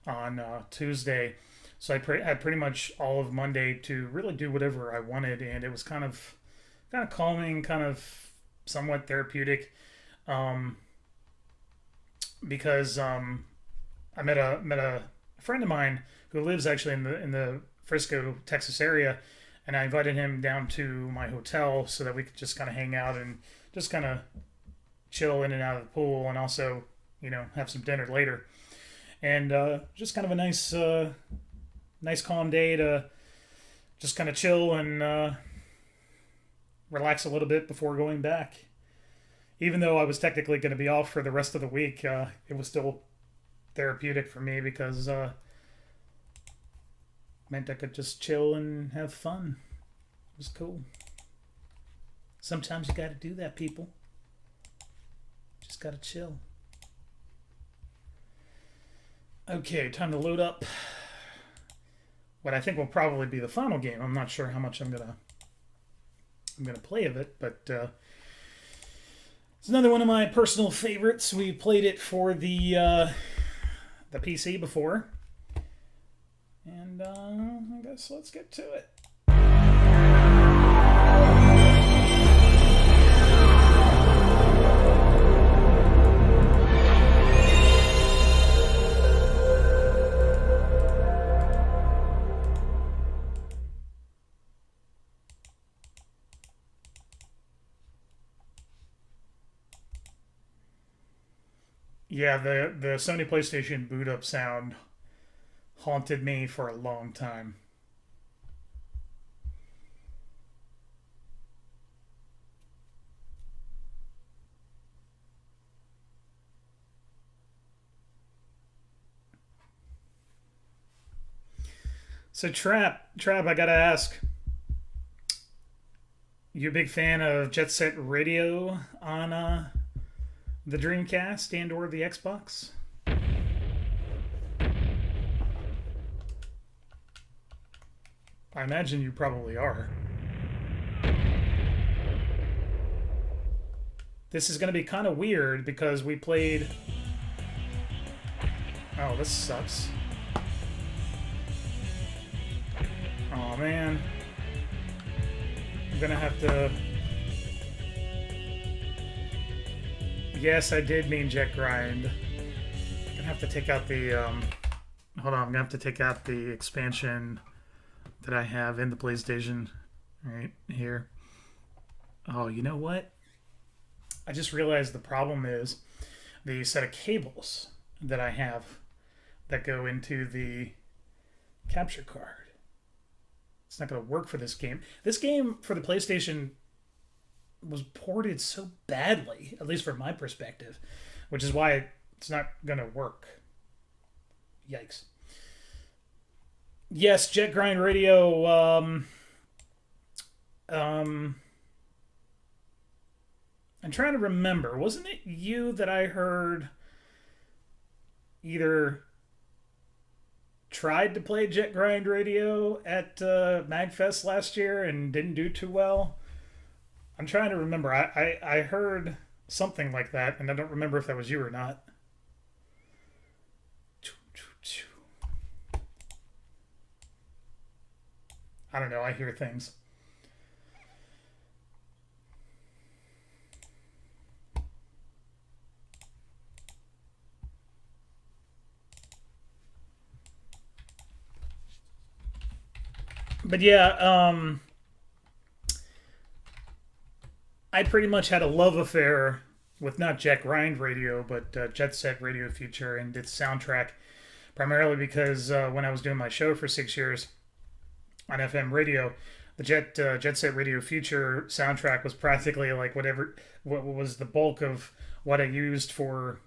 on Tuesday. So I had pretty much all of Monday to really do whatever I wanted, and it was kind of calming, kind of somewhat therapeutic, because I met a friend of mine who lives actually in the Frisco, Texas area, and I invited him down to my hotel so that we could just kind of hang out and just kind of chill in and out of the pool, and also have some dinner later, and just kind of a nice calm day to just kind of chill and relax a little bit before going back. Even though I was technically going to be off for the rest of the week, it was still therapeutic for me because meant I could just chill and have fun. It was cool. Sometimes you got to do that, people. Just got to chill. Okay, time to load up what I think will probably be the final game. I'm not sure how much I'm gonna play of it, but it's another one of my personal favorites. We played it for the PC before, and I guess let's get to it. Yeah, the Sony PlayStation boot up sound haunted me for a long time. So Trap, I gotta ask, you a big fan of Jet Set Radio on the Dreamcast and or the Xbox? I imagine you probably are. This is going to be kind of weird because we played... Oh, this sucks. Oh man. I'm going to have to... Yes, I did mean Jet Grind. I'm gonna have to take out the hold on, I'm gonna have to take out the expansion that I have in the PlayStation right here. Oh, you know what? I just realized the problem is the set of cables that I have that go into the capture card. It's not gonna work for this game. This game for the PlayStation was ported so badly, at least from my perspective, which is why it's not gonna work. Yikes. Yes, Jet Grind Radio. I'm trying to remember. Wasn't it you that I heard either tried to play Jet Grind Radio at MagFest last year and didn't do too well? I'm trying to remember. I heard something like that, and I don't remember if that was you or not. I don't know. I hear things. But yeah, I pretty much had a love affair with not Jet Grind Radio, but Jet Set Radio Future and its soundtrack, primarily because when I was doing my show for 6 years on FM radio, the Jet Set Radio Future soundtrack was practically like what was the bulk of what I used for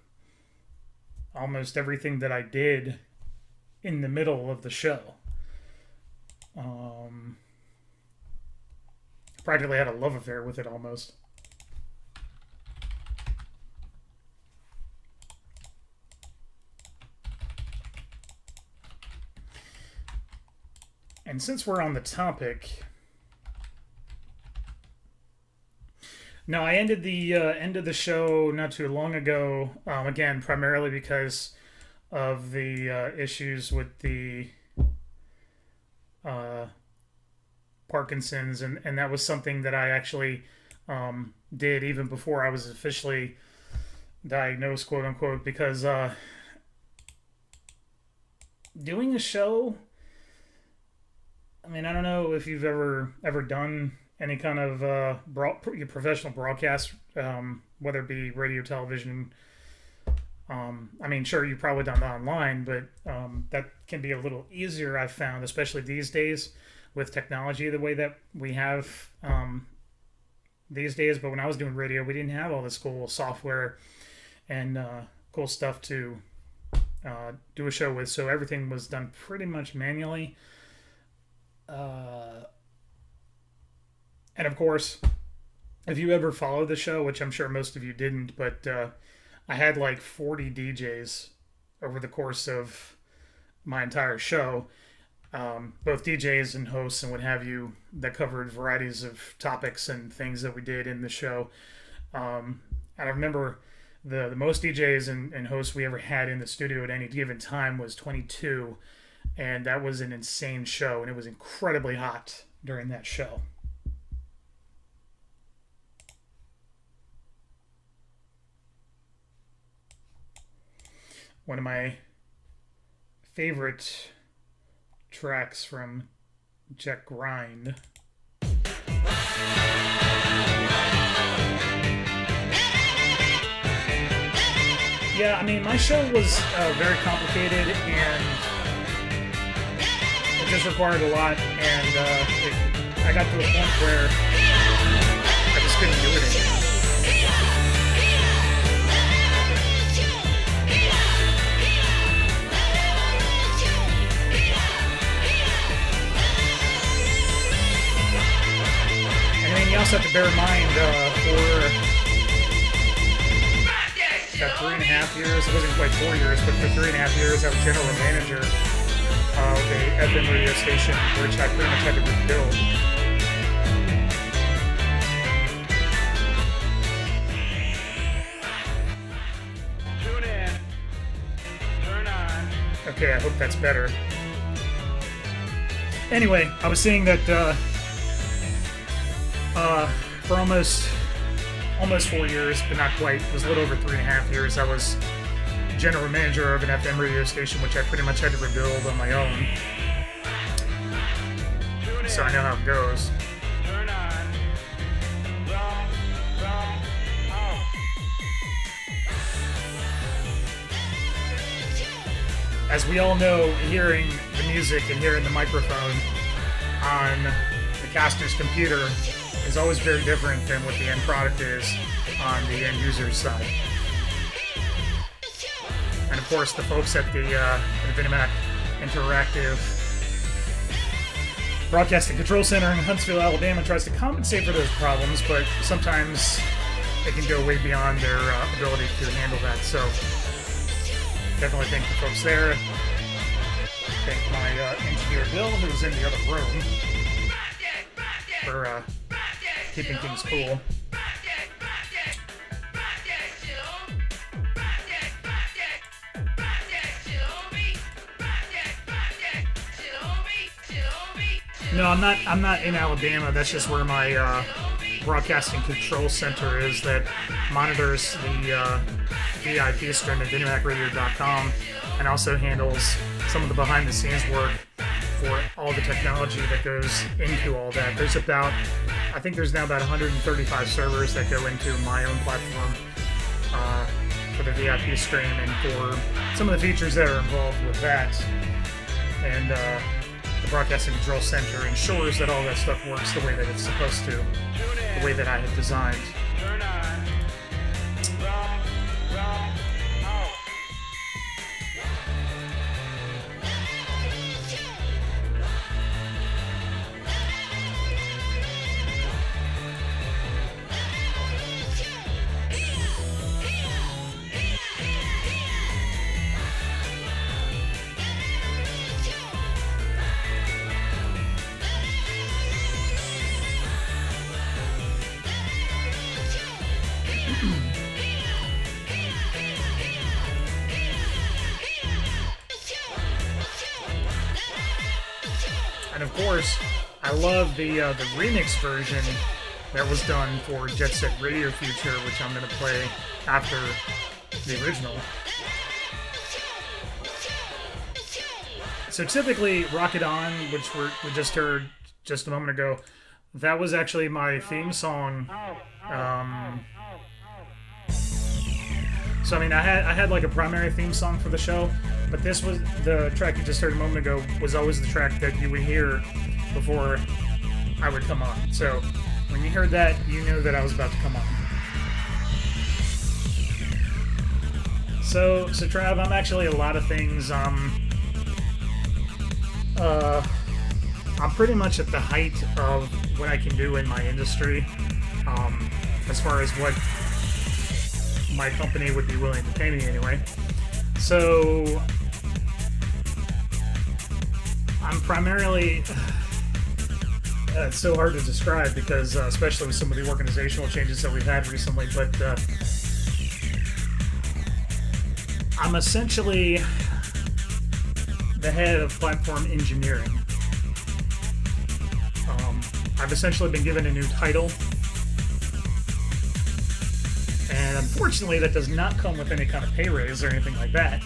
almost everything that I did in the middle of the show. Practically had a love affair with it almost. And since we're on the topic, no, I ended the end of the show not too long ago. Again, primarily because of the issues with the Parkinson's, and that was something that I actually did even before I was officially diagnosed, quote unquote, because doing a show, I mean, I don't know if you've ever done any kind of professional broadcast, whether it be radio, television. I mean, sure, you've probably done it online, but that can be a little easier, I've found, especially these days with technology the way that we have these days. But when I was doing radio, we didn't have all this cool software and cool stuff to do a show with, so everything was done pretty much manually. And of course, if you ever followed the show, which I'm sure most of you didn't, but I had like 40 DJs over the course of my entire show, both DJs and hosts and what have you, that covered varieties of topics and things that we did in the show. And I remember the most DJs and hosts we ever had in the studio at any given time was 22, and that was an insane show, and it was incredibly hot during that show. One of my favorite tracks from Jet Grind. Yeah, I mean, my show was very complicated, and it just required a lot, and I got to a point where I just couldn't do it anymore. You also have to bear in mind for about 3.5 years, it wasn't quite 4 years, but for 3.5 years I was general manager of a FM radio station, which I pretty much had to rebuild. Tune in. Turn on. Okay, I hope that's better. Anyway, I was saying that for almost 4 years, but not quite, it was a little over 3.5 years, I was general manager of an FM radio station, which I pretty much had to rebuild on my own. So I know how it goes. Turn on. Wrong. Out. As we all know, hearing the music and hearing the microphone on the caster's computer is always very different than what the end product is on the end user's side. And of course, the folks at the VinnyMac Interactive Broadcasting Control Center in Huntsville, Alabama tries to compensate for those problems, but sometimes they can go way beyond their ability to handle that. So definitely thank the folks there. Thank my engineer Bill, who's in the other room, for keeping things cool. No, I'm not in Alabama. That's just where my broadcasting control center is that monitors the VIP stream at VinnyMacRadio.com and also handles some of the behind-the-scenes work for all the technology that goes into all that. There's I think there's now about 135 servers that go into my own platform for the VIP stream and for some of the features that are involved with that. And the Broadcasting Control Center ensures that all that stuff works the way that it's supposed to, the way that I had designed. Turn on. Out. And of course, I love the remix version that was done for Jet Set Radio Future, which I'm going to play after the original. So typically, Rocket On, which we just heard just a moment ago, that was actually my theme song. So I mean, I had like a primary theme song for the show, but this was the track you just heard a moment ago was always the track that you would hear before I would come on. So when you heard that, you knew that I was about to come on. So Trav, I'm actually a lot of things. I'm pretty much at the height of what I can do in my industry, as far as what my company would be willing to pay me anyway. So I'm primarily, it's so hard to describe because especially with some of the organizational changes that we've had recently, but I'm essentially the head of platform engineering. I've essentially been given a new title, and unfortunately that does not come with any kind of pay raise or anything like that.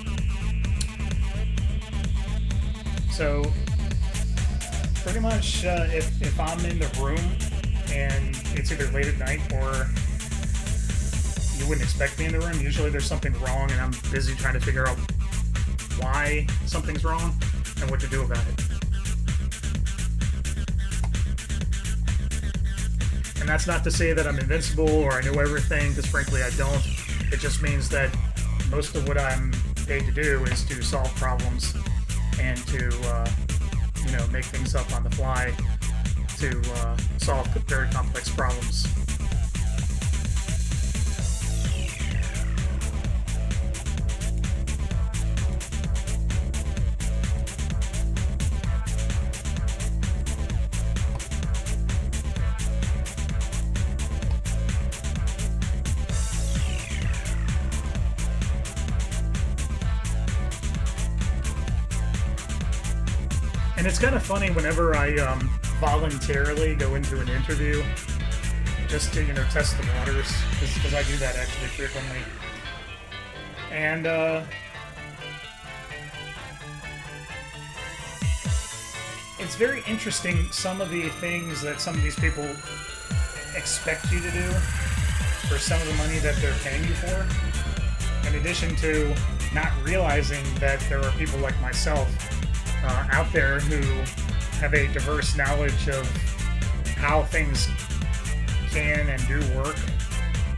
So pretty much if I'm in the room and it's either late at night or you wouldn't expect me in the room, usually there's something wrong and I'm busy trying to figure out why something's wrong and what to do about it. And that's not to say that I'm invincible or I know everything, because frankly I don't. It just means that most of what I'm paid to do is to solve problems and to make things up on the fly to solve very complex problems. And it's kind of funny whenever I voluntarily go into an interview just to, test the waters, because I do that actually frequently. And it's very interesting, some of the things that some of these people expect you to do for some of the money that they're paying you for, in addition to not realizing that there are people like myself out there who have a diverse knowledge of how things can and do work.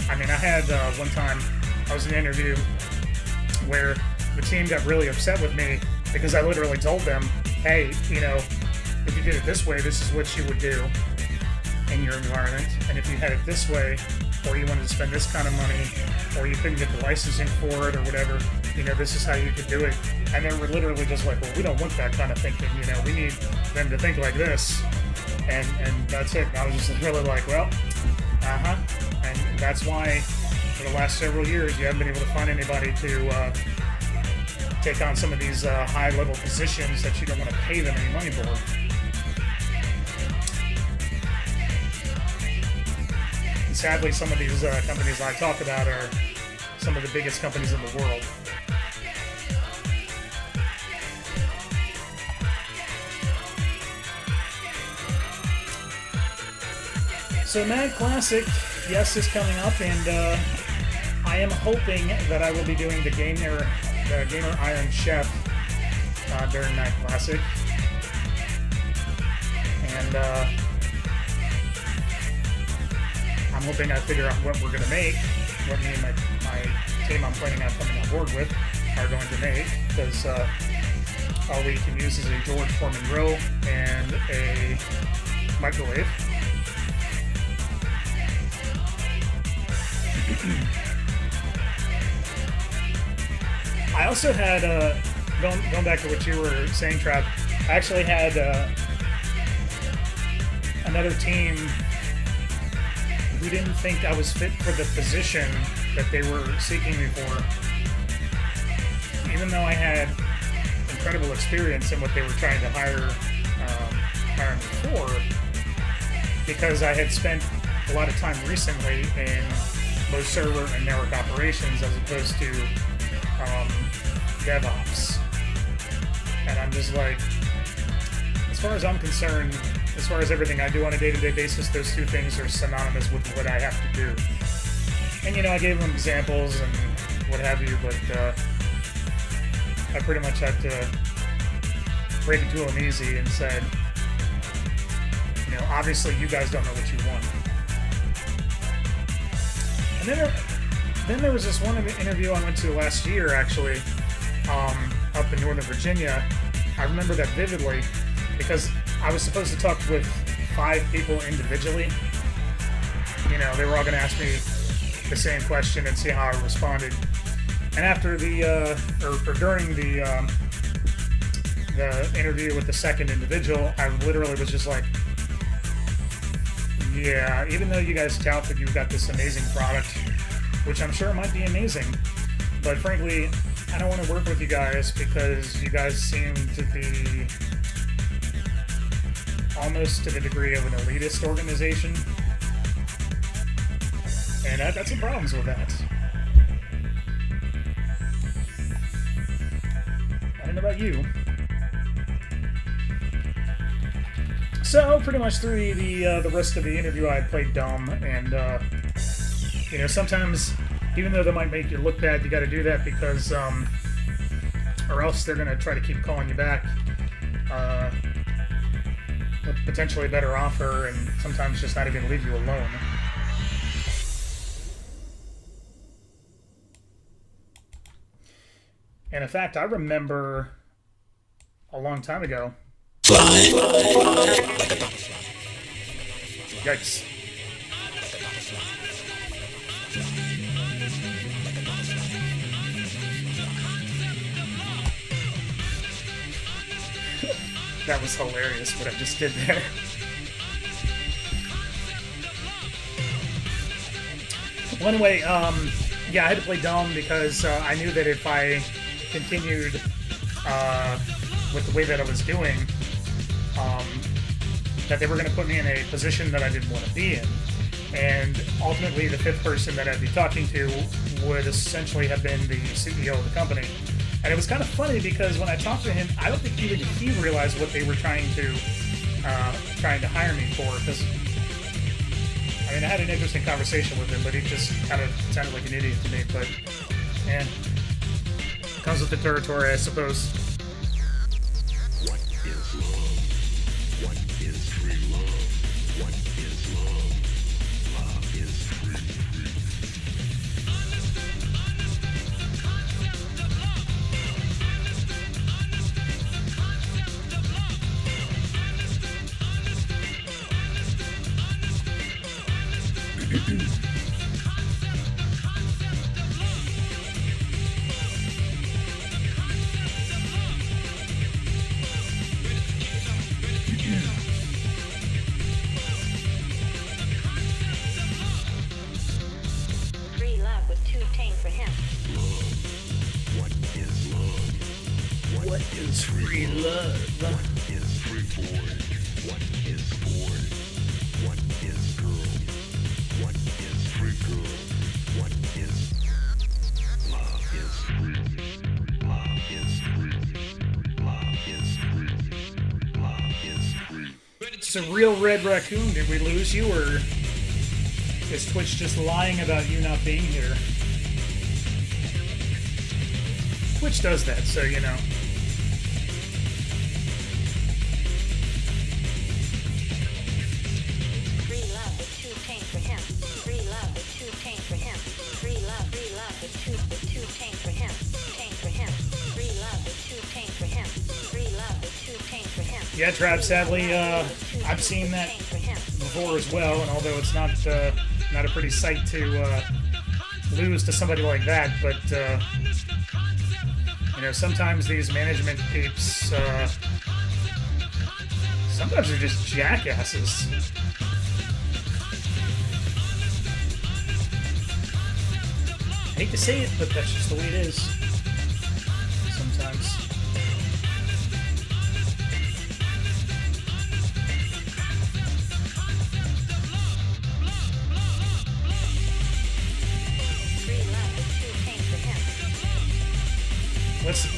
I mean, I had one time, I was in an interview where the team got really upset with me because I literally told them, hey, if you did it this way, this is what you would do in your environment. And if you had it this way, or you wanted to spend this kind of money, or you couldn't get the licensing for it or whatever, you know, this is how you could do it. And they were literally just like, well, we don't want that kind of thinking, you know, we need them to think like this. And that's it. And I was just really like, well, And that's why for the last several years you haven't been able to find anybody to take on some of these high-level positions that you don't want to pay them any money for. And sadly, some of these companies I talk about are some of the biggest companies in the world. So Mad Classic, yes, is coming up, and I am hoping that I will be doing the Gamer Iron Chef during Mad Classic. And I'm hoping I figure out what we're going to make, what me and my team I'm planning on coming on board with are going to make, because all we can use is a George Foreman grill and a microwave. I also had, going back to what you were saying, Trav, I actually had another team who didn't think I was fit for the position that they were seeking me for, even though I had incredible experience in what they were trying to hire me for, because I had spent a lot of time recently in both server and network operations as opposed to DevOps. And I'm just like, as far as I'm concerned, as far as everything I do on a day-to-day basis, those two things are synonymous with what I have to do. And, you know, I gave them examples and what have you, but I pretty much had to break it to them easy and said, you know, obviously you guys don't know what you want. And then there was this one interview I went to last year, actually, up in Northern Virginia. I remember that vividly because I was supposed to talk with 5 people individually. You know, they were all going to ask me the same question and see how I responded. And after during the interview with the second individual, I literally was just like, yeah, even though you guys tout that you've got this amazing product, which I'm sure might be amazing, but frankly, I don't want to work with you guys because you guys seem to be almost to the degree of an elitist organization, and I've got some problems with that. I don't know about you. So pretty much through the rest of the interview, I played dumb, and you know, sometimes even though they might make you look bad, you got to do that because, or else they're gonna try to keep calling you back with potentially a better offer, and sometimes just not even leave you alone. And in fact, I remember a long time ago. Yikes. That was hilarious what I just did there. Well, anyway, yeah, I had to play dumb because I knew that if I continued with the way that I was doing, that they were going to put me in a position that I didn't want to be in. And ultimately, the 5th person that I'd be talking to would essentially have been the CEO of the company. And it was kind of funny because when I talked to him, I don't think even he realized what they were trying to hire me for. Because I mean, I had an interesting conversation with him, but he just kind of sounded like an idiot to me. But man, comes with the territory, I suppose. What is love? What is free love? What is love? Love is free. What is free love? What is free boy? What is boy? What is girl? What is free girl? What is love is free. Love is free. Love is free. Love is free. It's a real red raccoon. Did we lose you, or is Twitch just lying about you not being here? Twitch does that, so you know. Free love with two chains for him. Free love with two chains for him. Free love with two chains for him. Chains for him. Free love with two chains for him. Free love with two chains for him. Yeah, Trav, sadly, I've seen that before as well, and although it's not a pretty sight to lose to somebody like that, but you know, sometimes these management peeps, sometimes they're just jackasses. I hate to say it, but that's just the way it is. Sometimes.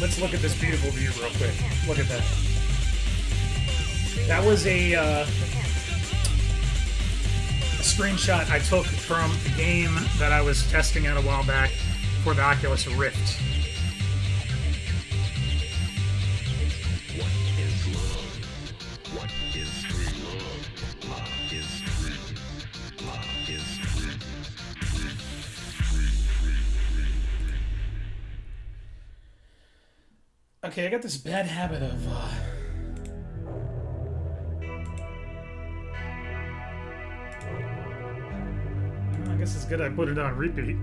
Let's look at this beautiful view real quick. Look at that. That was a screenshot I took from a game that I was testing out a while back for the Oculus Rift. What is love? What is free love? Love is free. Love is free. Free, free, free, free. Okay, I got this bad habit of I guess it's good I put it on repeat.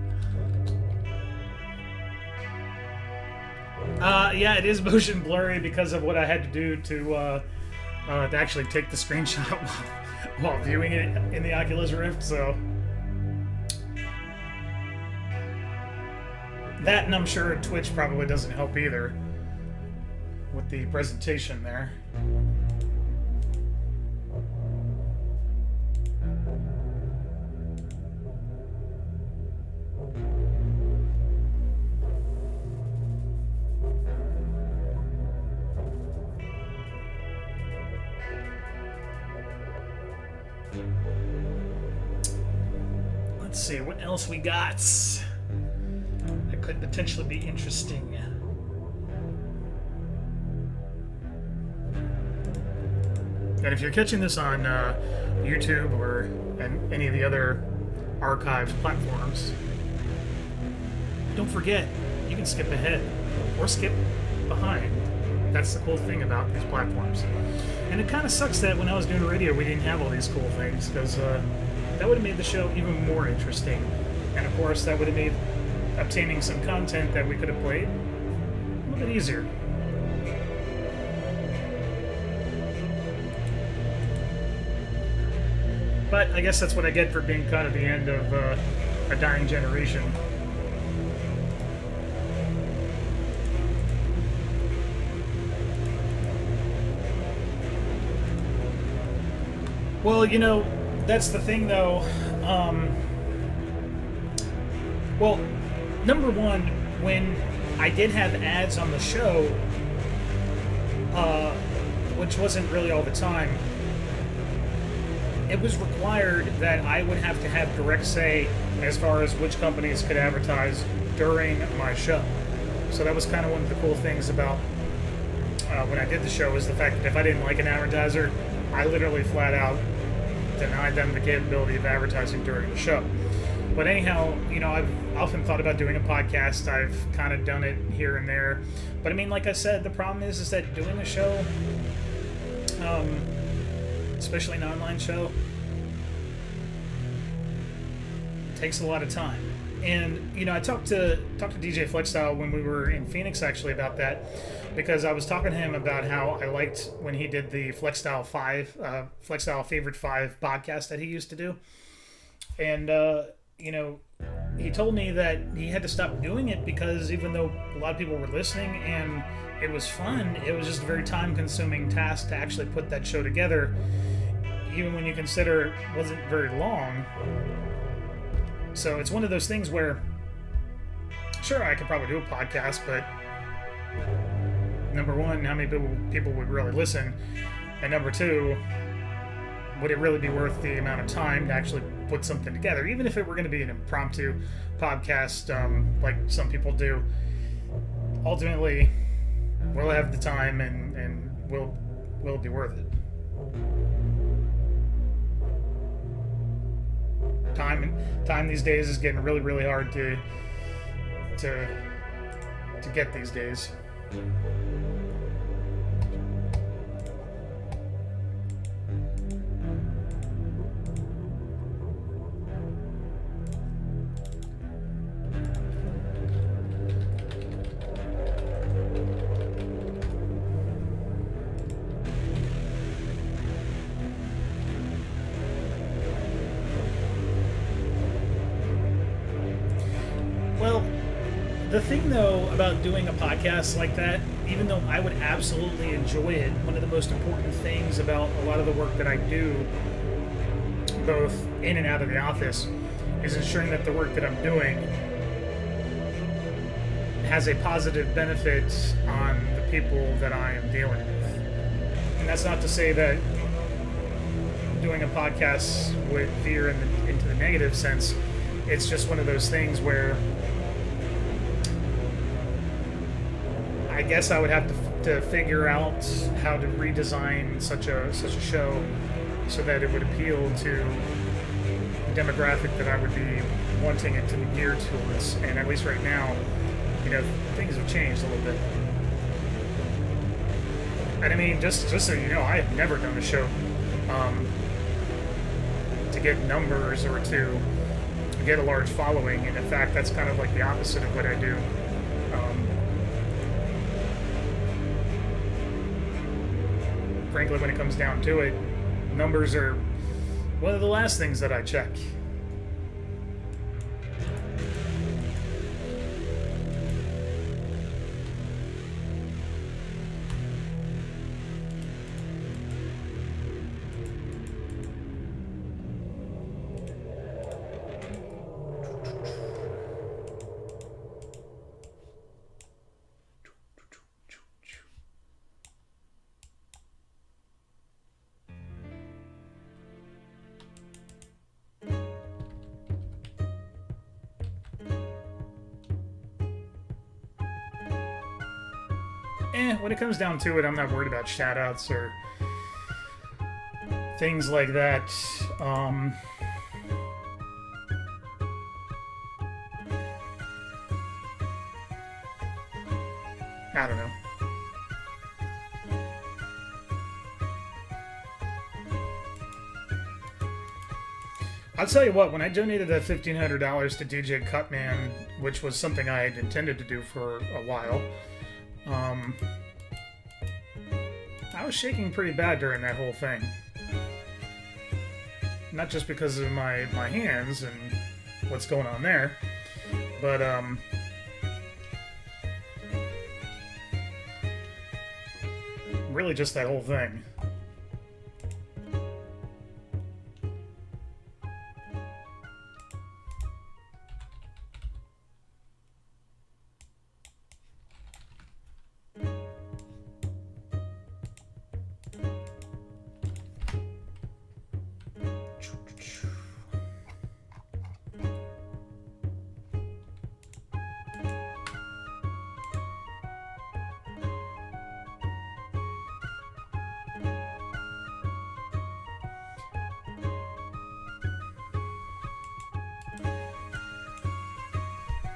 Yeah, it is motion blurry because of what I had to do to actually take the screenshot while viewing it in the Oculus Rift, so that, and I'm sure Twitch probably doesn't help either with the presentation there. Let's see, what else we got that could potentially be interesting. And if you're catching this on YouTube or any of the other archives platforms, don't forget, you can skip ahead or skip behind. That's the cool thing about these platforms. And it kind of sucks that when I was doing radio, we didn't have all these cool things, because that would have made the show even more interesting. And of course, that would have made obtaining some content that we could have played a little bit easier. But I guess that's what I get for being caught at the end of a dying generation. Well, you know, that's the thing, though. Well, number one, when I did have ads on the show, which wasn't really all the time, it was required that I would have to have direct say as far as which companies could advertise during my show. So that was kind of one of the cool things about when I did the show, is the fact that if I didn't like an advertiser, I literally flat out denied them the capability of advertising during the show. But anyhow, you know, I've often thought about doing a podcast. I've kind of done it here and there. But I mean, like I said, the problem is that doing a show, especially an online show, takes a lot of time. And you know, I talked to DJ Fletchstyle when we were in Phoenix actually about that, because I was talking to him about how I liked when he did the Fletchstyle Favorite 5 podcast that he used to do. And you know, he told me that he had to stop doing it because even though a lot of people were listening and it was fun, it was just a very time-consuming task to actually put that show together, even when you consider it wasn't very long. So it's one of those things where, sure, I could probably do a podcast, but number one, how many people would really listen? And number two, would it really be worth the amount of time to actually put something together? Even if it were going to be an impromptu podcast, like some people do, ultimately, will I have the time and will it be worth it? Time these days is getting really, really hard to get these days. Well, the thing, though, about doing a podcast like that, even though I would absolutely enjoy it, one of the most important things about a lot of the work that I do, both in and out of the office, is ensuring that the work that I'm doing has a positive benefit on the people that I am dealing with. And that's not to say that doing a podcast would veer into the negative sense. It's just one of those things where I guess I would have to figure out how to redesign such a show so that it would appeal to the demographic that I would be wanting it to be geared towards. And at least right now, things have changed a little bit. And I mean, just so you know, I have never done a show to get numbers or to get a large following. And in fact, that's kind of like the opposite of what I do. Frankly, when it comes down to it, numbers are one of the last things that I check. When it comes down to it, I'm not worried about shoutouts or things like that. I don't know. I'll tell you what, when I donated that $1,500 to DJ Cutman, which was something I had intended to do for a while, I was shaking pretty bad during that whole thing. Not just because of my hands and what's going on there, but really just that whole thing.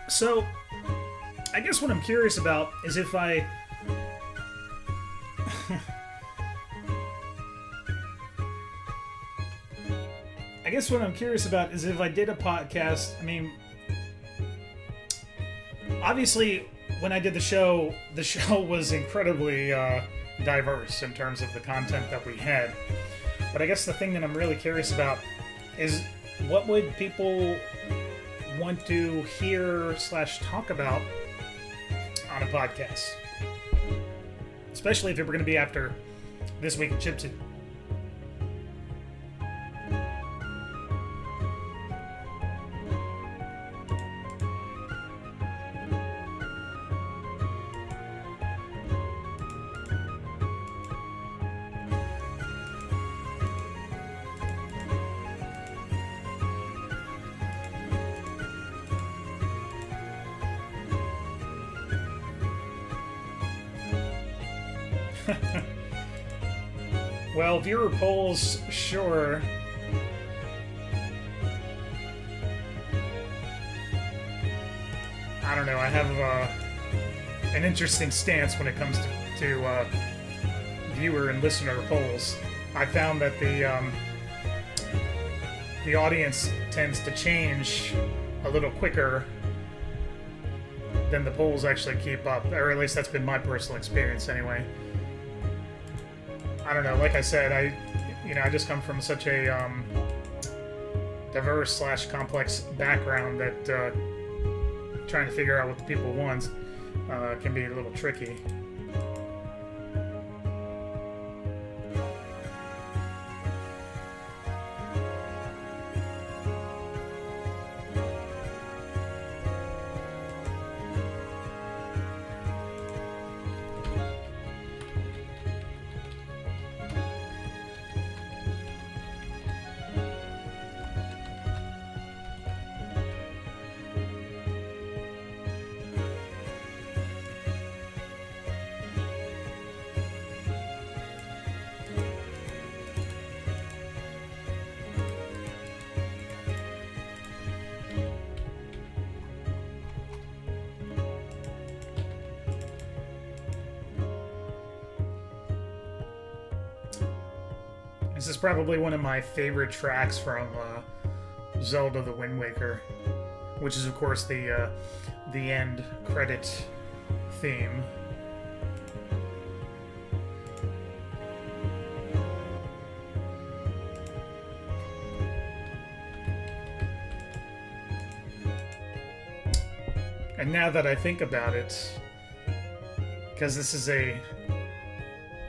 So, I guess what I'm curious about is if I... I guess what I'm curious about is if I did a podcast, I mean... Obviously, when I did the show was incredibly diverse in terms of the content that we had. But I guess the thing that I'm really curious about is what would people want to hear/talk about on a podcast. Especially if it were going to be after This Week in Chiptune. Well, viewer polls, sure. I don't know. I have an interesting stance when it comes to viewer and listener polls. I found that the audience tends to change a little quicker than the polls actually keep up, or at least that's been my personal experience anyway. I don't know, like I said, I just come from such a diverse/complex background that trying to figure out what the people want can be a little tricky. This is probably one of my favorite tracks from Zelda the Wind Waker, which is of course the end credit theme. And now that I think about it, because this is a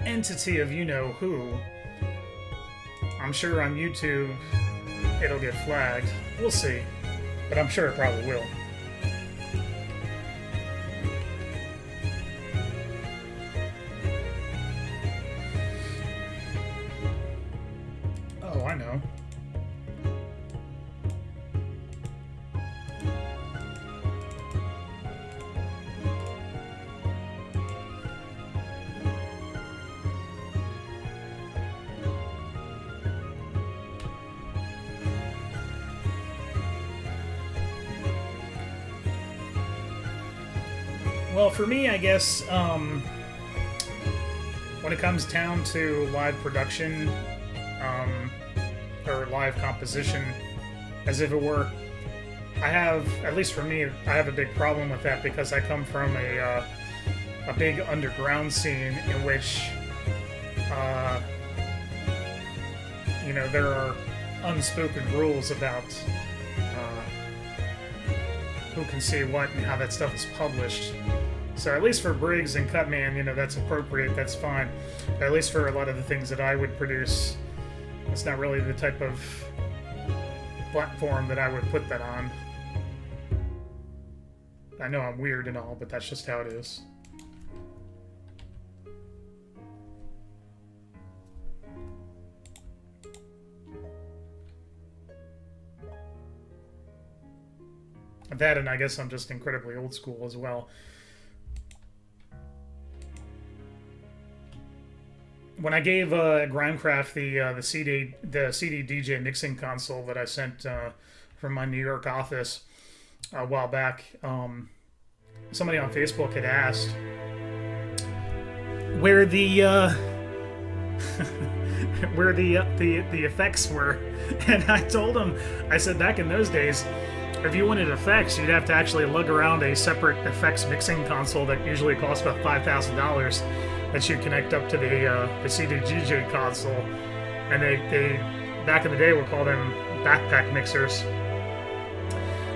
entity of you-know-who, I'm sure on YouTube it'll get flagged. We'll see. But I'm sure it probably will. Oh, I know. Well, for me, I guess, when it comes down to live production, or live composition, as if it were, I have, at least for me, I have a big problem with that because I come from a big underground scene in which, there are unspoken rules about who can see what and how that stuff is published. So at least for Briggs and Cutman, that's appropriate, that's fine. But at least for a lot of the things that I would produce, it's not really the type of platform that I would put that on. I know I'm weird and all, but that's just how it is. That, and I guess I'm just incredibly old school as well. When I gave Grimecraft the CD DJ mixing console that I sent from my New York office a while back, somebody on Facebook had asked where the where the effects were, and I told him, I said, back in those days, if you wanted effects, you'd have to actually lug around a separate effects mixing console that usually costs about $5,000 that you'd connect up to the CD DJ console. And they back in the day would call them backpack mixers.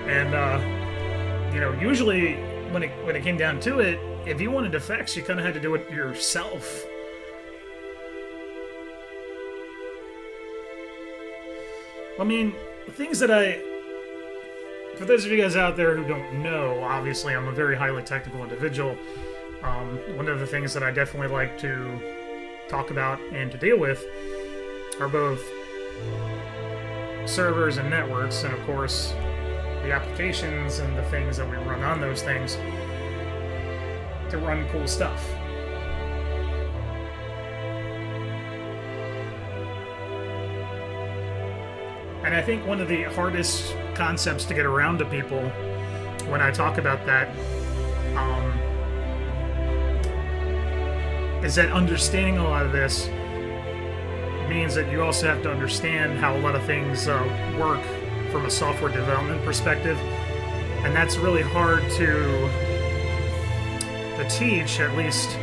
And usually when it came down to it, if you wanted effects, you kind of had to do it yourself. I mean, the things that for those of you guys out there who don't know, obviously I'm a very highly technical individual. One of the things that I definitely like to talk about and to deal with are both servers and networks, and of course the applications and the things that we run on those things to run cool stuff. And I think one of the hardest concepts to get around to people when I talk about that is that understanding a lot of this means that you also have to understand how a lot of things work from a software development perspective. And that's really hard to teach, at least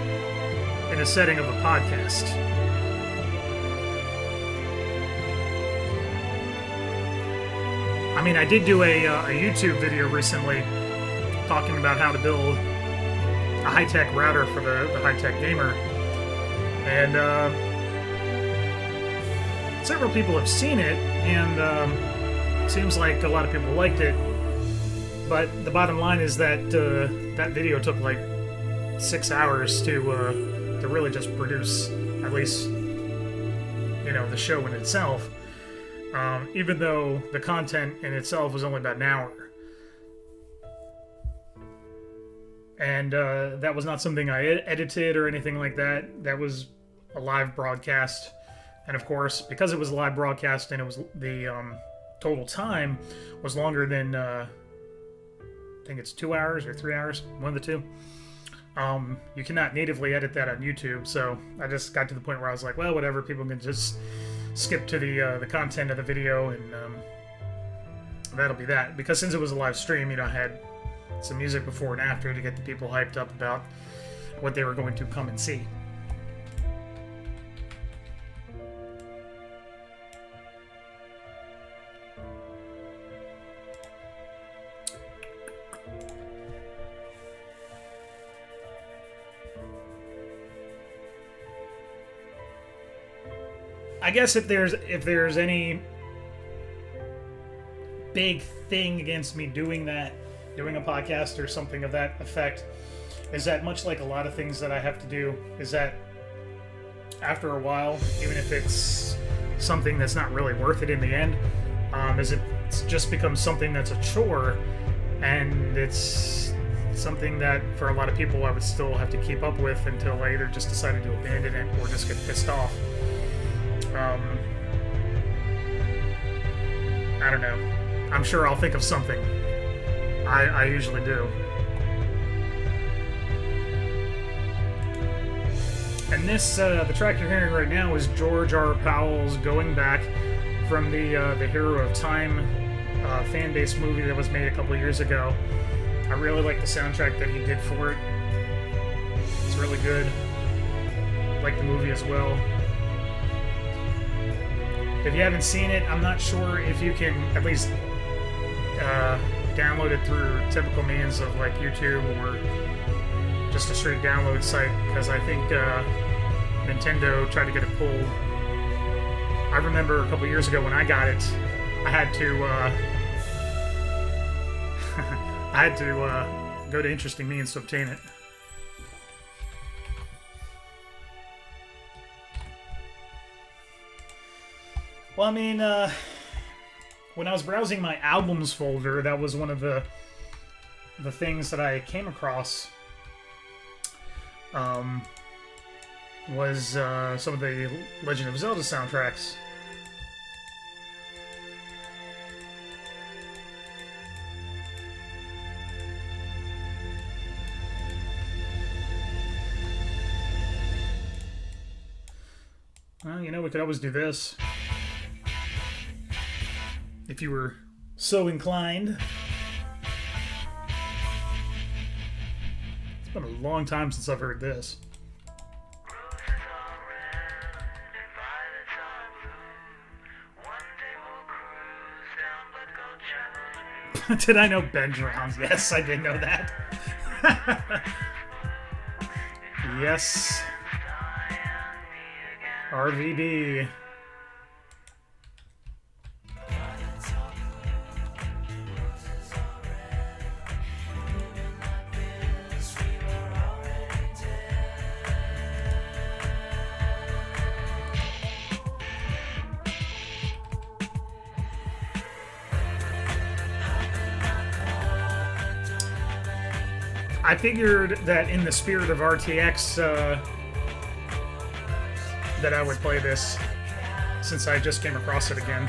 in a setting of a podcast. I mean, I did do a YouTube video recently talking about how to build a high-tech router for the high-tech gamer. And several people have seen it, and it seems like a lot of people liked it. But the bottom line is that that video took like 6 hours to really just produce, at least, the show in itself. Even though the content in itself was only about an hour. And that was not something I edited or anything like that. That was a live broadcast. And of course, because it was a live broadcast and it was the total time was longer than, I think it's 2 hours or 3 hours, one of the two. You cannot natively edit that on YouTube. So I just got to the point where I was like, well, whatever, people can just skip to the content of the video, and that'll be that. Because since it was a live stream, I had some music before and after to get the people hyped up about what they were going to come and see. I guess if there's any big thing against me doing a podcast or something of that effect, is that much like a lot of things that I have to do, is that after a while, even if it's something that's not really worth it in the end, is it's just becomes something that's a chore, and it's something that for a lot of people I would still have to keep up with until I either just decided to abandon it or just get pissed off. I don't know. I'm sure I'll think of something. I usually do. And this, the track you're hearing right now is George R. Powell's Going Back from the Hero of Time fan-based movie that was made a couple years ago. I really like the soundtrack that he did for it. It's really good. I like the movie as well. If you haven't seen it, I'm not sure if you can at least download it through typical means of like YouTube or just a straight download site, because I think Nintendo tried to get it pulled. I remember a couple years ago when I got it, I had to go to interesting means to obtain it. Well, I mean, when I was browsing my albums folder, that was one of the things that I came across. Was some of the Legend of Zelda soundtracks. Well, we could always do this. If you were so inclined. It's been a long time since I've heard this. Did I know Ben drowns? Yes, I did know that. Yes. RVD. I figured that in the spirit of RTX, that I would play this since I just came across it again.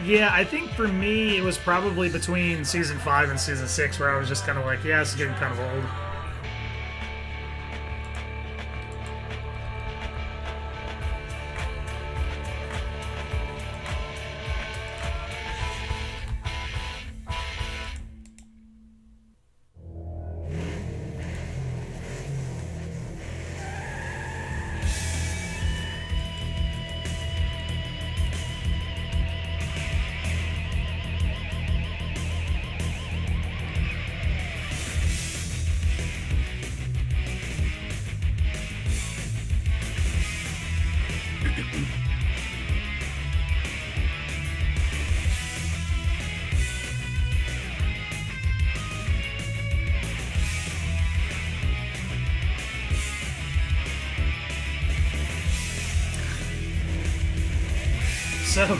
Yeah, I think for me it was probably between Season 5 and Season 6 where I was just kind of like, yeah, this is getting kind of old. So,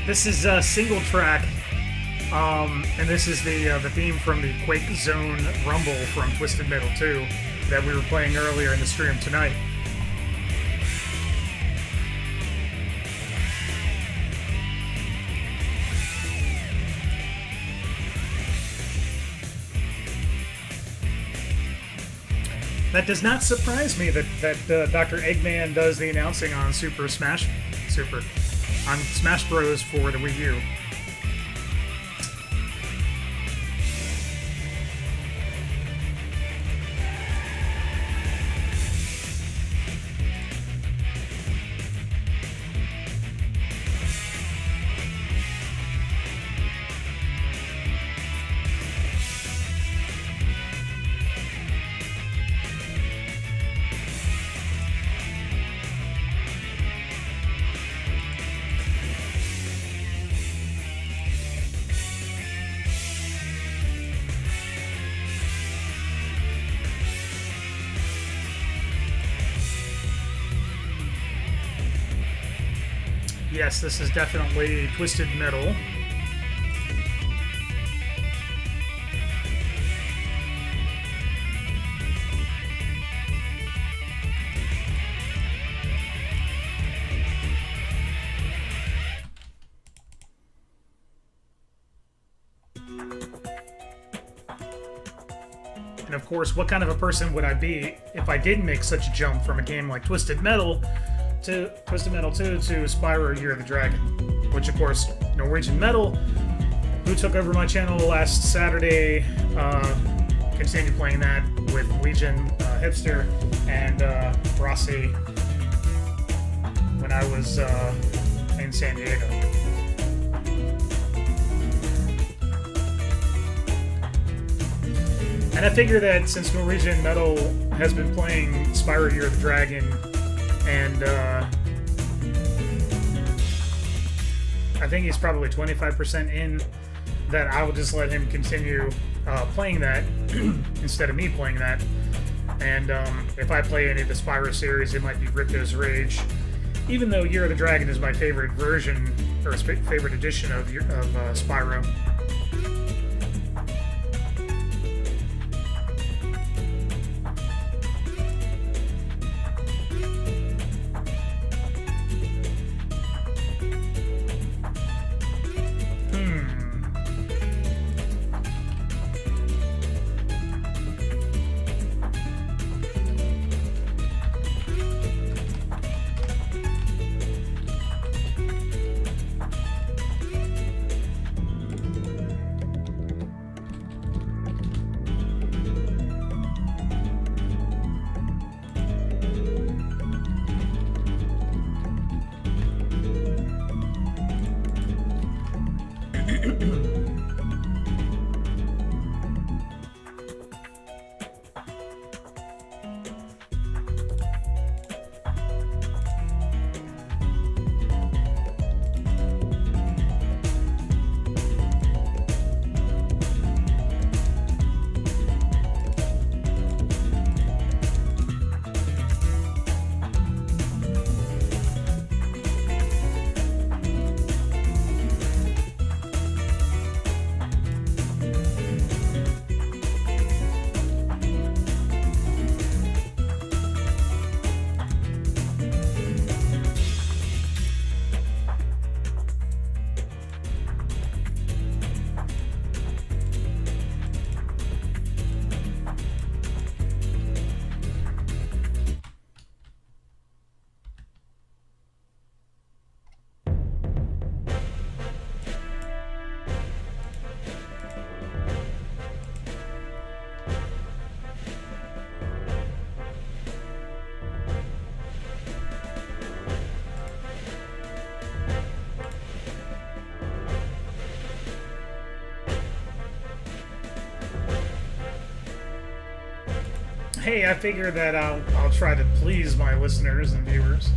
this is a single track, and this is the theme from the Quake Zone Rumble from Twisted Metal 2 that we were playing earlier in the stream tonight. That does not surprise me that Dr. Eggman does the announcing on Smash Bros. For the Wii U. Yes, this is definitely Twisted Metal. And of course, what kind of a person would I be if I didn't make such a jump from a game like Twisted Metal 2 to Spyro Year of the Dragon, which of course Norwegian Metal, who took over my channel last Saturday, continued playing that with Legion Hipster and Rossi when I was in San Diego. And I figure that since Norwegian Metal has been playing Spyro Year of the Dragon, and I think he's probably 25% in, that I will just let him continue playing that instead of me playing that. And if I play any of the Spyro series, it might be Ripto's Rage, even though Year of the Dragon is my favorite version, or favorite edition of Spyro. hey, I figure that I'll try to please my listeners and viewers.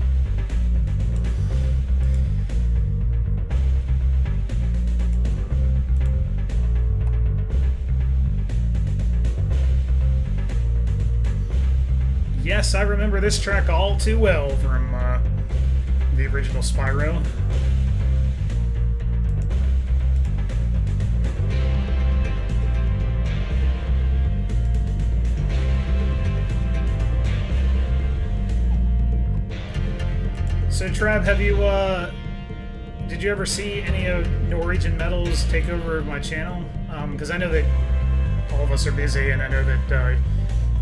Yes, I remember this track all too well from the original Spyro. So, Trav, have you, did you ever see any of Norwegian Metal's takeover of my channel? Because I know that all of us are busy, and I know that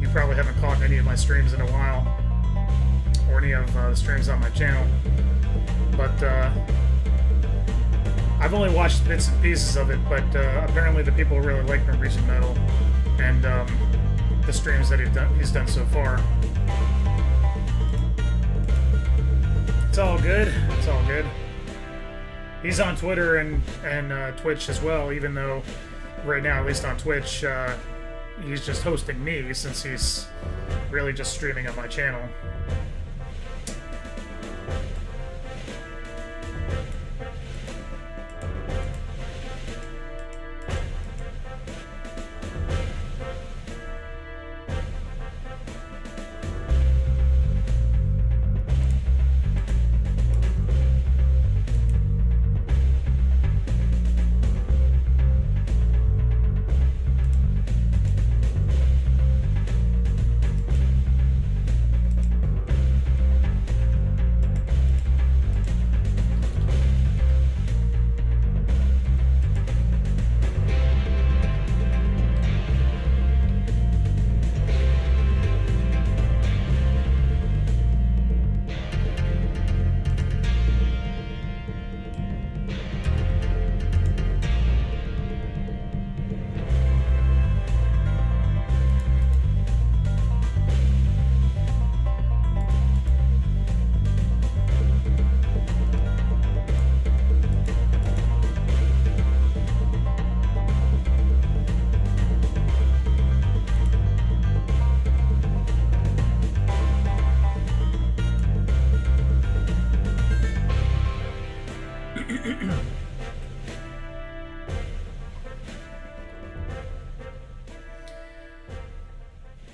you probably haven't caught any of my streams in a while, or any of the streams on my channel. But I've only watched bits and pieces of it, but apparently the people really like Norwegian Metal, and the streams that he's done so far. It's all good. It's all good. He's on Twitter and Twitch as well, even though right now, at least on Twitch, he's just hosting me since he's really just streaming on my channel.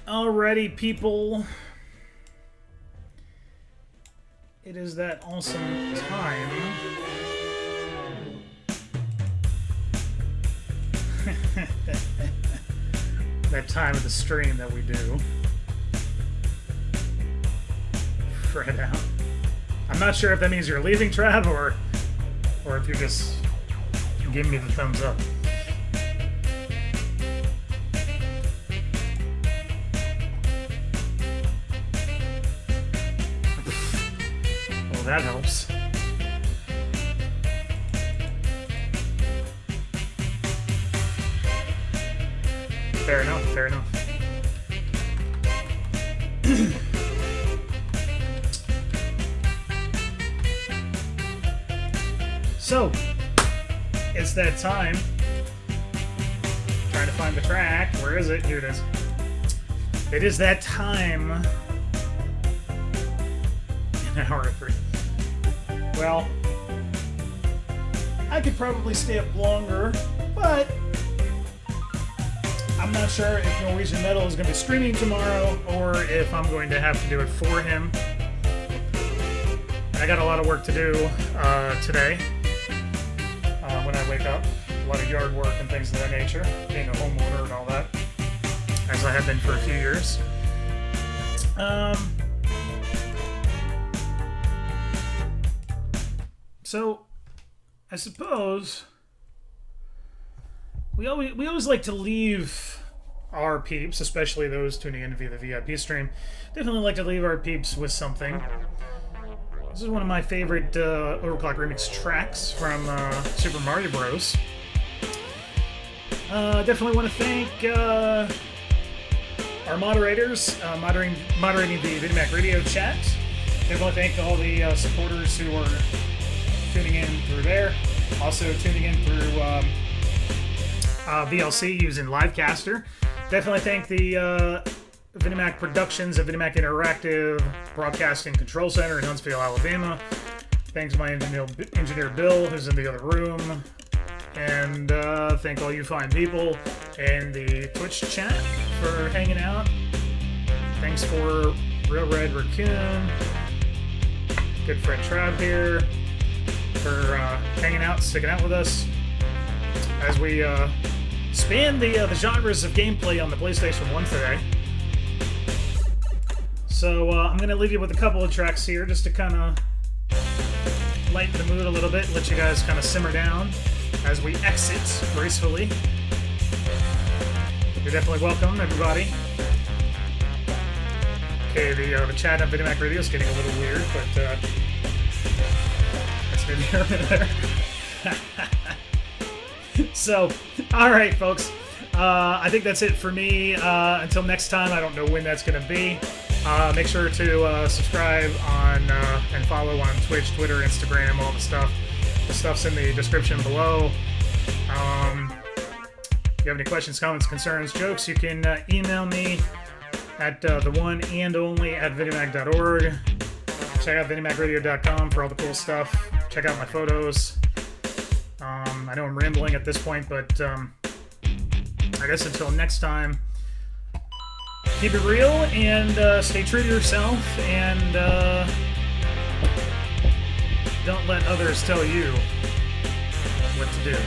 Alrighty, people. It is that awesome time. That time of the stream that we do. Fred out. I'm not sure if that means you're leaving, Trav, or if you're just giving me the thumbs up. Well, that helps. Fair enough, fair enough. So, it's that time. Trying to find the track. Where is it? Here it is. It is that time. An hour or 3. Well, I could probably stay up longer, but I'm not sure if Norwegian Metal is going to be streaming tomorrow or if I'm going to have to do it for him. I got a lot of work to do today when I wake up. A lot of yard work and things of that nature, being a homeowner and all that, as I have been for a few years. So, I suppose we always like to leave our peeps, especially those tuning in via the VIP stream, definitely like to leave our peeps with something. This is one of my favorite Overclock Remix tracks from Super Mario Bros. Definitely want to thank our moderators, moderating the VinnyMac radio chat. Definitely thank all the supporters who are tuning in through there. Also tuning in through VLC using Livecaster. Definitely thank the VinnyMac Productions at VinnyMac Interactive Broadcasting Control Center in Huntsville, Alabama. Thanks to my engineer Bill, who's in the other room. And thank all you fine people in the Twitch chat for hanging out. Thanks for Real Red Raccoon, good friend Trav here, for hanging out, sticking out with us as we span the genres of gameplay on the PlayStation 1 today. So I'm going to leave you with a couple of tracks here just to kind of lighten the mood a little bit, let you guys kind of simmer down as we exit gracefully. You're definitely welcome, everybody. Okay, the chat on VinnyMac Radio is getting a little weird, but that's neither here nor there. So, alright, folks. I think that's it for me. Until next time, I don't know when that's going to be. Make sure to subscribe on and follow on Twitch, Twitter, Instagram, all the stuff. The stuff's in the description below. If you have any questions, comments, concerns, jokes, you can email me at the one and only at VinnyMac.org. Check out VinnyMacRadio.com for all the cool stuff. Check out my photos. I know I'm rambling at this point, but I guess until next time, keep it real and stay true to yourself, and don't let others tell you what to do.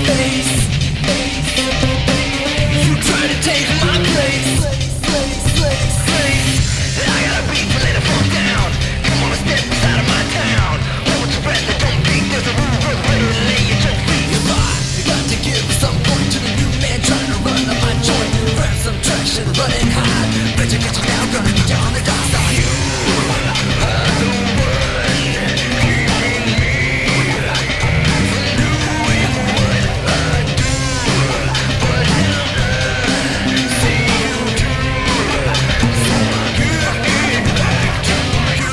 face. You try to take my place. I got a beat to lay the fuck down. Come on, step inside of my town. Hold your breath and don't think there's a rule. Ready to lay at your feet. You got to give some point to the new man trying to run on my joint. Grab some traction, running high. Bet you get you now, gonna get you on the dark side. You are the one keeping me from doing what I do. But hell no, see you do. So I give it back to you.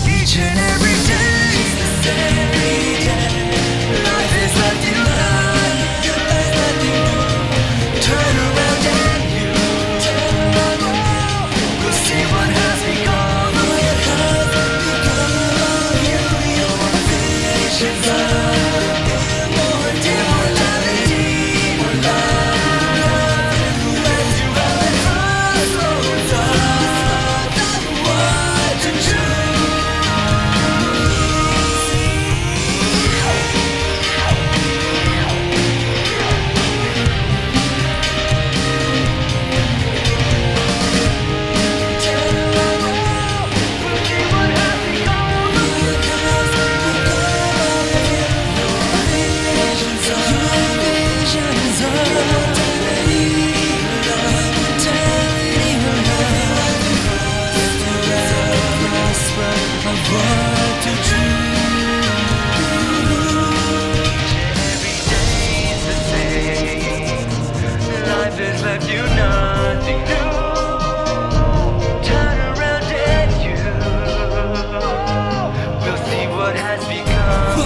Each and every day is the same. Life is what you love, your life what you do. Turn around and you will see what has become of you. Your visions of immortality, love, as you have the crossroads of what to choose. Life has left you nothing new. Turn around and you will see what has become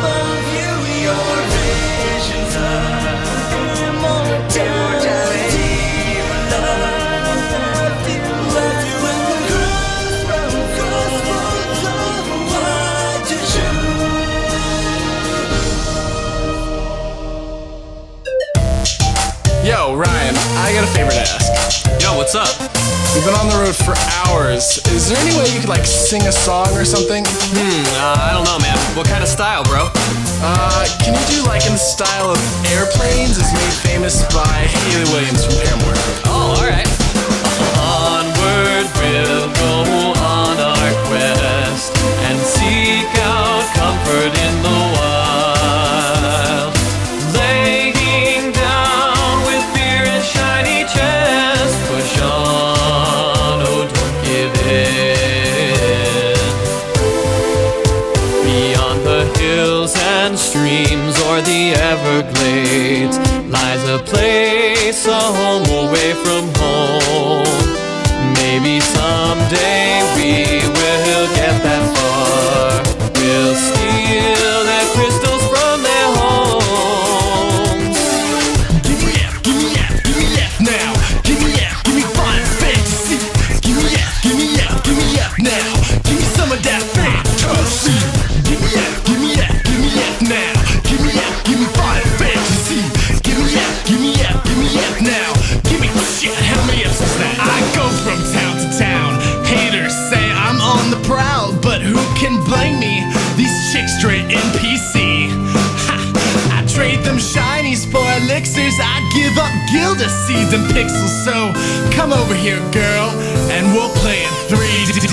of you. Your visions of immortality, love you at the crossroads of what to choose. Yo, Ryan, I got a favor to ask. Yo, what's up? We've been on the road for hours. Is there any way you could, like, sing a song or something? I don't know, man. What kind of style, bro? Can you do, like, in the style of Airplanes, as made famous by Haley Williams from Paramore? Oh, alright. Onward we'll go on our quest and seek out comfort in the wild. Laying down with fear and shiny chest. Push on, oh don't give in. Beyond the hills and streams or the Everglades lies a place, a home away from home. Maybe someday we will get that far. We'll steal their crystals from their homes. Give me F, give me F, give me left now. Give me F, give me 5, 6. Gilda seeds and pixels, so come over here, girl, and we'll play in 3D.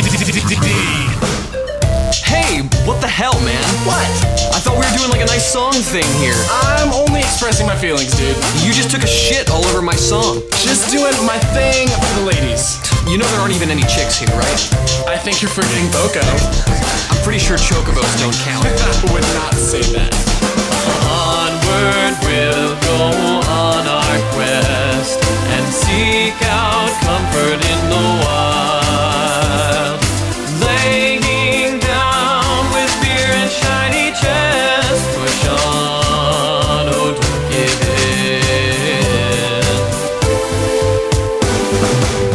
Hey, what the hell, man? What? I thought we were doing like a nice song thing here. I'm only expressing my feelings, dude. You just took a shit all over my song. Just doing my thing for the ladies. You know there aren't even any chicks here, right? I think you're forgetting Boko. I'm pretty sure chocobos don't count. I would not say that. Onward we'll go on our quest and seek out comfort in the wild. Laying down with beer and shiny chest, push on, oh don't give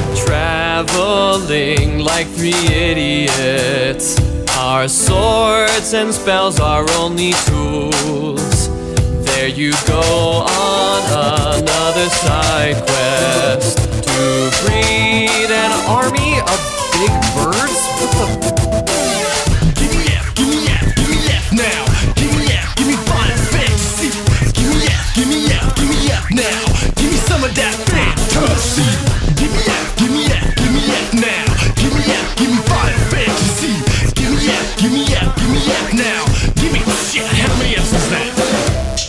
in. Traveling like three idiots, our swords and spells are only tools. There you go on another side quest to breed an army of big birds? What the? Give me F, give me F, give me F now. Give me F, give me Final Fantasy. Give me F, give me F, give me F now. Give me some of that fantasy. Give me F, give me F, give me F now. Give me F, give me Final Fantasy. Give me F, give me F, give me F now. Give me shit, how many F's is that?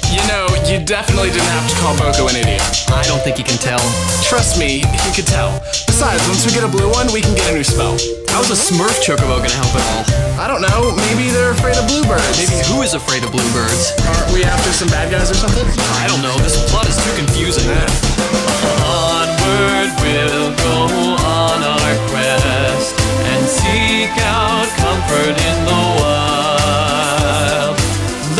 You know, you definitely didn't have to call Boko an idiot. I don't think he can tell. Trust me, he could tell. Besides, once we get a blue one, we can get a new spell. How's a Smurf chocobo gonna help at all? I don't know, maybe they're afraid of bluebirds. Maybe who is afraid of bluebirds? Aren't we after some bad guys or something? I don't know, this plot is too confusing. Onward we'll go on our quest and seek out comfort in the wild.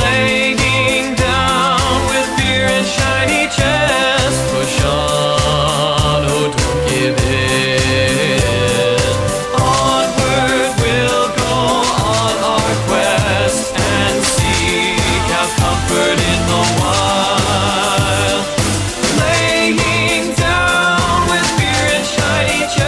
Laying down with beer and shiny chest, push on, oh don't give in. Onward we'll go on our quest and seek out comfort in the wild. Laying down with beer and shiny chest.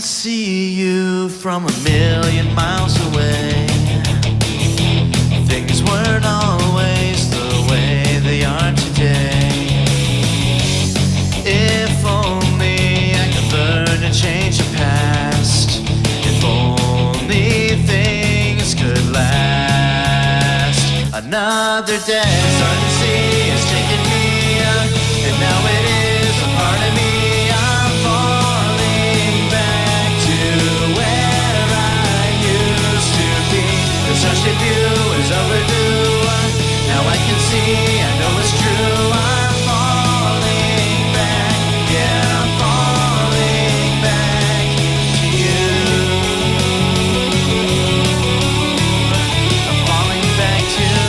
see you from a million miles away. Things weren't always the way they are today. If only I could learn to change the past. If only things could last another day. Starting to see is taking me up, and now it is a part of me. I'm falling back to where I used to be. The sunshine view is overdue. Now I can see, I know it's true. I'm falling back, yeah, I'm falling back to you. I'm falling back to you.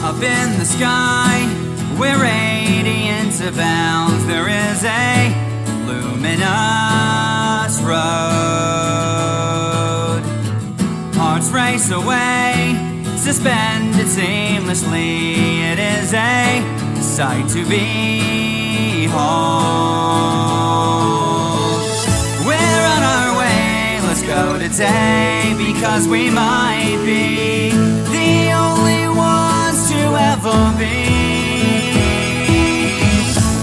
Up in the sky, where radiance abounds, there is a luminous road. Hearts race away, suspended seamlessly. It is a sight to behold. We're on our way, let's go today, because we might be the only ones to ever be.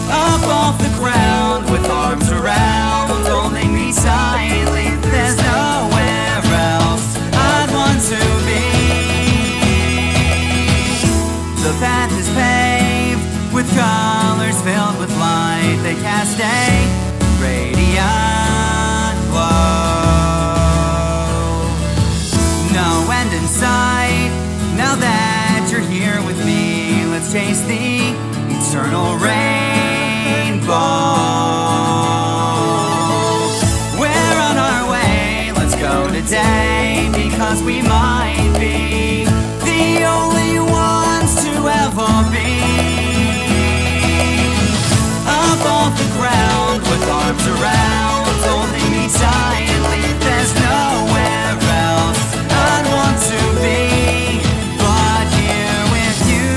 Up off the ground with arms around, holding me silently. There's nowhere else I'd want to be. The path is paved with colors filled with light. They cast a radiant glow. No end in sight. Now that you're here with me, let's chase the eternal rainbow. We're on our way, let's go today, because we might be the only ones to ever be. Up off the ground with arms around, holding me silently. There's nowhere else I'd want to be but here with you.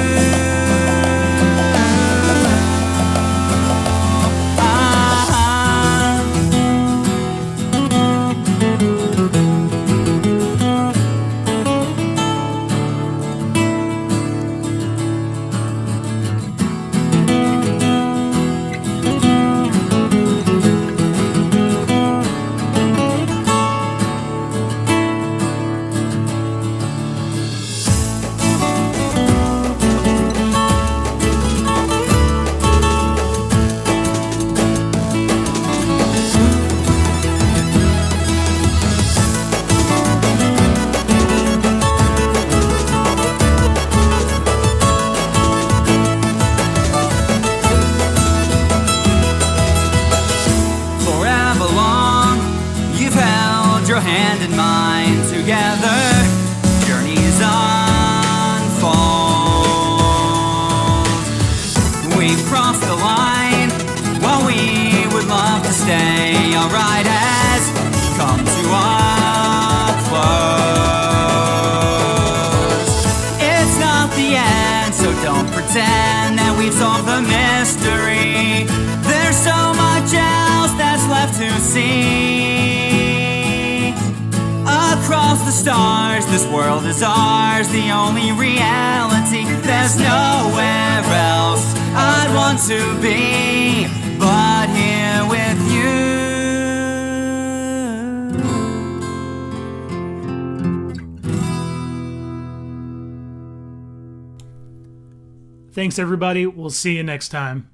hand in mine. Together, journeys unfold. We've crossed the line. Well, we would love to stay. Our ride has come to a close. It's not the end, so don't pretend that we've solved the mystery. There's so much else that's left to see. Across the stars, this world is ours, the only reality. There's nowhere else I'd want to be but here with you. Thanks, everybody. We'll see you next time.